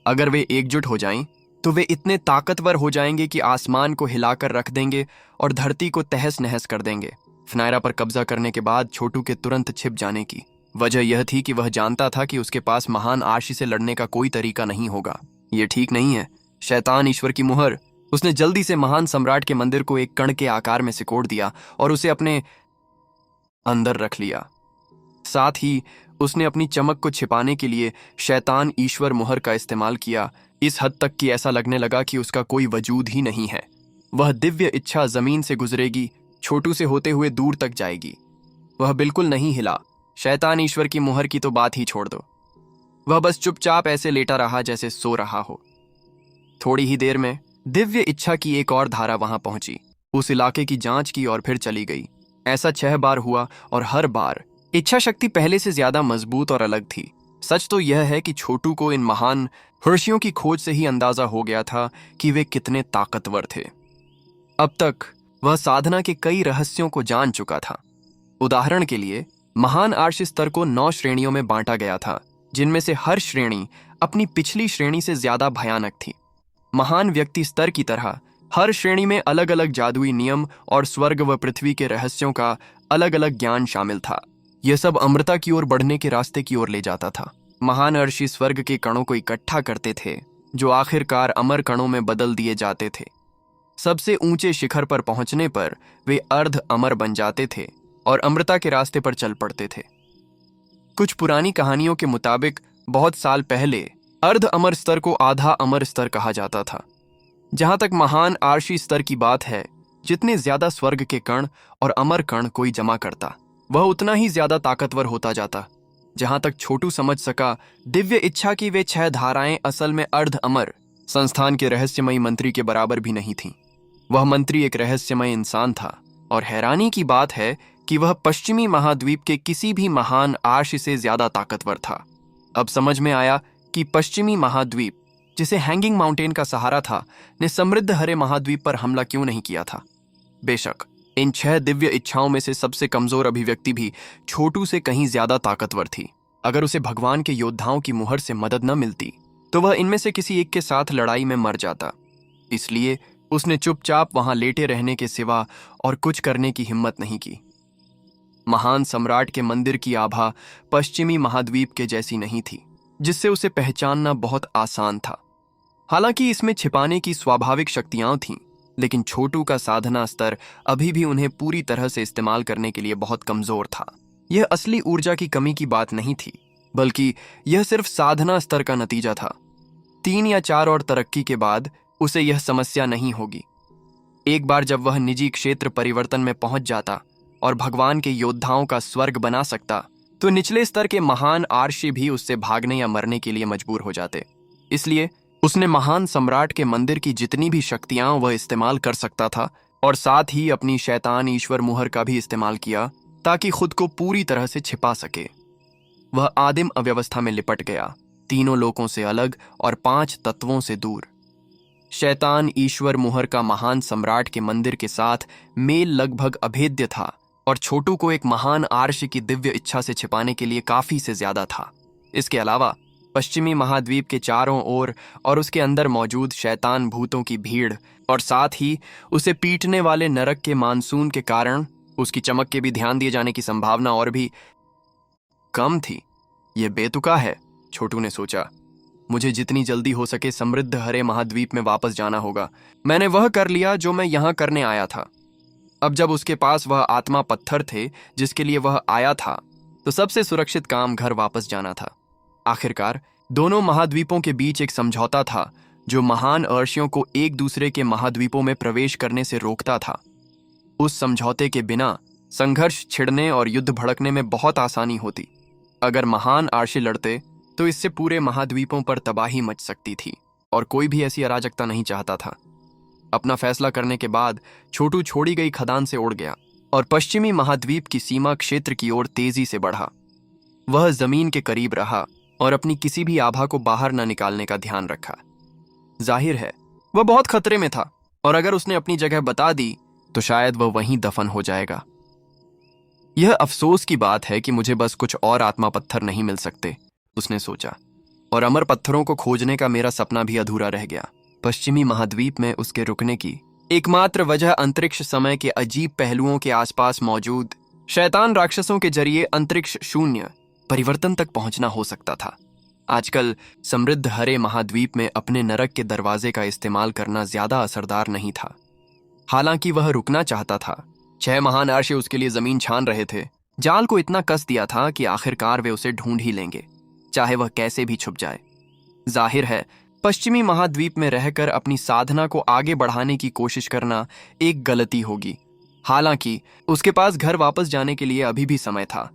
अगर वे एकजुट हो जाएं, तो वे इतने ताकतवर हो जाएंगे कि आसमान को हिलाकर रख देंगे और धरती को तहस नहस कर देंगे। फनायरा पर कब्जा करने के बाद छोटू के तुरंत छिप जाने की वजह यह थी कि वह जानता था कि उसके पास महान आर्षि से लड़ने का कोई तरीका नहीं होगा। यह ठीक नहीं है। शैतान ईश्वर की मुहर। उसने जल्दी से महान सम्राट के मंदिर को एक कण के आकार में सिकोड़ दिया और उसे अपने अंदर रख लिया। साथ ही उसने अपनी चमक को छिपाने के लिए शैतान ईश्वर मुहर का इस्तेमाल किया, इस हद तक कि ऐसा लगने लगा कि उसका कोई वजूद ही नहीं है। वह दिव्य इच्छा जमीन से गुजरेगी, छोटू से होते हुए दूर तक जाएगी। वह बिल्कुल नहीं हिला। शैतान ईश्वर की मुहर की तो बात ही छोड़ दो। वह बस चुपचाप ऐसे लेटा रहा जैसे सो रहा हो। थोड़ी ही देर में दिव्य इच्छा की एक और धारा वहां पहुंची। उस इलाके की जांच की और फिर चली गई। ऐसा 6 बार हुआ और हर बार इच्छा शक्ति पहले से ज्यादा मजबूत और अलग थी। सच तो यह है कि छोटू को इन महान हर्षियों की खोज से ही अंदाजा हो गया था कि वे कितने ताकतवर थे। अब तक वह साधना के कई रहस्यों को जान चुका था। उदाहरण के लिए महान आर्ष स्तर को 9 श्रेणियों में बांटा गया था, जिनमें से हर श्रेणी अपनी पिछली श्रेणी से ज्यादा भयानक थी। महान व्यक्ति स्तर की तरह हर श्रेणी में अलग अलग जादुई नियम और स्वर्ग व पृथ्वी के रहस्यों का अलग अलग ज्ञान शामिल था। यह सब अमृता की ओर बढ़ने के रास्ते की ओर ले जाता था। महान अर्षि स्वर्ग के कणों को इकट्ठा करते थे, जो आखिरकार अमर कणों में बदल दिए जाते थे। सबसे ऊंचे शिखर पर पहुंचने पर वे अर्ध अमर बन जाते थे और अमृता के रास्ते पर चल पड़ते थे। कुछ पुरानी कहानियों के मुताबिक बहुत साल पहले अर्ध अमर स्तर को आधा अमर स्तर कहा जाता था। जहां तक महान आर्षि स्तर की बात है, जितने ज्यादा स्वर्ग के कण और अमर कण कोई जमा करता, वह उतना ही ज्यादा ताकतवर होता जाता। जहां तक छोटू समझ सका, दिव्य इच्छा की वे 6 धाराएं असल में अर्ध अमर संस्थान के रहस्यमयी मंत्री के बराबर भी नहीं थीं। वह मंत्री एक रहस्यमय इंसान था, और हैरानी की बात है कि वह पश्चिमी महाद्वीप के किसी भी महान आर्षि से ज्यादा ताकतवर था। अब समझ में आया कि पश्चिमी महाद्वीप, जिसे हैंगिंग माउंटेन का सहारा था, ने समृद्ध हरे महाद्वीप पर हमला क्यों नहीं किया था। बेशक इन 6 दिव्य इच्छाओं में से सबसे कमजोर अभिव्यक्ति भी छोटू से कहीं ज्यादा ताकतवर थी। अगर उसे भगवान के योद्धाओं की मुहर से मदद न मिलती तो वह इनमें से किसी एक के साथ लड़ाई में मर जाता। इसलिए उसने चुपचाप वहां लेटे रहने के सिवा और कुछ करने की हिम्मत नहीं की। महान सम्राट के मंदिर की आभा पश्चिमी महाद्वीप के जैसी नहीं थी, जिससे उसे पहचानना बहुत आसान था। हालांकि इसमें छिपाने की स्वाभाविक शक्तियां थीं, लेकिन छोटू का साधना स्तर अभी भी उन्हें पूरी तरह से इस्तेमाल करने के लिए बहुत कमजोर था। यह असली ऊर्जा की कमी की बात नहीं थी, बल्कि यह सिर्फ साधना स्तर का नतीजा था। 3 या 4 और तरक्की के बाद उसे यह समस्या नहीं होगी। एक बार जब वह निजी क्षेत्र परिवर्तन में पहुंच जाता और भगवान के योद्धाओं का स्वर्ग बना सकता, तो निचले स्तर के महान आर्षी भी उससे भागने या मरने के लिए मजबूर हो जाते। इसलिए उसने महान सम्राट के मंदिर की जितनी भी शक्तियां वह इस्तेमाल कर सकता था, और साथ ही अपनी शैतान ईश्वर मुहर का भी इस्तेमाल किया ताकि खुद को पूरी तरह से छिपा सके। वह आदिम अव्यवस्था में लिपट गया, तीनों लोकों से अलग और 5 तत्वों से दूर। शैतान ईश्वर मुहर का महान सम्राट के मंदिर के साथ मेल लगभग अभेद्य था, और छोटू को एक महान आर्ष की दिव्य इच्छा से छिपाने के लिए काफी से ज्यादा था। इसके अलावा पश्चिमी महाद्वीप के चारों ओर और उसके अंदर मौजूद शैतान भूतों की भीड़, और साथ ही उसे पीटने वाले नरक के मानसून के कारण उसकी चमक के भी ध्यान दिए जाने की संभावना और भी कम थी। यह बेतुका है, छोटू ने सोचा। मुझे जितनी जल्दी हो सके समृद्ध हरे महाद्वीप में वापस जाना होगा। मैंने वह कर लिया जो मैं यहां करने आया था। अब जब उसके पास वह आत्मा पत्थर थे जिसके लिए वह आया था, तो सबसे सुरक्षित काम घर वापस जाना था। आखिरकार दोनों महाद्वीपों के बीच एक समझौता था जो महान अर्शियों को एक दूसरे के महाद्वीपों में प्रवेश करने से रोकता था। उस समझौते के बिना संघर्ष छिड़ने और युद्ध भड़कने में बहुत आसानी होती। अगर महान आर्शी लड़ते तो इससे पूरे महाद्वीपों पर तबाही मच सकती थी, और कोई भी ऐसी अराजकता नहीं चाहता था। अपना फैसला करने के बाद छोटू छोड़ी गई खदान से उड़ गया और पश्चिमी महाद्वीप की सीमा क्षेत्र की ओर तेजी से बढ़ा। वह जमीन के करीब रहा और अपनी किसी भी आभा को बाहर न निकालने का ध्यान रखा। जाहिर है वह बहुत खतरे में था, और अगर उसने अपनी जगह बता दी तो शायद वह वहीं दफन हो जाएगा। यह अफसोस की बात है कि मुझे बस कुछ और आत्मा पत्थर नहीं मिल सकते, उसने सोचा, और अमर पत्थरों को खोजने का मेरा सपना भी अधूरा रह गया। पश्चिमी महाद्वीप में उसके रुकने की एकमात्र वजह अंतरिक्ष समय के अजीब पहलुओं के आसपास मौजूद शैतान राक्षसों के जरिए अंतरिक्ष शून्य परिवर्तन तक पहुंचना हो सकता था। आजकल समृद्ध हरे महाद्वीप में अपने नरक के दरवाजे का इस्तेमाल करना ज्यादा असरदार नहीं था। हालांकि वह रुकना चाहता था। 6 महान आर्षी उसके लिए जमीन छान रहे थे। जाल को इतना कस दिया था कि आखिरकार वे उसे ढूंढ ही लेंगे, चाहे वह कैसे भी छुप जाए। जाहिर है पश्चिमी महाद्वीप में रहकर अपनी साधना को आगे बढ़ाने की कोशिश करना एक गलती होगी। हालांकि उसके पास घर वापस जाने के लिए अभी भी समय था।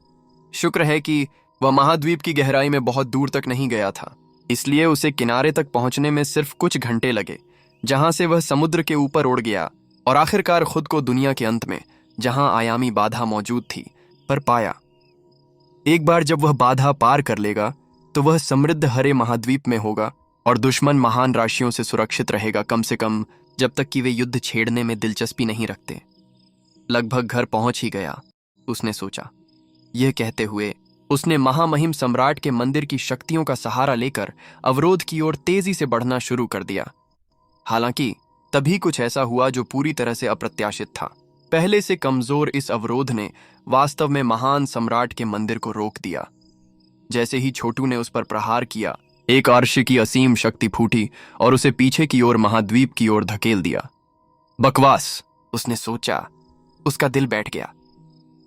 शुक्र है कि वह महाद्वीप की गहराई में बहुत दूर तक नहीं गया था, इसलिए उसे किनारे तक पहुंचने में सिर्फ कुछ घंटे लगे, जहां से वह समुद्र के ऊपर उड़ गया और आखिरकार खुद को दुनिया के अंत में, जहां आयामी बाधा मौजूद थी, पर पाया। एक बार जब वह बाधा पार कर लेगा तो वह समृद्ध हरे महाद्वीप में होगा और दुश्मन महान राशियों से सुरक्षित रहेगा, कम से कम जब तक कि वे युद्ध छेड़ने में दिलचस्पी नहीं रखते। लगभग घर पहुंच ही गया, उसने सोचा। यह कहते हुए उसने महामहिम सम्राट के मंदिर की शक्तियों का सहारा लेकर अवरोध की ओर तेजी से बढ़ना शुरू कर दिया। हालांकि तभी कुछ ऐसा हुआ जो पूरी तरह से अप्रत्याशित था। पहले से कमजोर इस अवरोध ने वास्तव में महान सम्राट के मंदिर को रोक दिया। जैसे ही छोटू ने उस पर प्रहार किया, एक आर्ष की असीम शक्ति फूटी और उसे पीछे की ओर महाद्वीप की ओर धकेल दिया। बकवास, उसने सोचा। उसका दिल बैठ गया।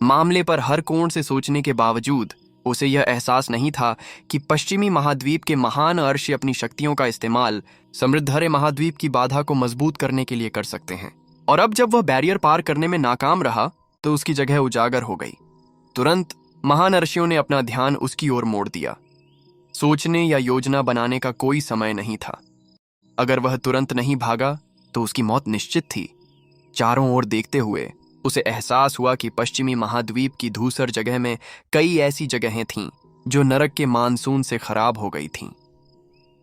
मामले पर हर कोण से सोचने के बावजूद उसे यह एहसास नहीं था कि पश्चिमी महाद्वीप के महान अर्शी अपनी शक्तियों का इस्तेमाल समृद्ध हरे महाद्वीप की बाधा को मजबूत करने के लिए कर सकते हैं। और अब जब वह बैरियर पार करने में नाकाम रहा तो उसकी जगह उजागर हो गई। तुरंत महान अर्शियों ने अपना ध्यान उसकी ओर मोड़ दिया। सोचने या योजना बनाने का कोई समय नहीं था। अगर वह तुरंत नहीं भागा तो उसकी मौत निश्चित थी। चारों ओर देखते हुए उसे एहसास हुआ कि पश्चिमी महाद्वीप की धूसर जगह में कई ऐसी जगहें थीं जो नरक के मानसून से खराब हो गई थीं।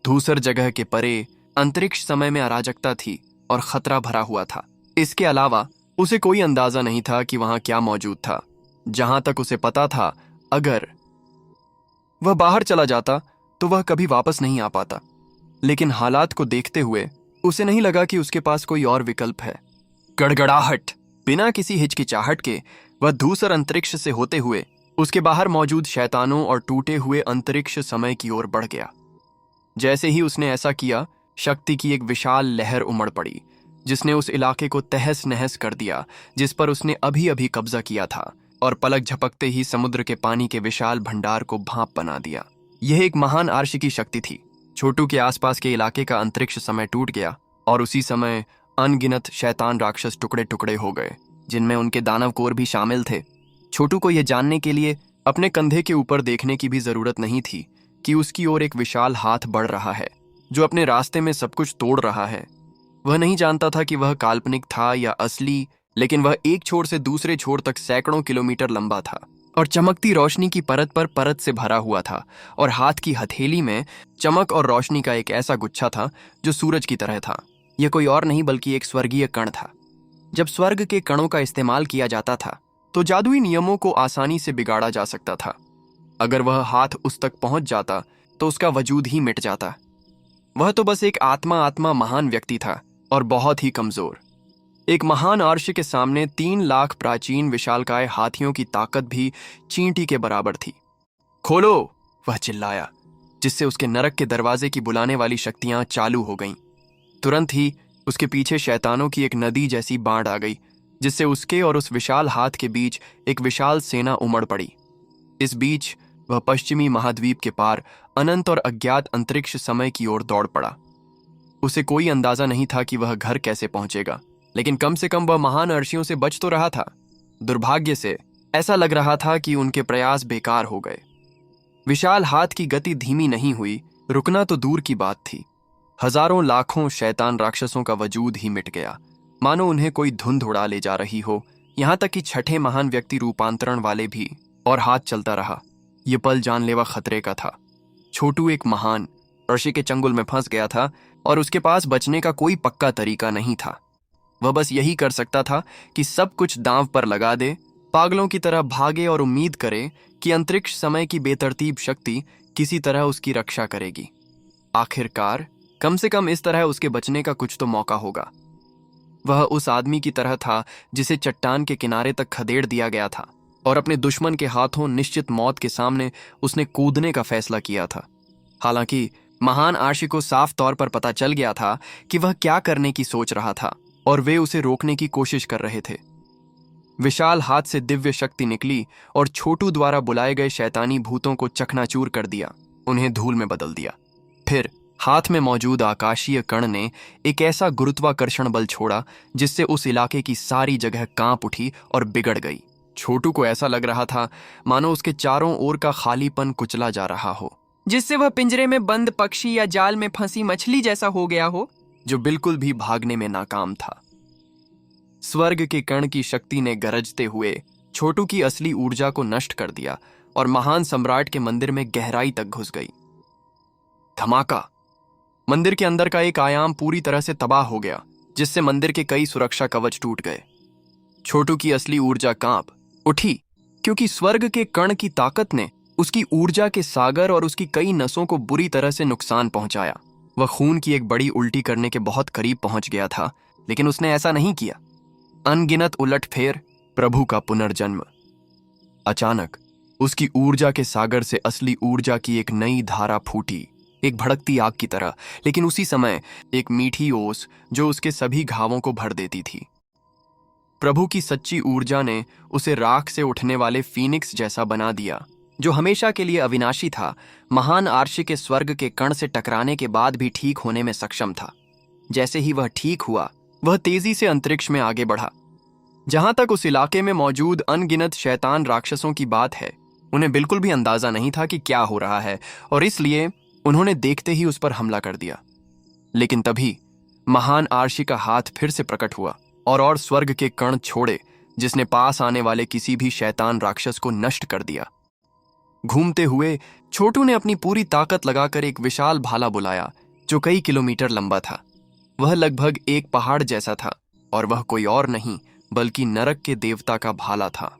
धूसर जगह के परे अंतरिक्ष समय में अराजकता थी और खतरा भरा हुआ था। इसके अलावा उसे कोई अंदाजा नहीं था कि वहां क्या मौजूद था। जहां तक उसे पता था, अगर वह बाहर चला जाता तो वह कभी वापस नहीं आ पाता। लेकिन हालात को देखते हुए उसे नहीं लगा कि उसके पास कोई और विकल्प है। गड़गड़ाहट। बिना किसी हिचकिचाहट के वह धूसर अंतरिक्ष से होते हुए उसके बाहर मौजूद शैतानों और टूटे हुए अंतरिक्ष समय की ओर बढ़ गया। जैसे ही उसने ऐसा किया, शक्ति की एक विशाल लहर उमड़ पड़ी, जिसने उस इलाके को तहस नहस कर दिया जिस पर उसने अभी अभी कब्जा किया था, और पलक झपकते ही समुद्र के पानी के विशाल भंडार को भाप बना दिया। यह एक महान आर्षी की शक्ति थी। छोटू के आसपास के इलाके का अंतरिक्ष समय टूट गया और उसी समय अनगिनत शैतान राक्षस टुकड़े टुकड़े हो गए, जिनमें उनके दानव कोर भी शामिल थे। छोटू को यह जानने के लिए अपने कंधे के ऊपर देखने की भी जरूरत नहीं थी कि उसकी ओर एक विशाल हाथ बढ़ रहा है जो अपने रास्ते में सब कुछ तोड़ रहा है। वह नहीं जानता था कि वह काल्पनिक था या असली, लेकिन वह एक छोर से दूसरे छोर तक सैकड़ों किलोमीटर लंबा था और चमकती रोशनी की परत पर परत से भरा हुआ था, और हाथ की हथेली में चमक और रोशनी का एक ऐसा गुच्छा था जो सूरज की तरह था। यह कोई और नहीं बल्कि एक स्वर्गीय कण था। जब स्वर्ग के कणों का इस्तेमाल किया जाता था तो जादुई नियमों को आसानी से बिगाड़ा जा सकता था। अगर वह हाथ उस तक पहुंच जाता तो उसका वजूद ही मिट जाता। वह तो बस एक आत्मा महान व्यक्ति था और बहुत ही कमजोर। एक महान आर्ष के सामने 3 लाख प्राचीन विशालकाय हाथियों की ताकत भी चींटी के बराबर थी। खोलो, वह चिल्लाया, जिससे उसके नरक के दरवाजे की बुलाने वाली शक्तियां चालू हो गईं। तुरंत ही उसके पीछे शैतानों की एक नदी जैसी बाढ़ आ गई, जिससे उसके और उस विशाल हाथ के बीच एक विशाल सेना उमड़ पड़ी। इस बीच वह पश्चिमी महाद्वीप के पार अनंत और अज्ञात अंतरिक्ष समय की ओर दौड़ पड़ा। उसे कोई अंदाजा नहीं था कि वह घर कैसे पहुंचेगा, लेकिन कम से कम वह महान अर्शियों से बच तो रहा था। दुर्भाग्य से ऐसा लग रहा था कि उनके प्रयास बेकार हो गए। विशाल हाथ की गति धीमी नहीं हुई, रुकना तो दूर की बात थी। हजारों लाखों शैतान राक्षसों का वजूद ही मिट गया, मानो उन्हें कोई धुंध उड़ा ले जा रही हो। यहां तक कि छठे महान व्यक्ति रूपांतरण वाले भी, और हाथ चलता रहा। यह पल जानलेवा खतरे का था। छोटू एक महान ऋषि के चंगुल में फंस गया था और उसके पास बचने का कोई पक्का तरीका नहीं था। वह बस यही कर सकता था कि सब कुछ दांव पर लगा दे, पागलों की तरह भागे और उम्मीद करे कि अंतरिक्ष समय की बेतरतीब शक्ति किसी तरह उसकी रक्षा करेगी। आखिरकार कम से कम इस तरह उसके बचने का कुछ तो मौका होगा। वह उस आदमी की तरह था जिसे चट्टान के किनारे तक खदेड़ दिया गया था और अपने दुश्मन के हाथों निश्चित मौत के सामने उसने कूदने का फैसला किया था। हालांकि महान आर्षी को साफ तौर पर पता चल गया था कि वह क्या करने की सोच रहा था और वे उसे रोकने की कोशिश कर रहे थे। विशाल हाथ से दिव्य शक्ति निकली और छोटू द्वारा बुलाए गए शैतानी भूतों को चकनाचूर कर दिया, उन्हें धूल में बदल दिया। फिर हाथ में मौजूद आकाशीय कण ने एक ऐसा गुरुत्वाकर्षण बल छोड़ा जिससे उस इलाके की सारी जगह कांप उठी और बिगड़ गई। छोटू को ऐसा लग रहा था मानो उसके चारों ओर का खालीपन कुचला जा रहा हो, जिससे वह पिंजरे में बंद पक्षी या जाल में फंसी मछली जैसा हो गया हो, जो बिल्कुल भी भागने में नाकाम था। स्वर्ग के कण की शक्ति ने गरजते हुए छोटू की असली ऊर्जा को नष्ट कर दिया और महान सम्राट के मंदिर में गहराई तक घुस गई। धमाका। मंदिर के अंदर का एक आयाम पूरी तरह से तबाह हो गया, जिससे मंदिर के कई सुरक्षा कवच टूट गए। छोटू की असली ऊर्जा कांप उठी, क्योंकि स्वर्ग के कण की ताकत ने उसकी ऊर्जा के सागर और उसकी कई नसों को बुरी तरह से नुकसान पहुंचाया। वह खून की एक बड़ी उल्टी करने के बहुत करीब पहुंच गया था, लेकिन उसने ऐसा नहीं किया। अनगिनत उलटफेर, प्रभु का पुनर्जन्म। अचानक उसकी ऊर्जा के सागर से असली ऊर्जा की एक नई धारा फूटी, एक भड़कती आग की तरह, लेकिन उसी समय एक मीठी ओस जो उसके सभी घावों को भर देती थी। प्रभु की सच्ची ऊर्जा ने उसे राख से उठने वाले फीनिक्स जैसा बना दिया, जो हमेशा के लिए अविनाशी था। महान आर्षी के स्वर्ग के कण से टकराने के बाद भी ठीक होने में सक्षम था। जैसे ही वह ठीक हुआ, वह तेजी से अंतरिक्ष में आगे बढ़ा। जहां तक उस इलाके में मौजूद अनगिनत शैतान राक्षसों की बात है, उन्हें बिल्कुल भी अंदाजा नहीं था कि क्या हो रहा है, और इसलिए उन्होंने देखते ही उस पर हमला कर दिया। लेकिन तभी महान आर्षी का हाथ फिर से प्रकट हुआ और स्वर्ग के कण छोड़े, जिसने पास आने वाले किसी भी शैतान राक्षस को नष्ट कर दिया। घूमते हुए छोटू ने अपनी पूरी ताकत लगाकर एक विशाल भाला बुलाया जो कई किलोमीटर लंबा था। वह लगभग एक पहाड़ जैसा था और वह कोई और नहीं बल्कि नरक के देवता का भाला था।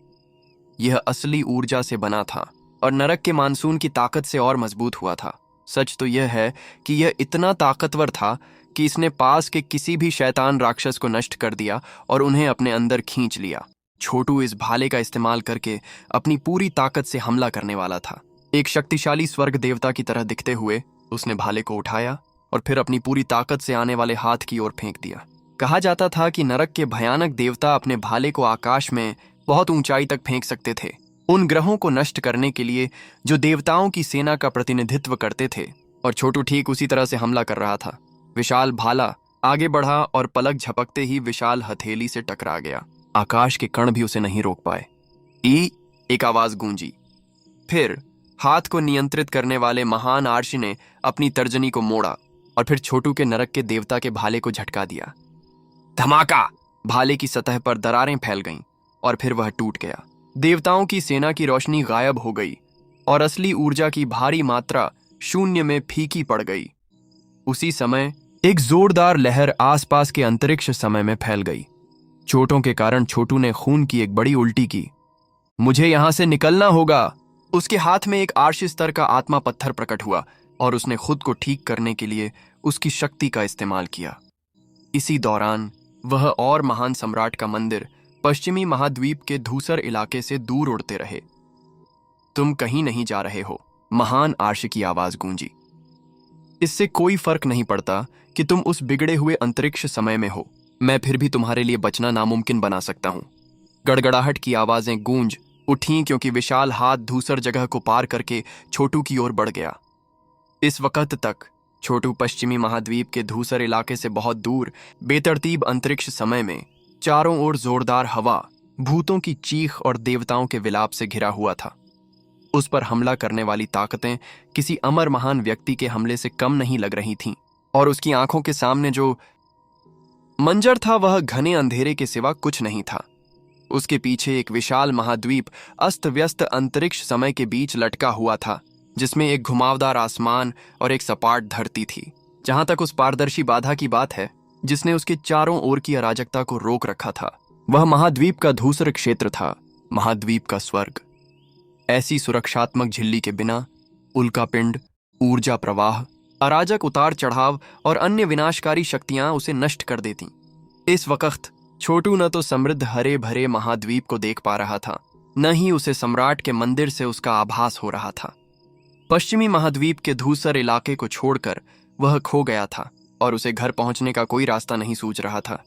यह असली ऊर्जा से बना था और नरक के मानसून की ताकत से और मजबूत हुआ था। सच तो यह है कि यह इतना ताकतवर था कि इसने पास के किसी भी शैतान राक्षस को नष्ट कर दिया और उन्हें अपने अंदर खींच लिया। छोटू इस भाले का इस्तेमाल करके अपनी पूरी ताकत से हमला करने वाला था। एक शक्तिशाली स्वर्ग देवता की तरह दिखते हुए उसने भाले को उठाया और फिर अपनी पूरी ताकत से आने वाले हाथ की ओर फेंक दिया। कहा जाता था कि नरक के भयानक देवता अपने भाले को आकाश में बहुत ऊंचाई तक फेंक सकते थे, उन ग्रहों को नष्ट करने के लिए जो देवताओं की सेना का प्रतिनिधित्व करते थे। और छोटू ठीक उसी तरह से हमला कर रहा था। विशाल भाला आगे बढ़ा और पलक झपकते ही विशाल हथेली से टकरा गया। आकाश के कण भी उसे नहीं रोक पाए। एक आवाज गूंजी। फिर हाथ को नियंत्रित करने वाले महान आर्षि ने अपनी तर्जनी को मोड़ा और फिर छोटू के नरक के देवता के भाले को झटका दिया। धमाका! भाले की सतह पर दरारें फैल गईं और फिर वह टूट गया। देवताओं की सेना की रोशनी गायब हो गई और असली ऊर्जा की भारी मात्रा शून्य में फीकी पड़ गई। उसी समय एक जोरदार लहर आसपास के अंतरिक्ष समय में फैल गई। चोटों के कारण छोटू ने खून की एक बड़ी उल्टी की। मुझे यहां से निकलना होगा। उसके हाथ में एक आर्ष स्तर का आत्मा पत्थर प्रकट हुआ और उसने खुद को ठीक करने के लिए उसकी शक्ति का इस्तेमाल किया। इसी दौरान वह और महान सम्राट का मंदिर पश्चिमी महाद्वीप के धूसर इलाके से दूर उड़ते रहे। तुम कहीं नहीं जा रहे हो, महान आर्ष की आवाज गूंजी। इससे कोई फर्क नहीं पड़ता कि तुम उस बिगड़े हुए अंतरिक्ष समय में हो, मैं फिर भी तुम्हारे लिए बचना नामुमकिन बना सकता हूं। गड़गड़ाहट की आवाजें गूंज उठीं क्योंकि विशाल हाथ धूसर जगह को पार करके छोटू की ओर बढ़ गया। इस वक्त तक छोटू पश्चिमी महाद्वीप के धूसर इलाके से बहुत दूर बेतरतीब अंतरिक्ष समय में चारों ओर जोरदार हवा, भूतों की चीख और देवताओं के विलाप से घिरा हुआ था। उस पर हमला करने वाली ताकतें किसी अमर महान व्यक्ति के हमले से कम नहीं लग रही थीं और उसकी आंखों के सामने जो मंजर था वह घने अंधेरे के सिवा कुछ नहीं था। उसके पीछे एक विशाल महाद्वीप अस्त व्यस्त अंतरिक्ष समय के बीच लटका हुआ था, जिसमें एक घुमावदार आसमान और एक सपाट धरती थी। जहां तक उस पारदर्शी बाधा की बात है जिसने उसके चारों ओर की अराजकता को रोक रखा था, वह महाद्वीप का धूसर क्षेत्र था, महाद्वीप का स्वर्ग। ऐसी सुरक्षात्मक झिल्ली के बिना उल्कापिंड, ऊर्जा प्रवाह, अराजक उतार चढ़ाव और अन्य विनाशकारी शक्तियां उसे नष्ट कर देतीं। इस वक्त छोटू न तो समृद्ध हरे भरे महाद्वीप को देख पा रहा था, न ही उसे सम्राट के मंदिर से उसका आभास हो रहा था। पश्चिमी महाद्वीप के धूसर इलाके को छोड़कर वह खो गया था और उसे घर पहुंचने का कोई रास्ता नहीं सूझ रहा था।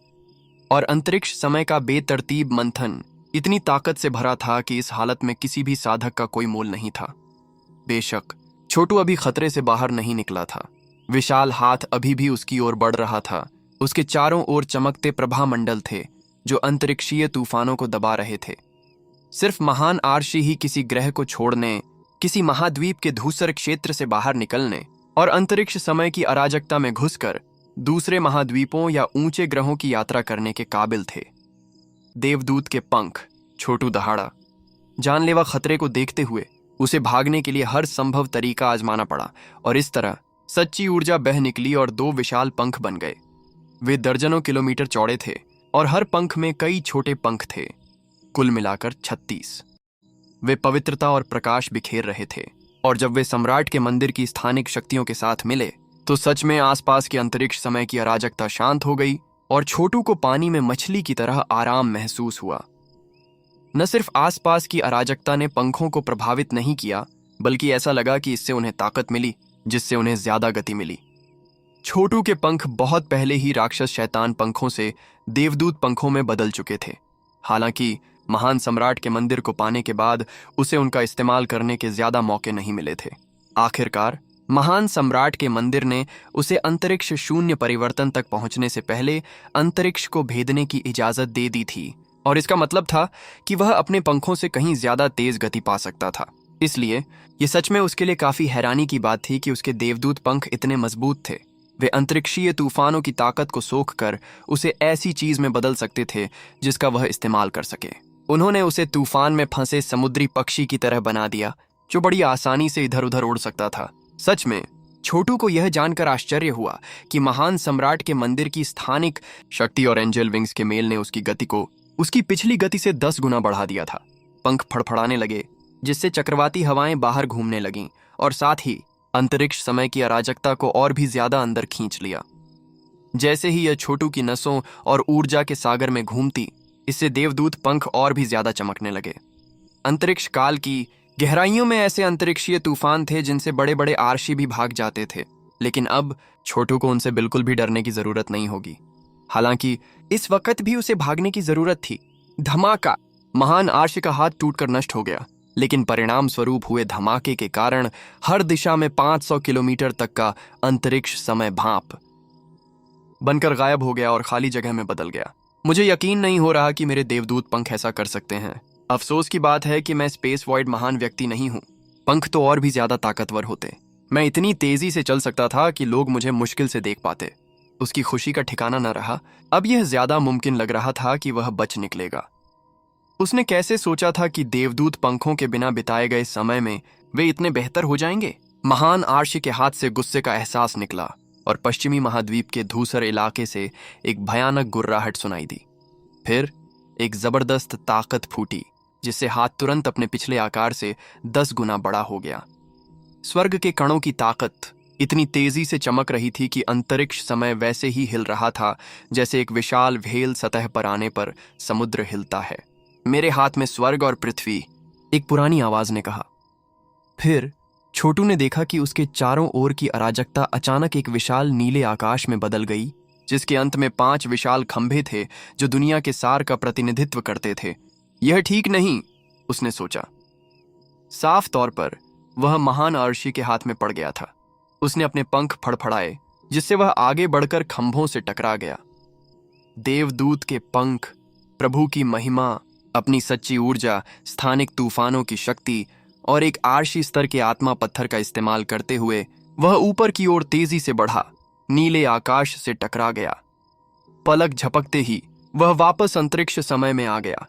और अंतरिक्ष समय का बेतरतीब मंथन इतनी ताकत से भरा था कि इस हालत में किसी भी साधक का कोई मोल नहीं था। बेशक छोटू अभी खतरे से बाहर नहीं निकला था। विशाल हाथ अभी भी उसकी ओर बढ़ रहा था। उसके चारों ओर चमकते प्रभा मंडल थे जो अंतरिक्षीय तूफानों को दबा रहे थे। सिर्फ महान आर्षि ही किसी ग्रह को छोड़ने, किसी महाद्वीप के धूसर क्षेत्र से बाहर निकलने और अंतरिक्ष समय की अराजकता में घुसकर दूसरे महाद्वीपों या ऊंचे ग्रहों की यात्रा करने के काबिल थे। देवदूत के पंख। छोटू दहाड़ा। जानलेवा खतरे को देखते हुए उसे भागने के लिए हर संभव तरीका आजमाना पड़ा और इस तरह सच्ची ऊर्जा बह निकली और 2 विशाल पंख बन गए। वे दर्जनों किलोमीटर चौड़े थे और हर पंख में कई छोटे पंख थे, कुल मिलाकर 36। वे पवित्रता और प्रकाश बिखेर रहे थे और जब वे सम्राट के मंदिर की स्थानिक शक्तियों के साथ मिले तो सच में आसपास के अंतरिक्ष समय की अराजकता शांत हो गई और छोटू को पानी में मछली की तरह आराम महसूस हुआ। न सिर्फ आसपास की अराजकता ने पंखों को प्रभावित नहीं किया, बल्कि ऐसा लगा कि इससे उन्हें ताकत मिली, जिससे उन्हें ज्यादा गति मिली। छोटू के पंख बहुत पहले ही राक्षस शैतान पंखों से देवदूत पंखों में बदल चुके थे। हालांकि महान सम्राट के मंदिर को पाने के बाद उसे उनका इस्तेमाल करने के ज्यादा मौके नहीं मिले थे। आखिरकार महान सम्राट के मंदिर ने उसे अंतरिक्ष शून्य परिवर्तन तक पहुंचने से पहले अंतरिक्ष को भेदने की इजाजत दे दी थी और इसका मतलब था कि वह अपने पंखों से कहीं ज्यादा तेज गति पा सकता था। इसलिए यह सच में उसके लिए काफी हैरानी की बात थी कि उसके देवदूत पंख इतने मजबूत थे। वे अंतरिक्षीय तूफानों की ताकत को सोख कर उसे ऐसी चीज में बदल सकते थे जिसका वह इस्तेमाल कर सके। उन्होंने उसे तूफान में फंसे समुद्री पक्षी की तरह बना दिया जो बड़ी आसानी से इधर उधर उड़ सकता था। सच में छोटू को यह जानकर आश्चर्य हुआ कि महान सम्राट के मंदिर की स्थानिक शक्ति और एंजल विंग्स के मेल ने उसकी गति को उसकी पिछली गति से 10 गुना बढ़ा दिया था। पंख फड़फड़ाने लगे, जिससे चक्रवाती हवाएं बाहर घूमने लगीं और साथ ही अंतरिक्ष समय की अराजकता को और भी ज्यादा अंदर खींच लिया। जैसे ही यह छोटू की नसों और ऊर्जा के सागर में घूमती, इससे देवदूत पंख और भी ज्यादा चमकने लगे। अंतरिक्ष काल की गहराइयों में ऐसे अंतरिक्षीय तूफान थे जिनसे बड़े बड़े आर्शी भी भाग जाते थे, लेकिन अब छोटू को उनसे बिल्कुल भी डरने की जरूरत नहीं होगी। हालांकि इस वक्त भी उसे भागने की जरूरत थी। धमाका! महान आर्श का हाथ टूटकर नष्ट हो गया, लेकिन परिणाम स्वरूप हुए धमाके के कारण हर दिशा में 500 किलोमीटर तक का अंतरिक्ष समय भाप बनकर गायब हो गया और खाली जगह में बदल गया। मुझे यकीन नहीं हो रहा कि मेरे देवदूत पंख ऐसा कर सकते हैं। अफसोस की बात है कि मैं स्पेस वॉइड महान व्यक्ति नहीं हूं। पंख तो और भी ज्यादा ताकतवर होते। मैं इतनी तेजी से चल सकता था कि लोग मुझे मुश्किल से देख पाते। उसकी खुशी का ठिकाना न रहा। अब यह ज्यादा मुमकिन लग रहा था कि वह बच निकलेगा। उसने कैसे सोचा था कि देवदूत पंखों के बिना बिताए गए समय में वे इतने बेहतर हो जाएंगे? महान आर्श के हाथ से गुस्से का एहसास निकला और पश्चिमी महाद्वीप के धूसर इलाके से एक भयानक गुर्राहट सुनाई दी। फिर एक जबरदस्त ताकत फूटी, जिससे हाथ तुरंत अपने पिछले आकार से 10 गुना बड़ा हो गया। स्वर्ग के कणों की ताकत इतनी तेजी से चमक रही थी कि अंतरिक्ष समय वैसे ही हिल रहा था जैसे एक विशाल व्हेल सतह पर आने पर समुद्र हिलता है। मेरे हाथ में स्वर्ग और पृथ्वी, एक पुरानी आवाज ने कहा। फिर छोटू ने देखा कि उसके चारों ओर की अराजकता अचानक एक विशाल नीले आकाश में बदल गई, जिसके अंत में 5 विशाल खंभे थे जो दुनिया के सार का प्रतिनिधित्व करते थे। यह ठीक नहीं, उसने सोचा। साफ तौर पर वह महान अर्शी के हाथ में पड़ गया था। उसने अपने पंख फड़फड़ाए, जिससे वह आगे बढ़कर खंभों से टकरा गया। देवदूत के पंख, प्रभु की महिमा, अपनी सच्ची ऊर्जा, स्थानिक तूफानों की शक्ति और एक आर्शी स्तर के आत्मा पत्थर का इस्तेमाल करते हुए वह ऊपर की ओर तेजी से बढ़ा, नीले आकाश से टकरा गया। पलक झपकते ही वह वापस अंतरिक्ष समय में आ गया।